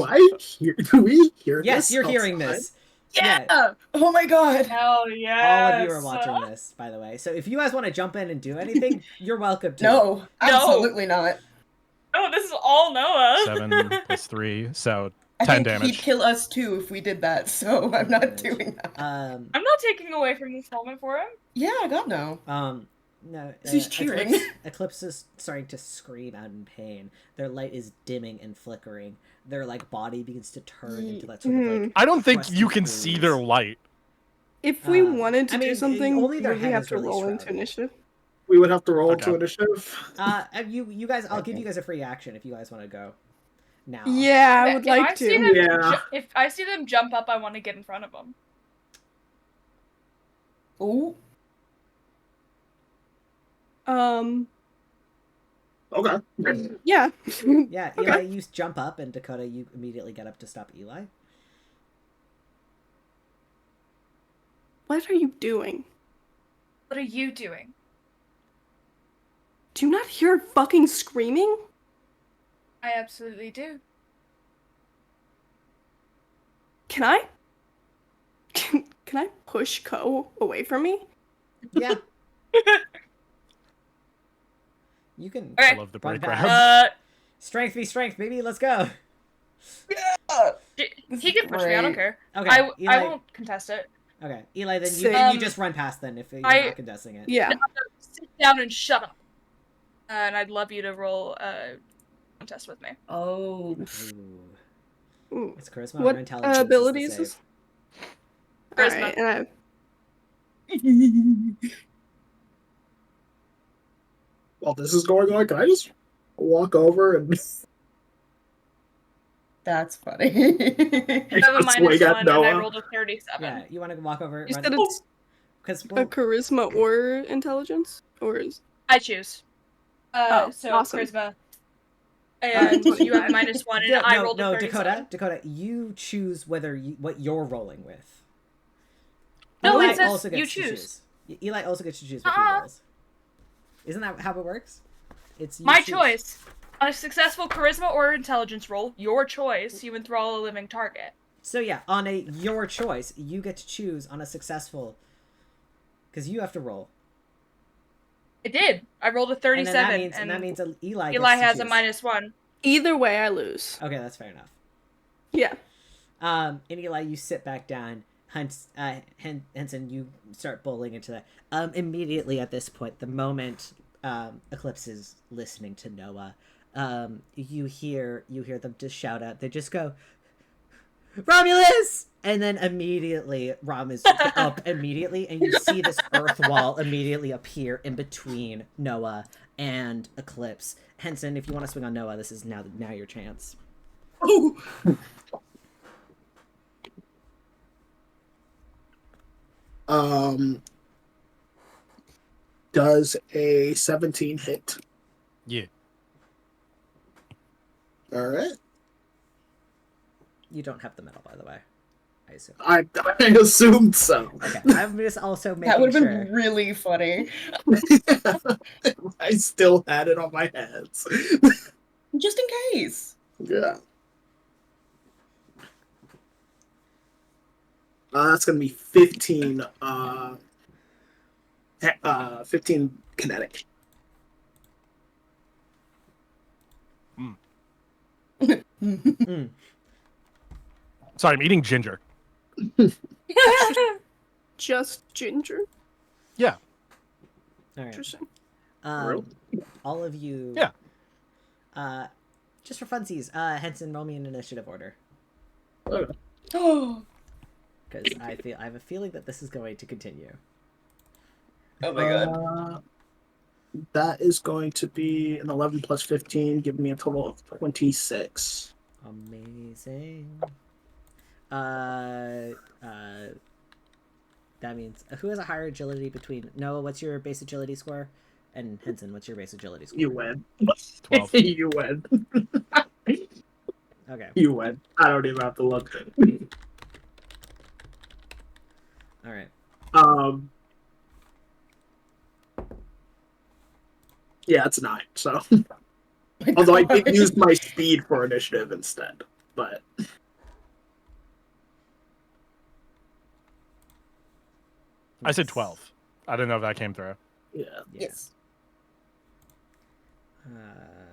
we hear yes, this? you're hearing this. Yeah! Oh my god! Hell yeah! All of you are watching this, by the way. So if you guys want to jump in and do anything, you're welcome to. No, absolutely not. No, this is all Noah. 7 plus 3, so I 10 think damage. he'd kill us too if we did that, so I'm not doing that. I'm not taking away from this moment for him. Yeah, God no. No. He's cheering. Eclipse is starting to scream out in pain. Their light is dimming and flickering. Their like body begins to turn into that sort of like. I don't think you can see their light. If we wanted to do something, only their would we head have is to really roll shrouded. into initiative? We would have to roll to initiative. You guys, I'll give you guys a free action if you guys want to go. Now. Yeah, I would like to. If I see them jump up, I want to get in front of them. Ooh. Okay. Yeah. Yeah, Eli, you jump up, and Dakota, you immediately get up to stop Eli. What are you doing? What are you doing? Do you not hear fucking screaming? I absolutely do. Can I? Can I push Ko away from me? Yeah. You can. Okay. I love the run break past. grab. Strength v strength, baby. Let's go. He can push me. I don't care. Okay. I Eli. won't contest it. Okay, Eli. Then Same. you just run past then if you're not contesting it. Yeah. Sit down and shut up. And I'd love you to roll a contest with me. Oh. Ooh. It's charisma What or intelligence. abilities Is is? Charisma. Alright, and I. While this is going on, can I just walk over and That's funny. I have a -1 and I rolled a 37. Yeah, you want to walk over? You said it's because a charisma or intelligence, or is I choose. So awesome. charisma. And you have -1 and I rolled a 37. Dakota, you choose what you're rolling with. No, Eli it says also gets you to choose. Eli also gets to choose what he rolls. Isn't that how it works? It's my choice. On a successful charisma or intelligence roll, your choice, you enthrall a living target. So yeah, on a your choice, you get to choose on a successful, because you have to roll. I did. I rolled a 37, and that means Eli has gets a to choose. -1. Either way, I lose. Okay, that's fair enough. Yeah. And Eli, you sit back down. Henson, you start bowling into that. Immediately at this point, the moment Eclipse is listening to Noah, you hear them just shout out. They just go, Romulus! And then immediately, Rom is up immediately, and you see this earth wall immediately appear in between Noah and Eclipse. Henson, if you want to swing on Noah, this is now your chance. Does a 17 hit? Yeah. All right. You don't have the medal, by the way. I assume. I assumed so. Okay, I'm just also making That would have sure. been really funny. I still had it on my hands. Just in case. Yeah. That's gonna be 15. 15 kinetic. Sorry, I'm eating ginger. Just ginger. Yeah. All right. Interesting. All of you. Yeah. Just for funsies, Henson, roll me an initiative order. Oh. Because I have a feeling that this is going to continue. Oh my god. That is going to be an 11 plus 15, giving me a total of 26. Amazing. That means who has a higher agility between Noah? What's your base agility score? And Henson, what's your base agility score? You win. 12. You win. Okay. You win. I don't even have to look. All right. Yeah, it's 9. So, although I did use my speed for initiative instead, but I said 12. I don't know if that came through. yeah. Yes.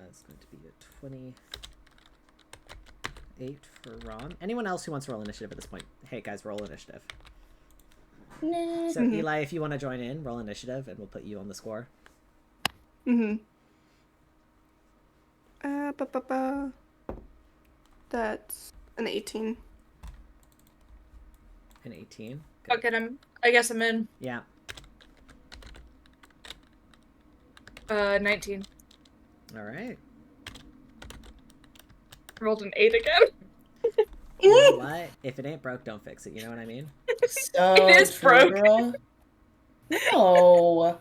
It's going to be a 28 for Ron. Anyone else who wants to roll initiative at this point? Hey guys, roll initiative. Nah. So Eli, if you want to join in, roll initiative, and we'll put you on the score. That's an 18. An 18. Okay, I guess I'm in. Yeah. 19. All right. Rolled an 8 again. You know what? If it ain't broke, don't fix it. You know what I mean? So It is true, broke. girl. No.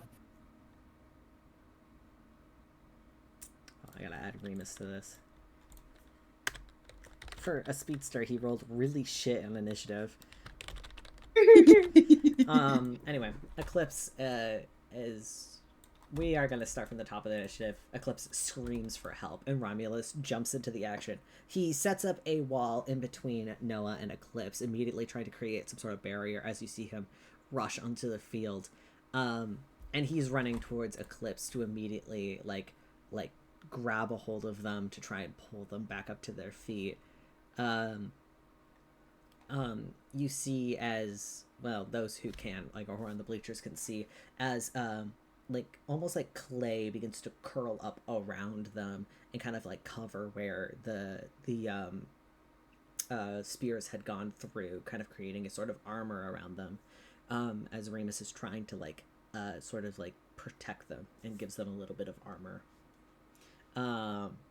I gotta add Remus to this. For a speedster, he rolled really shit on initiative. Anyway, Eclipse is we are going to start from the top of the initiative. Eclipse screams for help, and Romulus jumps into the action. He sets up a wall in between Noah and Eclipse, immediately trying to create some sort of barrier as you see him rush onto the field. And he's running towards Eclipse to immediately, like grab a hold of them to try and pull them back up to their feet. You see as, well, those who can, like, or who are on the bleachers can see, as, like, almost like clay begins to curl up around them and kind of, like, cover where the spears had gone through, kind of creating a sort of armor around them, as Remus is trying to, like, sort of, like, protect them and gives them a little bit of armor.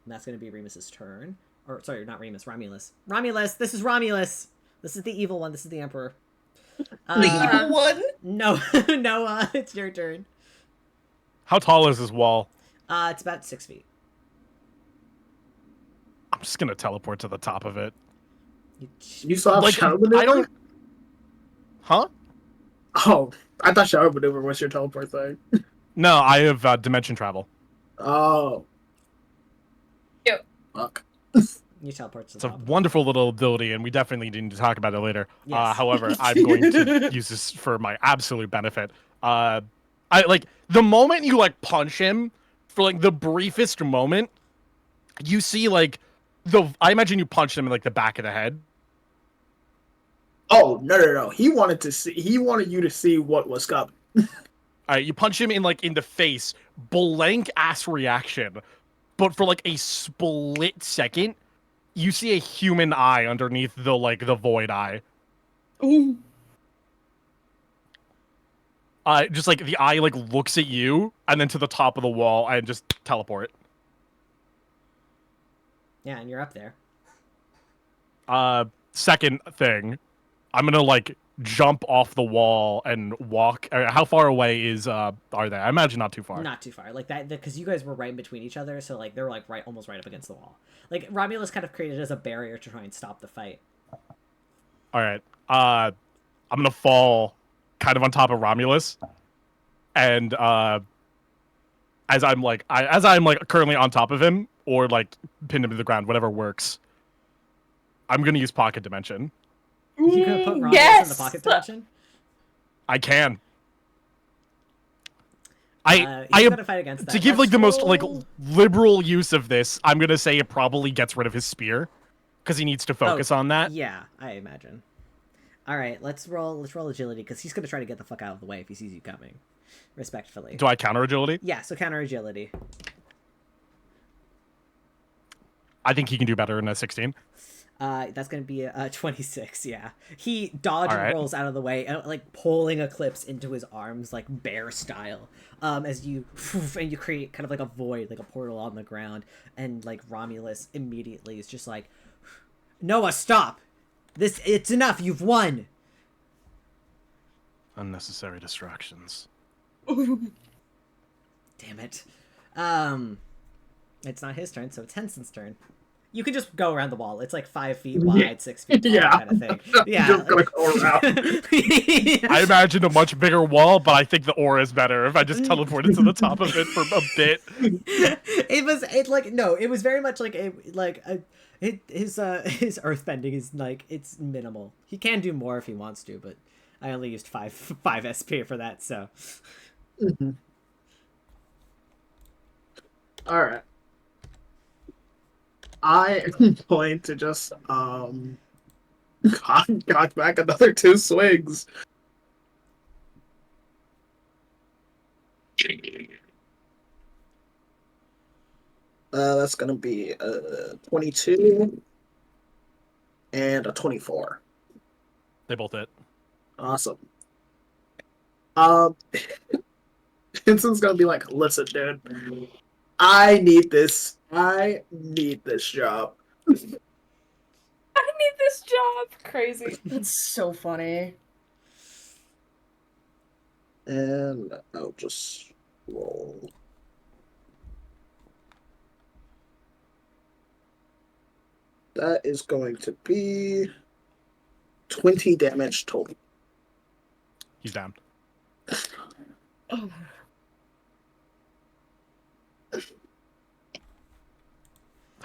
That's going to be Remus's turn. Or, sorry, not Remus, Romulus. Romulus! This is Romulus! This is the evil one. This is the Emperor. The evil one? No, Noah, it's your turn. How tall is this wall? It's about 6 feet. I'm just gonna teleport to the top of it. You saw like, Shadow Maneuver? I don't... Huh? Oh, I thought Shadow Maneuver was your teleport thing. No, I have dimension travel. Oh. Yep. Fuck. You teleport to the It's a top. wonderful little ability, and we definitely need to talk about it later. Yes. However, I'm going to use this for my absolute benefit. I like the moment you like punch him, for like the briefest moment, you see like I imagine you punched him in like the back of the head. Oh, no. He wanted you to see what was coming. Alright, you punch him in like in the face, blank ass reaction. But for like a split second, you see a human eye underneath the void eye. Ooh. Just like the eye like looks at you and then to the top of the wall and just teleport. Yeah, and you're up there. Second thing, I'm gonna like jump off the wall and walk. How far away are they? I imagine not too far. Not too far. Like that, because you guys were right in between each other, so like they're like almost right up against the wall. Like Romulus kind of created as a barrier to try and stop the fight. All right. I'm gonna fall kind of on top of Romulus, and as I'm currently on top of him, or like pinned him to the ground, whatever works. I'm gonna use pocket dimension. You can put Romulus in the pocket dimension. I can. He's gonna fight against that. To give like the most like liberal use of this, I'm gonna say it probably gets rid of his spear, because he needs to focus on that. Yeah, I imagine. All right, let's roll agility, because he's gonna try to get the fuck out of the way if he sees you coming. Respectfully. Do I counter agility? Yeah, so counter agility. I think he can do better than a 16. That's gonna be a 26. Yeah, he dodge All right. and rolls out of the way, and like pulling Eclipse into his arms, like bear style. As you create kind of like a void, like a portal on the ground, and like Romulus immediately is just like, Noah, stop! It's enough. You've won. Unnecessary distractions. Damn it. It's not his turn, so it's Henson's turn. You can just go around the wall. It's like 5 feet wide, 6 feet tall, kind of thing. Yeah. Just gonna go around. I imagined a much bigger wall, but I think the aura is better if I just teleported to the top of it for a bit. It was very much like his earthbending is like, it's minimal. He can do more if he wants to, but I only used 5 SP for that, so. Mm-hmm. All right. I am going to just cock back another 2 swings. That's gonna be a 22 and a 24. They both hit. Awesome. Vincent's gonna be like, listen, dude, I need this job. I need this job. Crazy. That's so funny. And I'll just roll. That is going to be 20 damage total. He's down.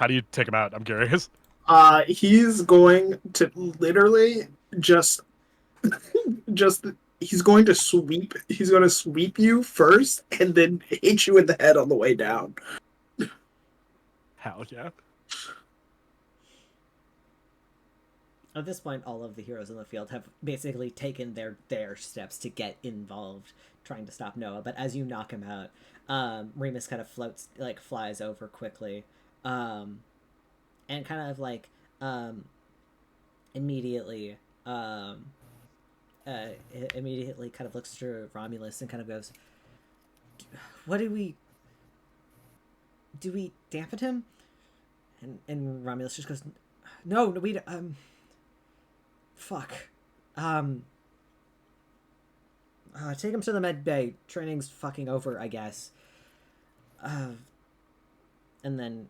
How do you take him out? I'm curious. He's going to literally just he's going to sweep you first and then hit you in the head on the way down. Hell yeah. At this point, all of the heroes in the field have basically taken their steps to get involved, trying to stop Noah. But as you knock him out, Remus kind of flies over quickly, and kind of immediately kind of looks to Romulus and kind of goes, "What do we dampen him?" And Romulus just goes, "No, we fuck. Take him to the med bay. Training's fucking over, I guess." And then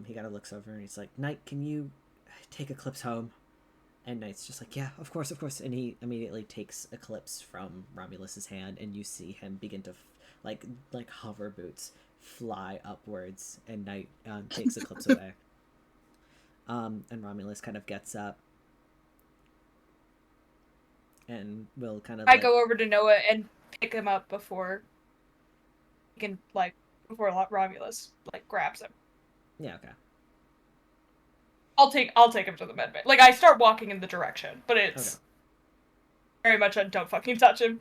he kind of looks over and he's like, "Knight, can you take Eclipse home?" And Knight's just like, "Yeah, of course." And he immediately takes Eclipse from Romulus's hand, and you see him begin to like hover boots fly upwards, and Knight takes Eclipse away. And Romulus kind of gets up and will kind of I go over to Noah and pick him up before he can before Romulus grabs him. Yeah, okay. I'll take him to the med bay. I start walking in the direction, but it's very much a don't fucking touch him.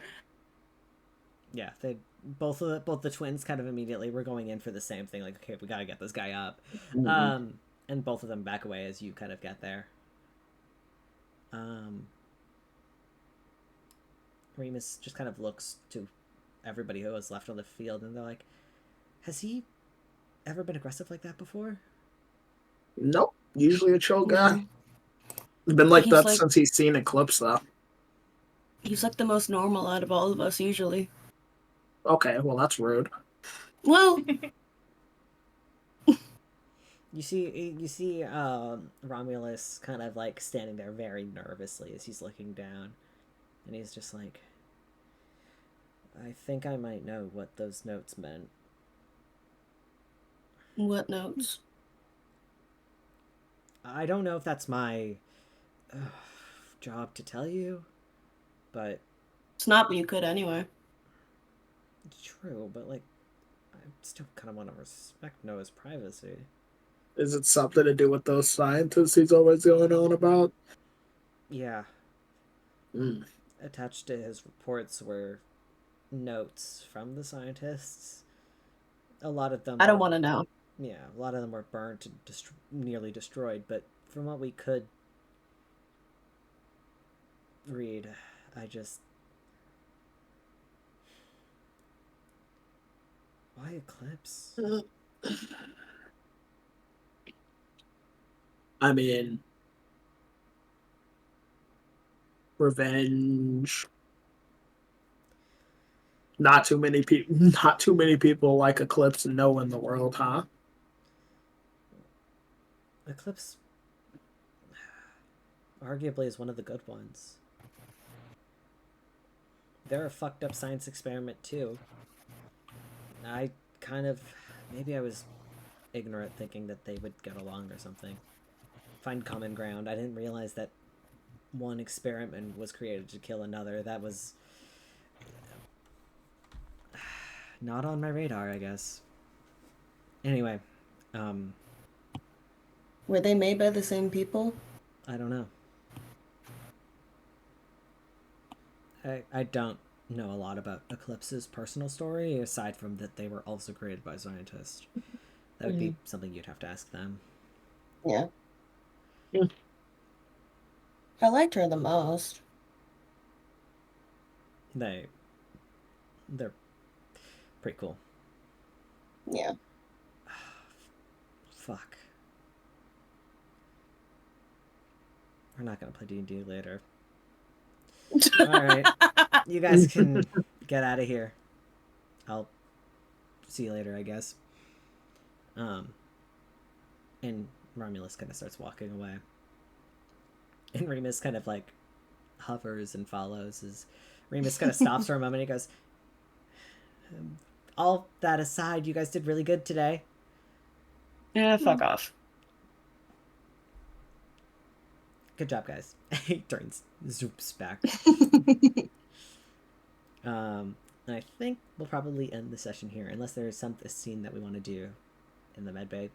Yeah, they both the twins kind of immediately were going in for the same thing, okay, we gotta get this guy up. Mm-hmm. And both of them back away as you kind of get there. Remus just kind of looks to everybody who was left on the field, and they're like, "Has he ever been aggressive like that before?" Nope. Usually a chill guy. He's been like that since he's seen Eclipse, though. He's the most normal out of all of us, usually. Okay, well, that's rude. Well... You see Romulus kind of standing there very nervously as he's looking down. And he's just like, "I think I might know what those notes meant." What notes? I don't know if that's my job to tell you, but... It's not, but you could anyway. True, but I still kind of want to respect Noah's privacy. Is it something to do with those scientists he's always going on about? Yeah. Mm. Attached to his reports were notes from the scientists. A lot of them... I don't want to know. Yeah, a lot of them were burnt and nearly destroyed, but from what we could read, I just... Why Eclipse? I mean... Revenge. Not too many people like Eclipse know in the world, huh? Eclipse arguably is one of the good ones. They're a fucked up science experiment too. I maybe I was ignorant thinking that they would get along or something. Find common ground. I didn't realize that one experiment was created to kill another. That was not on my radar, I guess. Anyway, Were they made by the same people? I don't know. I don't know a lot about Eclipse's personal story, aside from that they were also created by scientists. That would be something you'd have to ask them. Yeah. I liked her the most. They're pretty cool. Yeah. Fuck. We're not gonna play D&D later. Alright. You guys can get out of here. I'll see you later, I guess. And Romulus kind of starts walking away. And Remus kind of hovers and follows as Remus kind of stops for a moment and he goes, "All that aside, you guys did really good today." Yeah, fuck off. Good job, guys. He turns, zoops back. I think we'll probably end the session here, unless there's a scene that we want to do in the med bay.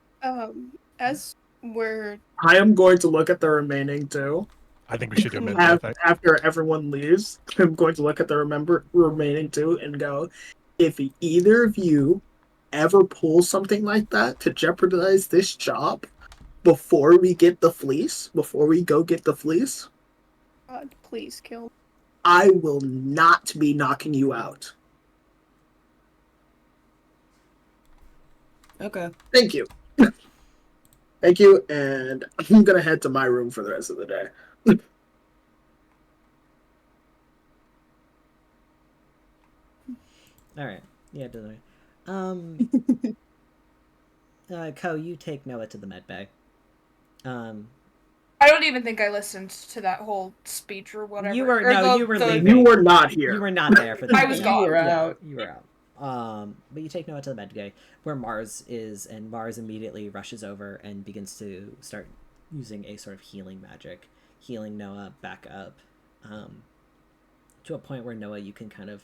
As we're... I am going to look at the remaining two. I think we should do a med bay. After everyone leaves, I'm going to look at the remaining two and go, if either of you ever pull something like that to jeopardize this job before we get the fleece, before we go get the fleece, God, please kill. I will not be knocking you out. Okay. Thank you. Thank you, and I'm gonna head to my room for the rest of the day. Alright. Yeah, doesn't Ko, you take Noah to the med bay. I don't even think I listened to that whole speech or whatever. You were leaving. You were not here. You were not there for that. I was gone. You were out. You were out. But you take Noah to the med bay, where Mars is, and Mars immediately rushes over and begins to start using a sort of healing magic, healing Noah back up, to a point where Noah, you can kind of...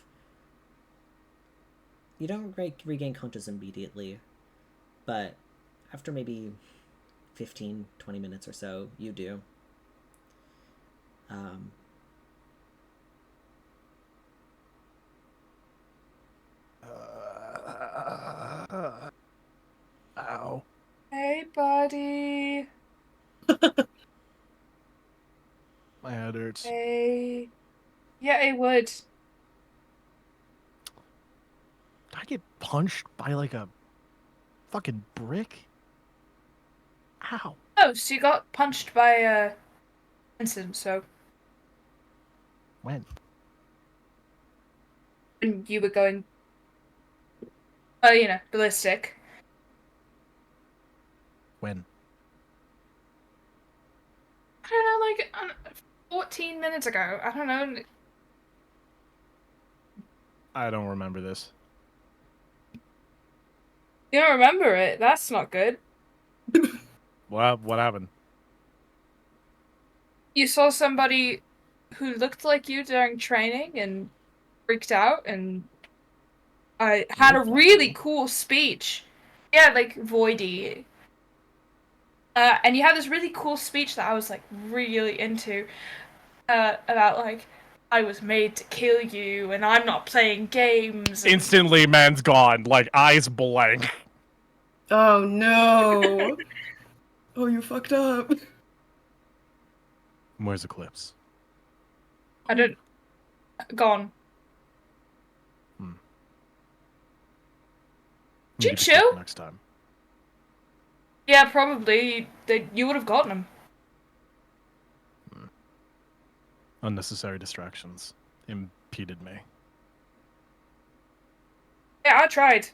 You don't regain consciousness immediately, but after maybe 15, 20 minutes or so, you do. Ow. Hey, buddy. My head hurts. Hey. Yeah, it would. Did I get punched by like a fucking brick? Ow. Oh, so you got punched by a incident, so When? when you were going, ballistic. When? I don't know, 14 minutes ago. I don't know. I don't remember this. You don't remember it? That's not good. What happened? You saw somebody who looked like you during training and freaked out and had a really cool speech. Yeah, like voidy. And you had this really cool speech that I was like really into, about like I was made to kill you and I'm not playing games. And... Instantly, man's gone. Like eyes blank. Oh no. Oh, you fucked up. Where's Eclipse? I don't. Gone. Did you chill? Next time. Yeah, probably. You would have gotten him. Unnecessary distractions impeded me. Yeah, I tried.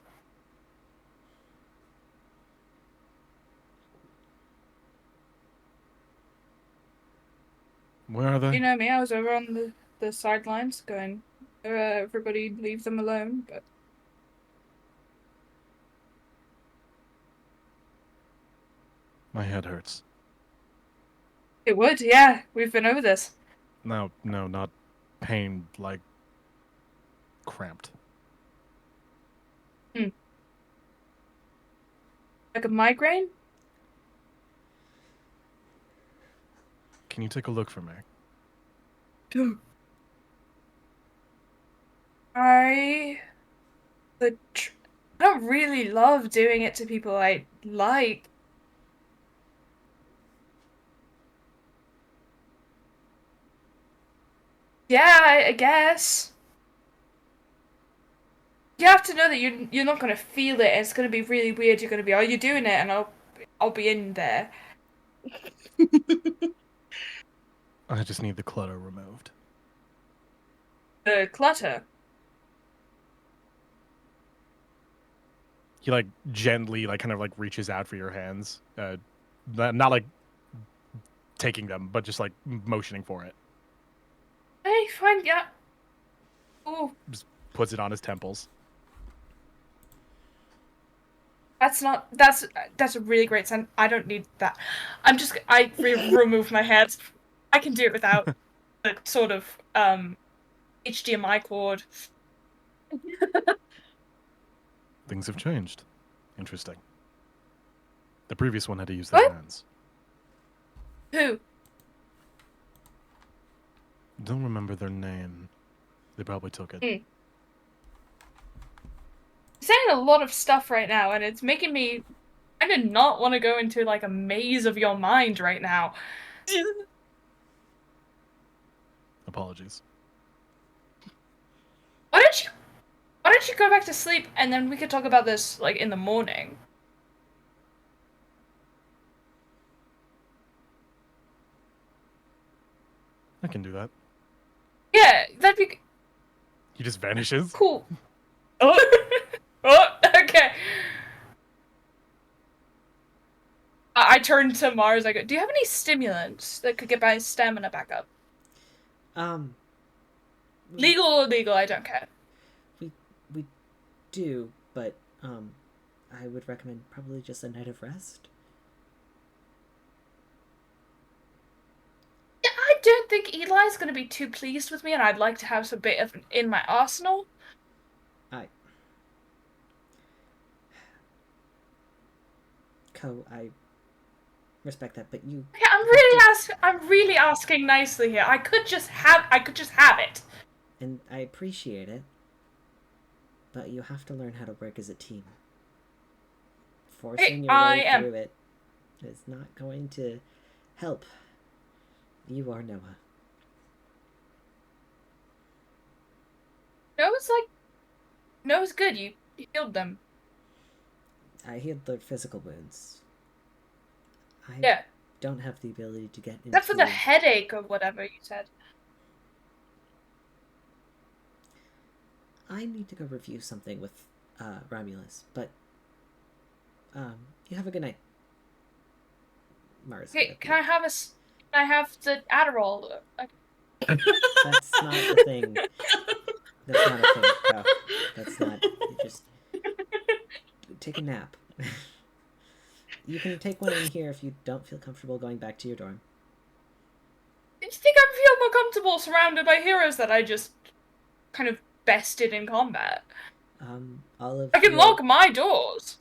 Where are they? You know me, I was over on the sidelines going, everybody leave them alone, but... My head hurts. It would, yeah. We've been over this. No, not pain, like cramped. Like a migraine? Can you take a look for me? I don't really love doing it to people I like. Yeah, I guess. You have to know that you're not gonna feel it, and it's gonna be really weird. You're gonna be, oh, you're doing it, and I'll be in there. I just need the clutter removed. The clutter. He like gently, like kind of like reaches out for your hands, not like taking them, but just like motioning for it. Hey, fine, yeah. Ooh. Just puts it on his temples. That's a really great sense. I don't need that. I remove my head. I can do it without the sort of HDMI cord. Things have changed. Interesting. The previous one had to use their hands. Who? Don't remember their name. They probably took it. I'm saying a lot of stuff right now, and it's making me kind of not want to go into like a maze of your mind right now. Apologies. Why don't you go back to sleep, and then we could talk about this like in the morning. I can do that. Yeah, that'd be He just vanishes. cool. Oh, okay. I turn to Mars. I go, do you have any stimulants that could get my stamina back up? Legal or illegal, I don't care. We do, but I would recommend probably just a night of rest. Yeah, I don't think Eli's gonna be too pleased with me, and I'd like to have some bit of in my arsenal. I respect that, but you. Okay, I'm really asking nicely here. I could just have it. And I appreciate it, but you have to learn how to work as a team. Forcing your way through it is not going to help. You are Noah. Noah's good. You healed them. I healed their physical wounds. Yeah. Don't have the ability to get into... Except for the headache or whatever you said. I need to go review something with Romulus, but you have a good night. Mars. Okay, can I have the Adderall? That's not the thing. That's not a thing. No, that's not. You just take a nap. You can take one in here if you don't feel comfortable going back to your dorm. Do you think I feel more comfortable surrounded by heroes that I just kind of bested in combat? I can lock my doors.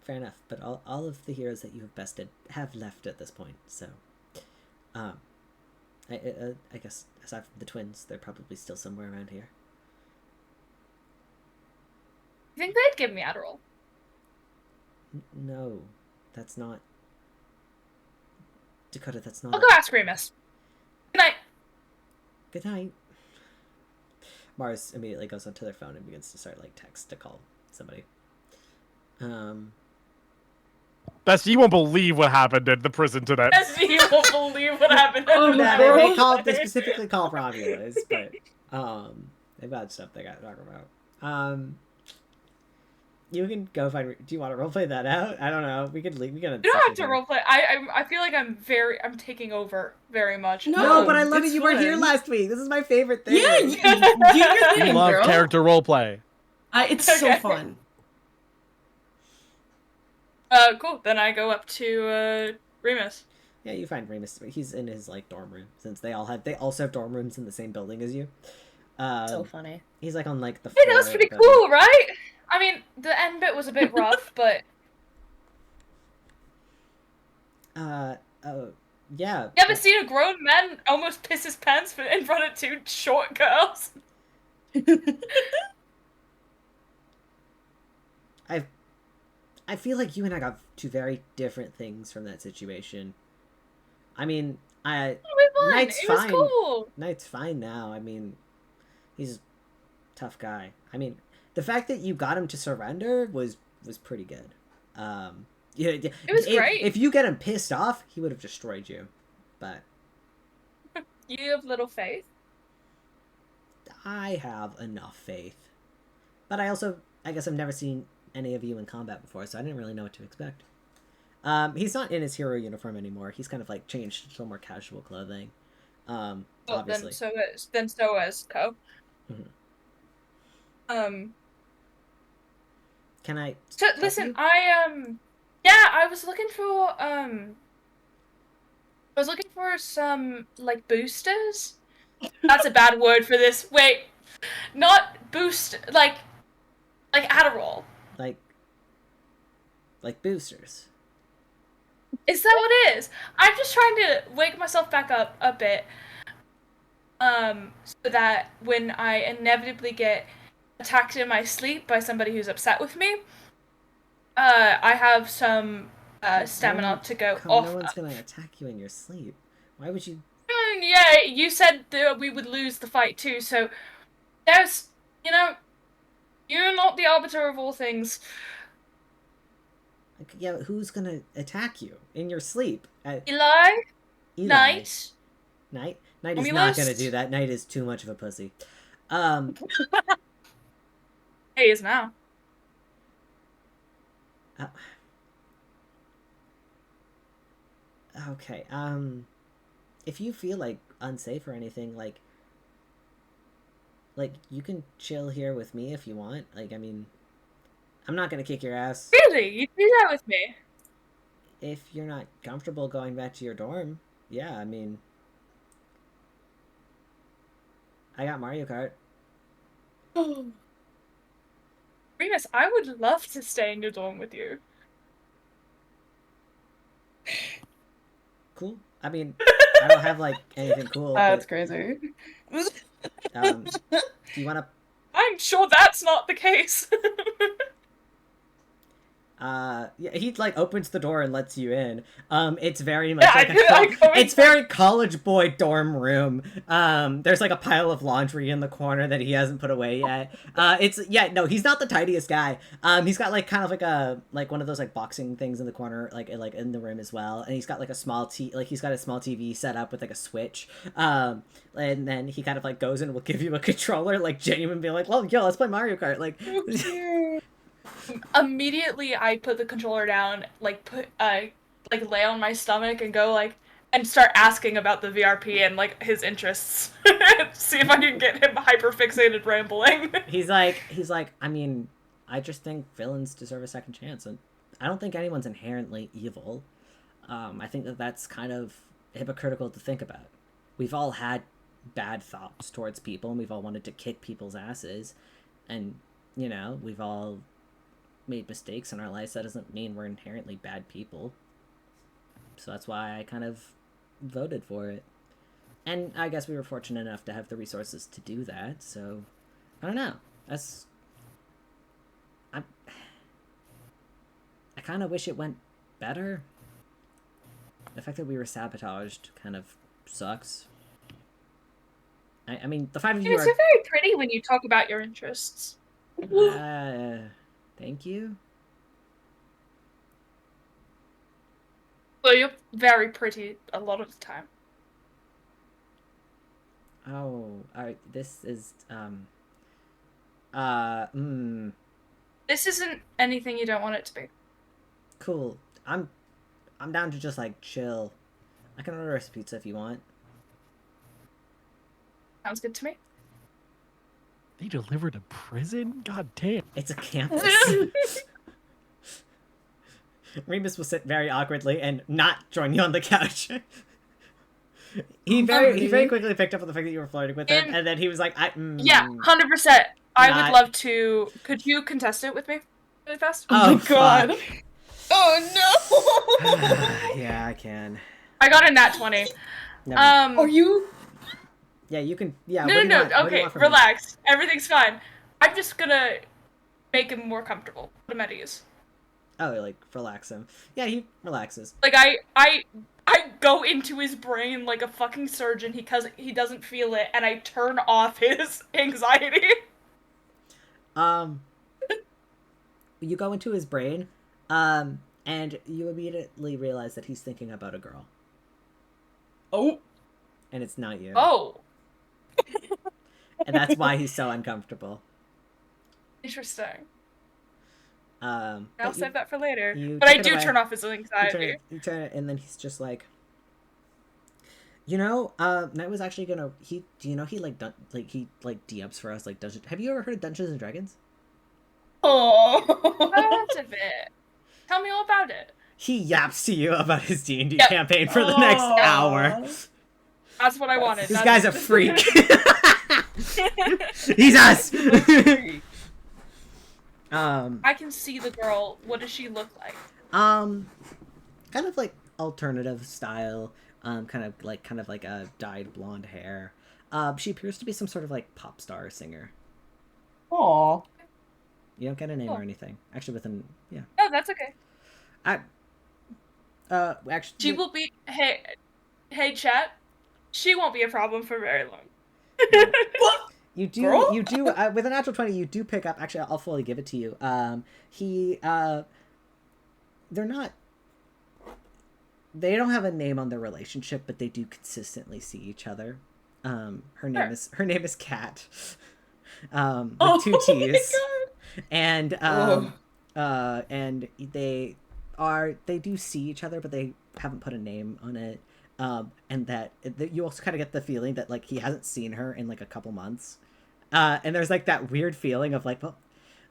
Fair enough, but all of the heroes that you have bested have left at this point, so... I guess, aside from the twins, they're probably still somewhere around here. You think they'd give me Adderall? No, that's not... Dakota, that's not... I'll go ask Remus. Good night. Good night. Mars immediately goes onto their phone and begins to start, text to call somebody. Bestie, you won't believe what happened at the prison today. Bestie, you won't believe what happened at They specifically call Romulus, but, they've got stuff they gotta talk about. You can go find... Do you want to roleplay that out? I don't know. We could leave. We gotta... You don't have to roleplay. I feel like I'm taking over very much. No, but I love it. You weren't here last week. This is my favorite thing. Yeah, do your thing, You love girl. character roleplay. It's so fun. Cool. Then I go up to Remus. Yeah, you find Remus. He's in his dorm room, since they also have dorm rooms in the same building as you. So funny. He's on the Hey, floor that was pretty of the cool, right? I mean, the end bit was a bit rough, but yeah. You ever seen a grown man almost piss his pants in front of two short girls? I feel like you and I got two very different things from that situation. I mean, Knight's It was fine. cool. Knight's fine now. I mean, he's a tough guy. I mean, the fact that you got him to surrender was pretty good. It was great. If you get him pissed off, he would have destroyed you. But You have little faith. I have enough faith. But I guess I've never seen any of you in combat before, so I didn't really know what to expect. He's not in his hero uniform anymore. He's kind of changed to more casual clothing. Obviously. Then so is Co. Mm-hmm. Can I? So listen, I was looking for I was looking for some, like, boosters? That's a bad word for this. Wait. Not boost, like Adderall. Like boosters. Is that what it is? I'm just trying to wake myself back up a bit. So that when I inevitably get attacked in my sleep by somebody who's upset with me, I have some stamina to go off. No one's gonna attack you in your sleep. Why would you? Yeah, you said that we would lose the fight too, so there's, you're not the arbiter of all things. Yeah, but who's gonna attack you in your sleep? Eli? Knight? Knight is not gonna do that. Knight is too much of a pussy. He is now. Okay. If you feel like unsafe or anything, like you can chill here with me if you want. Like, I mean, I'm not gonna kick your ass. Really? You do that with me? If you're not comfortable going back to your dorm, yeah, I mean, I got Mario Kart. Remus, I would love to stay in your dorm with you. Cool. I mean, I don't have like anything cool. That's crazy. Do you want to? I'm sure that's not the case. Yeah, he like opens the door and lets you in. It's very much it's very college boy dorm room. There's like a pile of laundry in the corner that he hasn't put away yet. He's not the tidiest guy. He's got like kind of like one of those like boxing things in the corner, like in the room as well. And he's got like a small he's got a small TV set up with like a switch. And then he kind of like goes and will give you a controller, like genuine, be like, well, yo, let's play Mario Kart, like. Immediately, I put the controller down, lay on my stomach and go and start asking about the VRP and like his interests. See if I can get him hyper-fixated rambling. He's like, I mean, I just think villains deserve a second chance, and I don't think anyone's inherently evil. I think that's kind of hypocritical to think about. We've all had bad thoughts towards people, and we've all wanted to kick people's asses, and we've all made mistakes in our lives. That doesn't mean we're inherently bad people. So that's why I kind of voted for it. And I guess we were fortunate enough to have the resources to do that, so I don't know. I kind of wish it went better. The fact that we were sabotaged kind of sucks. I mean, the 5 of you It's very pretty when you talk about your interests. Thank you. Well, you're very pretty a lot of the time. Oh, this is, This isn't anything you don't want it to be. Cool. I'm down to just, like, chill. I can order us pizza if you want. Sounds good to me. They delivered a prison? God damn. It's a campus. Remus will sit very awkwardly and not join you on the couch. He very quickly picked up on the fact that you were flirting with him, and then he was like, Yeah, 100%. I would love to... Could you contest it with me really fast? Oh my god. Fuck. Oh no! Yeah, I can. I got a nat 20. Are you... Yeah, you can. Yeah. No. Okay, relax. Everything's fine. I'm just gonna make him more comfortable. Put him at ease. Oh, like relax him. Yeah, he relaxes. Like I go into his brain like a fucking surgeon because he doesn't feel it, and I turn off his anxiety. You go into his brain, and you immediately realize that he's thinking about a girl. Oh. And it's not you. Oh. And that's why he's so uncomfortable. Interesting. I'll save that for later. But I do turn off his anxiety. You turn it, and then he's just like, Knight was actually gonna. He DMs for us like Dungeons. Have you ever heard of Dungeons and Dragons? Oh, that's a bit. Tell me all about it. he yaps to you about his D&D Yep. campaign for the next hour. That's what I wanted. This guy's a freak. He's us. I can see the girl. What does she look like? Kind of like alternative style. Kind of like a dyed blonde hair. She appears to be some sort of like pop star singer. Aw. You don't get a name or anything. Actually, yeah. Oh, that's okay. Actually, She will be. Hey, chat. She won't be a problem for very long. You do, with a natural 20, you do pick up, actually, I'll fully give it to you. They don't have a name on their relationship, but they do consistently see each other. Her name is Kat. With two T's. And, and they do see each other, but they haven't put a name on it. And that you also kind of get the feeling that like he hasn't seen her in like a couple months, and there's like that weird feeling of like, well,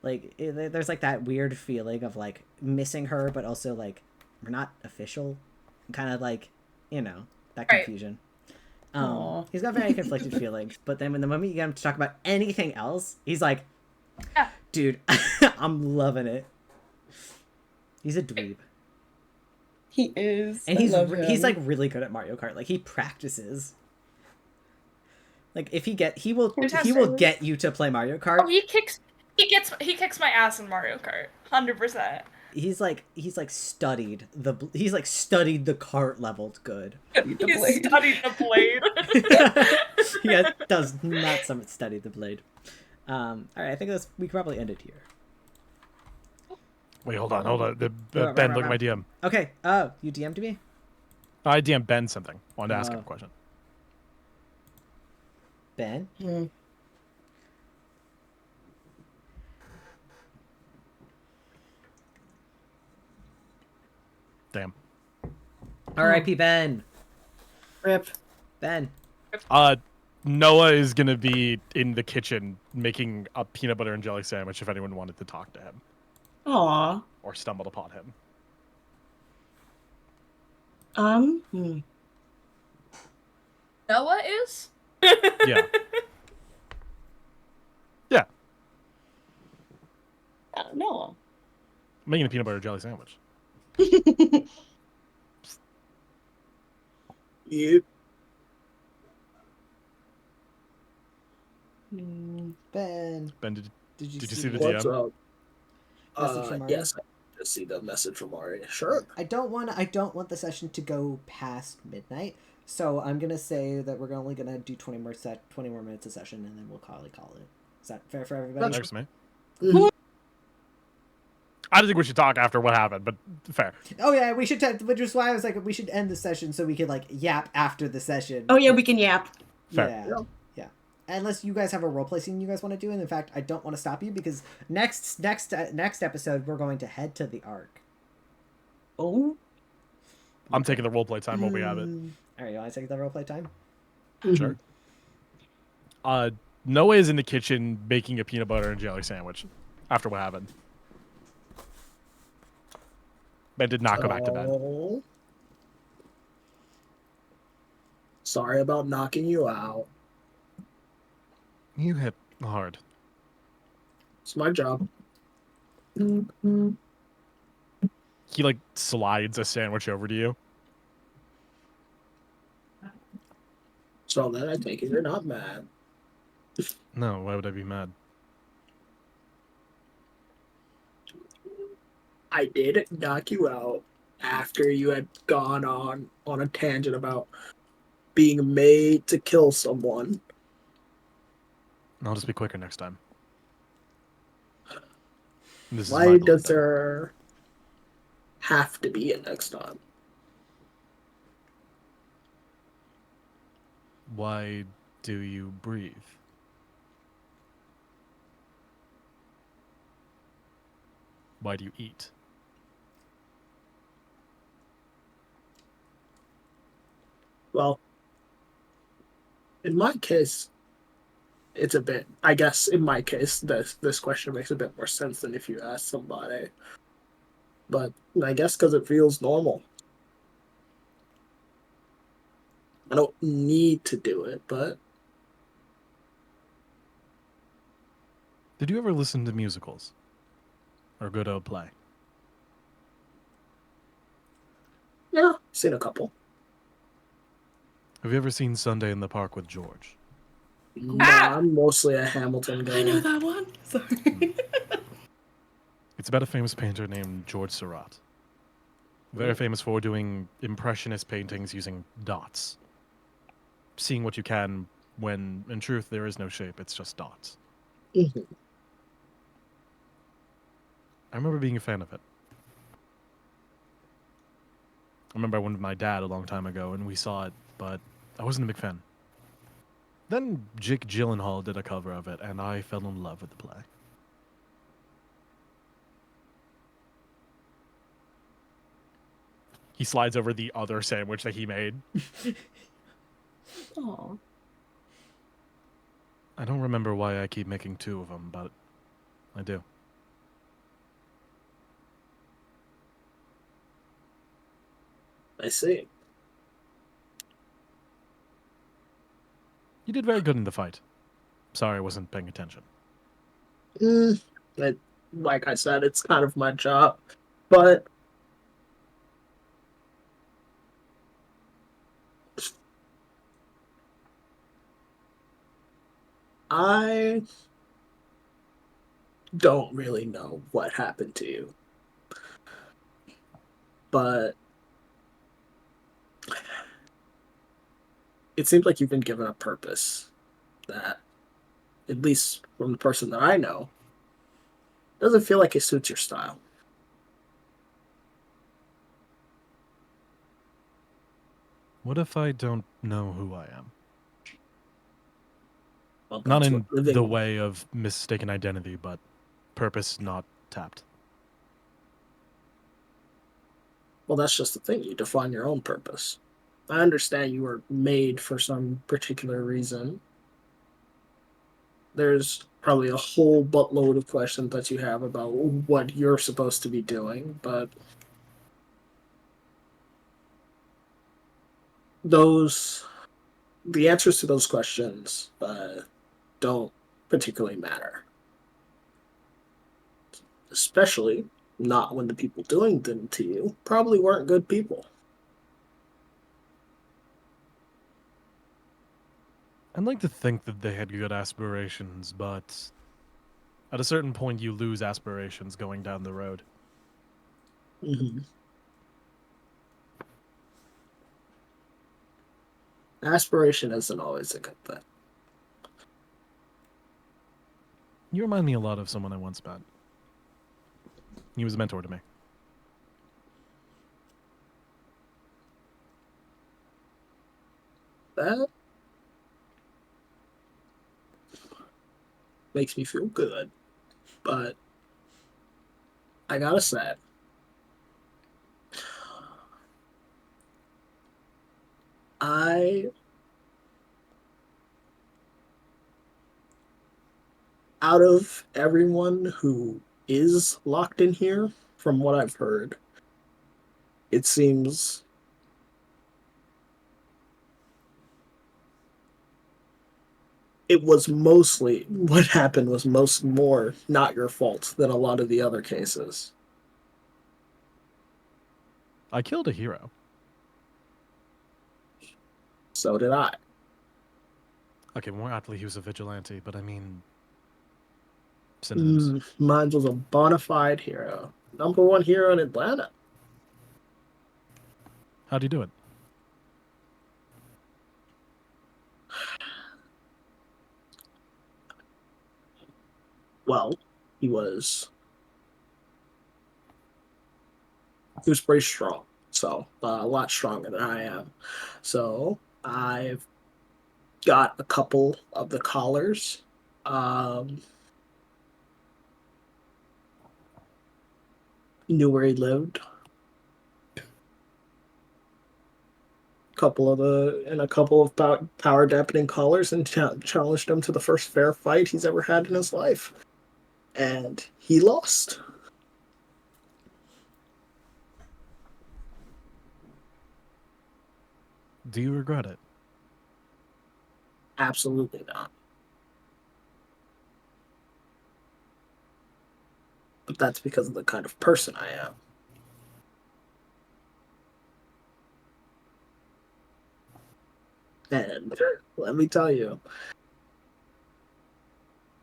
like there's like that weird feeling of like missing her, but also like we're not official, kind of like, you know, that confusion. He's got very conflicted feelings, but then when the moment you get him to talk about anything else, he's like, dude, I'm loving it. He's a dweeb. He is. And he's like really good at Mario Kart. Like he practices. Like if he will get you to play Mario Kart. Oh, he kicks my ass in Mario Kart. 100%. He's like studied the kart leveled good. He's studied the blade. He does not study the blade. All right, I think we can probably end it here. Wait, hold on. Ben, look at my DM. Okay. You DM'd me? I DM'd Ben something. Wanted to ask him a question. Ben? Damn. R.I.P. Ben. Rip. Ben. Noah is gonna be in the kitchen making a peanut butter and jelly sandwich if anyone wanted to talk to him. Aw. Or stumbled upon him. Noah is? Yeah. Yeah. Noah. I'm making a peanut butter and jelly sandwich. Yep. Ben. Ben, did you see the What's DM? up? Message from Ari? Yes, I just see the message from Ari. Sure. I don't want the session to go past midnight, so I'm gonna say that we're only gonna do 20 more minutes a session, and then we'll call it. Is that fair for everybody? That works for me. Mm-hmm. I don't think we should talk after what happened, but fair. Oh yeah, we should. Which is why I was like, we should end the session so we could like yap after the session. Oh yeah, we can yap. Fair. Yeah. Unless you guys have a roleplay scene you guys want to do, and in fact, I don't want to stop you because next episode we're going to head to the Ark. Oh. I'm taking the roleplay time while we have it. All right, you want to take the roleplay time? Sure. Noah is in the kitchen making a peanut butter and jelly sandwich after what happened. Ben did not go back to bed. Sorry about knocking you out. You hit hard. It's my job. He like slides a sandwich over to you. So then I take it you're not mad. No, why would I be mad? I did knock you out after you had gone on a tangent about being made to kill someone. I'll just be quicker next time. Why does there have to be a next time? Why do you breathe? Why do you eat? Well, in my case, it's a bit, I guess in my case, this question makes a bit more sense than if you ask somebody. but I guess because it feels normal. I don't need to do it, but... Did you ever listen to musicals? Or go to a play? Yeah, seen a couple. Have you ever seen Sunday in the Park with George? No, I'm mostly a Hamilton guy. I know that one. Sorry. It's about a famous painter named George Seurat. Very famous for doing impressionist paintings using dots. Seeing what you can when, in truth, there is no shape, it's just dots. Mm-hmm. I remember being a fan of it. I remember I went with my dad a long time ago and we saw it, but I wasn't a big fan. Then Jake Gyllenhaal did a cover of it, and I fell in love with the play. He slides over the other sandwich that he made. Aw. I don't remember why I keep making 2 of them, but I do. I see. You did very good in the fight. Sorry I wasn't paying attention. Like I said, it's kind of my job. But I don't really know what happened to you. But it seems like you've been given a purpose that, at least from the person that I know, doesn't feel like it suits your style. What if I don't know who I am? Well, Not that's in what living- the way of mistaken identity, but purpose not tapped. Well, that's just the thing. You define your own purpose. I understand you were made for some particular reason. There's probably a whole buttload of questions that you have about what you're supposed to be doing, but the answers to those questions don't particularly matter. Especially not when the people doing them to you probably weren't good people. I'd like to think that they had good aspirations, but at a certain point you lose aspirations going down the road. Mm-hmm. Aspiration isn't always a good thing. You remind me a lot of someone I once met. He was a mentor to me. That makes me feel good, but I gotta say, out of everyone who is locked in here, from what I've heard, it seems it was mostly what happened was more not your fault than a lot of the other cases. I killed a hero. So did I. Okay, more aptly, he was a vigilante, but I mean... synonyms. Mine was a bona fide hero. #1 hero in Atlanta. How'd you do it? Well, he was pretty strong, so a lot stronger than I am. So I've got a couple of the collars. Knew where he lived. A couple of power dampening collars, and challenged him to the first fair fight he's ever had in his life. And he lost. Do you regret it? Absolutely not. But that's because of the kind of person I am. And let me tell you,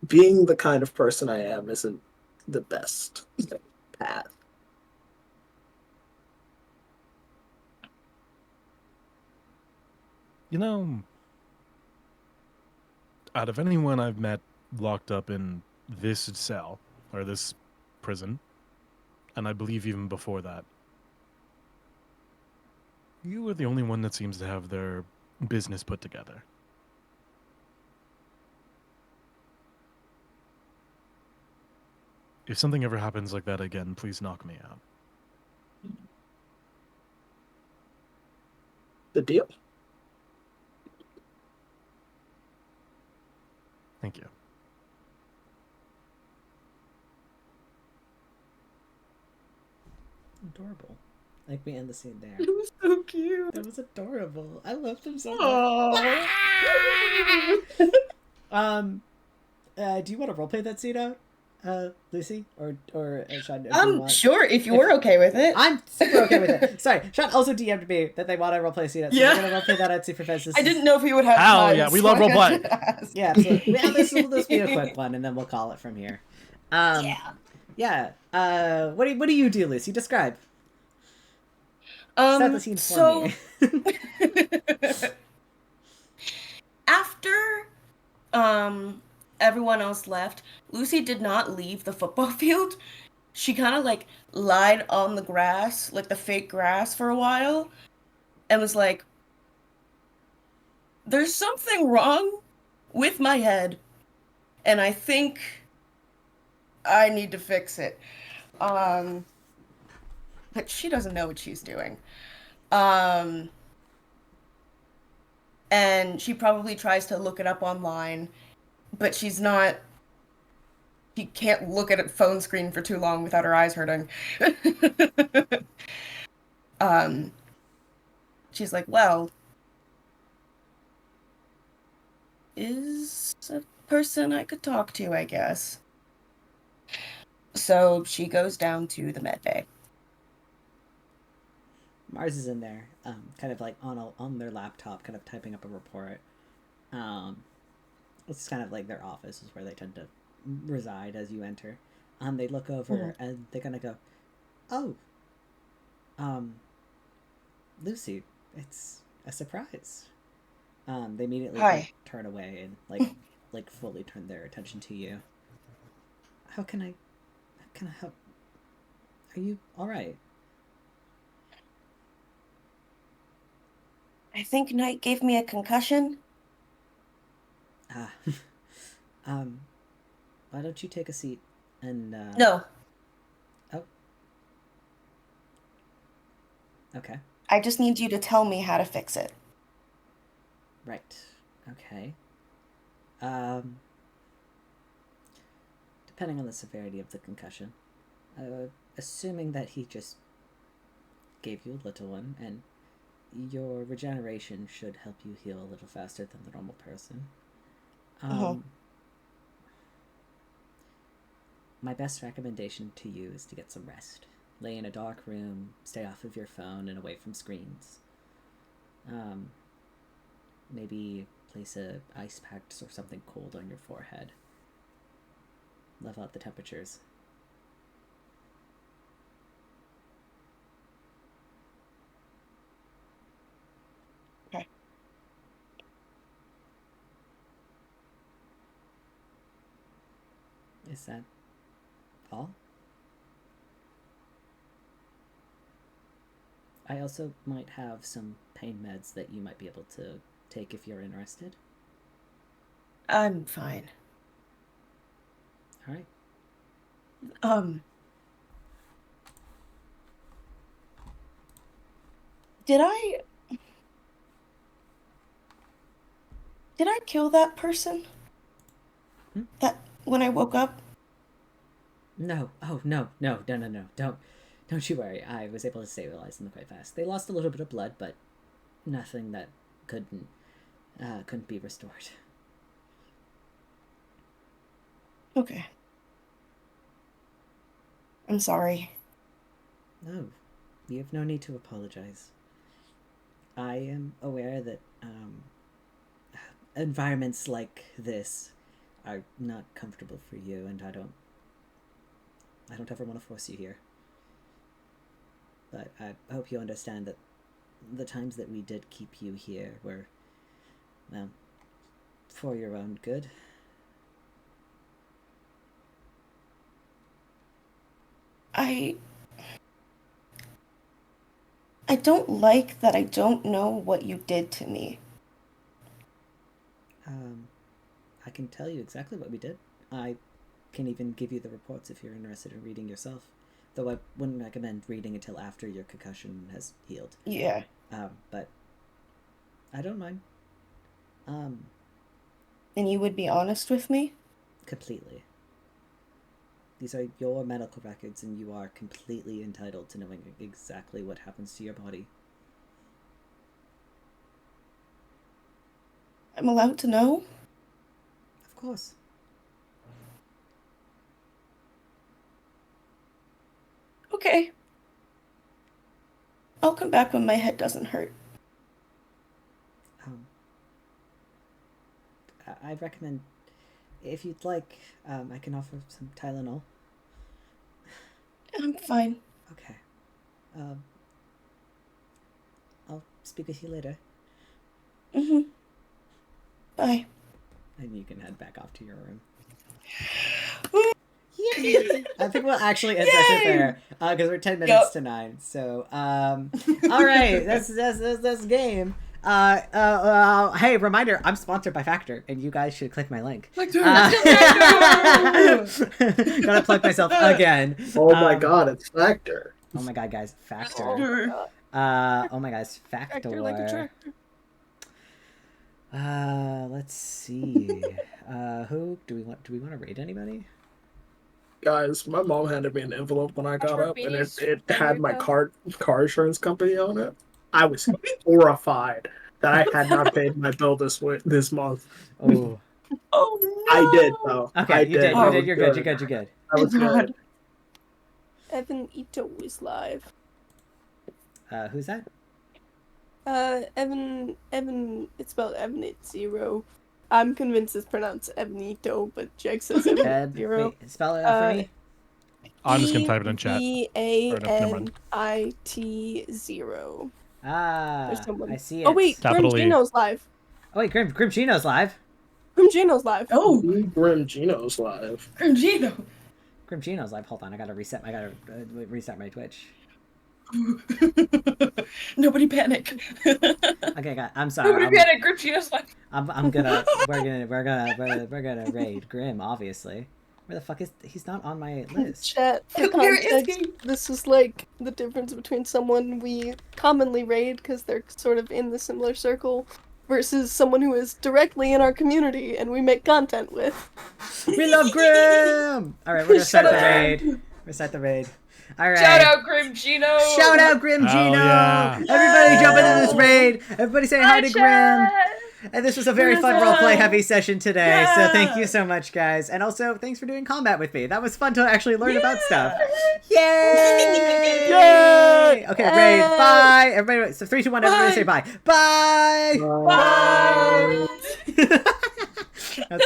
being the kind of person I am isn't the best path. You know, out of anyone I've met locked up in this cell, or this prison, and I believe even before that, you are the only one that seems to have their business put together. If something ever happens like that again, please knock me out. The deal. Thank you. Adorable. Like we end the scene there. It was so cute. That was adorable. I loved him so much. Do you want to roleplay that scene out, Lucy, or Sean? Sure, if you were okay with it. I'm super okay with it. Sorry, Sean also DM'd me that they want to roleplay scene out. So we're gonna roleplay that out. See if I didn't know if we would have time. Oh yeah, we love roleplay. Yeah, absolutely. Yeah, this will be a quick one, and then we'll call it from here. Yeah. What do you do, Lucy? Describe. Set the scene for me. After everyone else left, Lucy did not leave the football field. She kind of like lied on the grass, like the fake grass, for a while, and was like, "There's something wrong with my head, and I think I need to fix it." But she doesn't know what she's doing. And she probably tries to look it up online, but she can't look at a phone screen for too long without her eyes hurting. She's like, well, is a person I could talk to, I guess. So she goes down to the med bay. Mars is in there, kind of like on their laptop, kind of typing up a report. It's kind of like their office is where they tend to reside as you enter. They look over and they're gonna go, "Oh, Lucy, it's a surprise." They immediately turn away and like fully turn their attention to you. How can I help? Are you all right? I think Knight gave me a concussion. Why don't you take a seat and No. Oh. Okay. I just need you to tell me how to fix it. Right. Okay. Depending on the severity of the concussion, assuming that he just gave you a little one, and your regeneration should help you heal a little faster than the normal person. My best recommendation to you is to get some rest. Lay in a dark room, stay off of your phone and away from screens. Maybe place a ice pack or something cold on your forehead. Level out the temperatures. Okay. Is that all? I also might have some pain meds that you might be able to take if you're interested. I'm fine. All right. Did I kill that person? That when I woke up? No. Oh, no. Don't you worry. I was able to stabilize them quite fast. They lost a little bit of blood, but nothing that couldn't be restored. Okay. I'm sorry. No, you have no need to apologize. I am aware that environments like this are not comfortable for you, and I don't ever want to force you here. But I hope you understand that the times that we did keep you here were, well, for your own good. I don't like that I don't know what you did to me. I can tell you exactly what we did. I can even give you the reports if you're interested in reading yourself. Though I wouldn't recommend reading until after your concussion has healed. Yeah. But I don't mind. And you would be honest with me? Completely. These are your medical records, and you are completely entitled to knowing exactly what happens to your body. I'm allowed to know? Of course. Okay. I'll come back when my head doesn't hurt. I recommend, if you'd like, I can offer some Tylenol. I'm fine. Okay. I'll speak with you later. Mm-hmm. Bye. And you can head back off to your room. I think we'll actually end session there because we're 10 minutes to 9. So, all right, that's game. Hey, reminder: I'm sponsored by Factor, and you guys should click my link. Gotta plug myself again. Oh my god, it's Factor. Oh my god, guys, Factor. Oh my guys, Factor. Factor like a tractor. Let's see. Who do we want? Do we want to raid anybody? Guys, my mom handed me an envelope when I got up, and it had my America. car insurance company on it. I was horrified that I had not paid my bill this month. Oh. Oh no! I did though. Okay, I you did. I You did. was You're good. You're good. You're good. I was good. Evan Ito is live. Who's that? Evan, it's spelled Evan at 0. I'm convinced it's pronounced Evanito, but Jake says Evan at 0. Wait, spell it out for me. I'm just gonna type it in chat. EVANIT0. There's someone. I see it. Oh wait, Grim Capital E. Gino's live. Oh wait, Grim Gino's live. Grim Gino's live. Oh, Grim Gino's live. Grim Gino. Grim Gino's live. Hold on, I gotta reset my Twitch. Nobody panic. Okay, guys, I'm sorry. Nobody panic. Grim Gino's like. We're gonna raid Grim, obviously. Where the fuck is he's not on my list? Chat, for Where is context, he? this is like the difference between someone we commonly raid because they're sort of in the similar circle versus someone who is directly in our community and we make content with. We love Grim! Alright, we're gonna start the raid. Start the raid. Alright. Shout out Grim Gino. Shout out Grim Hell Gino! yeah. Everybody jump into this raid! Everybody say hi to Grim! And this was a very fun roleplay heavy session today, so thank you so much, guys. And also, thanks for doing combat with me. That was fun to actually learn about stuff. Yay! Yay! Okay, raid. Bye! Everybody, so 3, 2, 1, everybody say bye. Bye! Bye. Bye!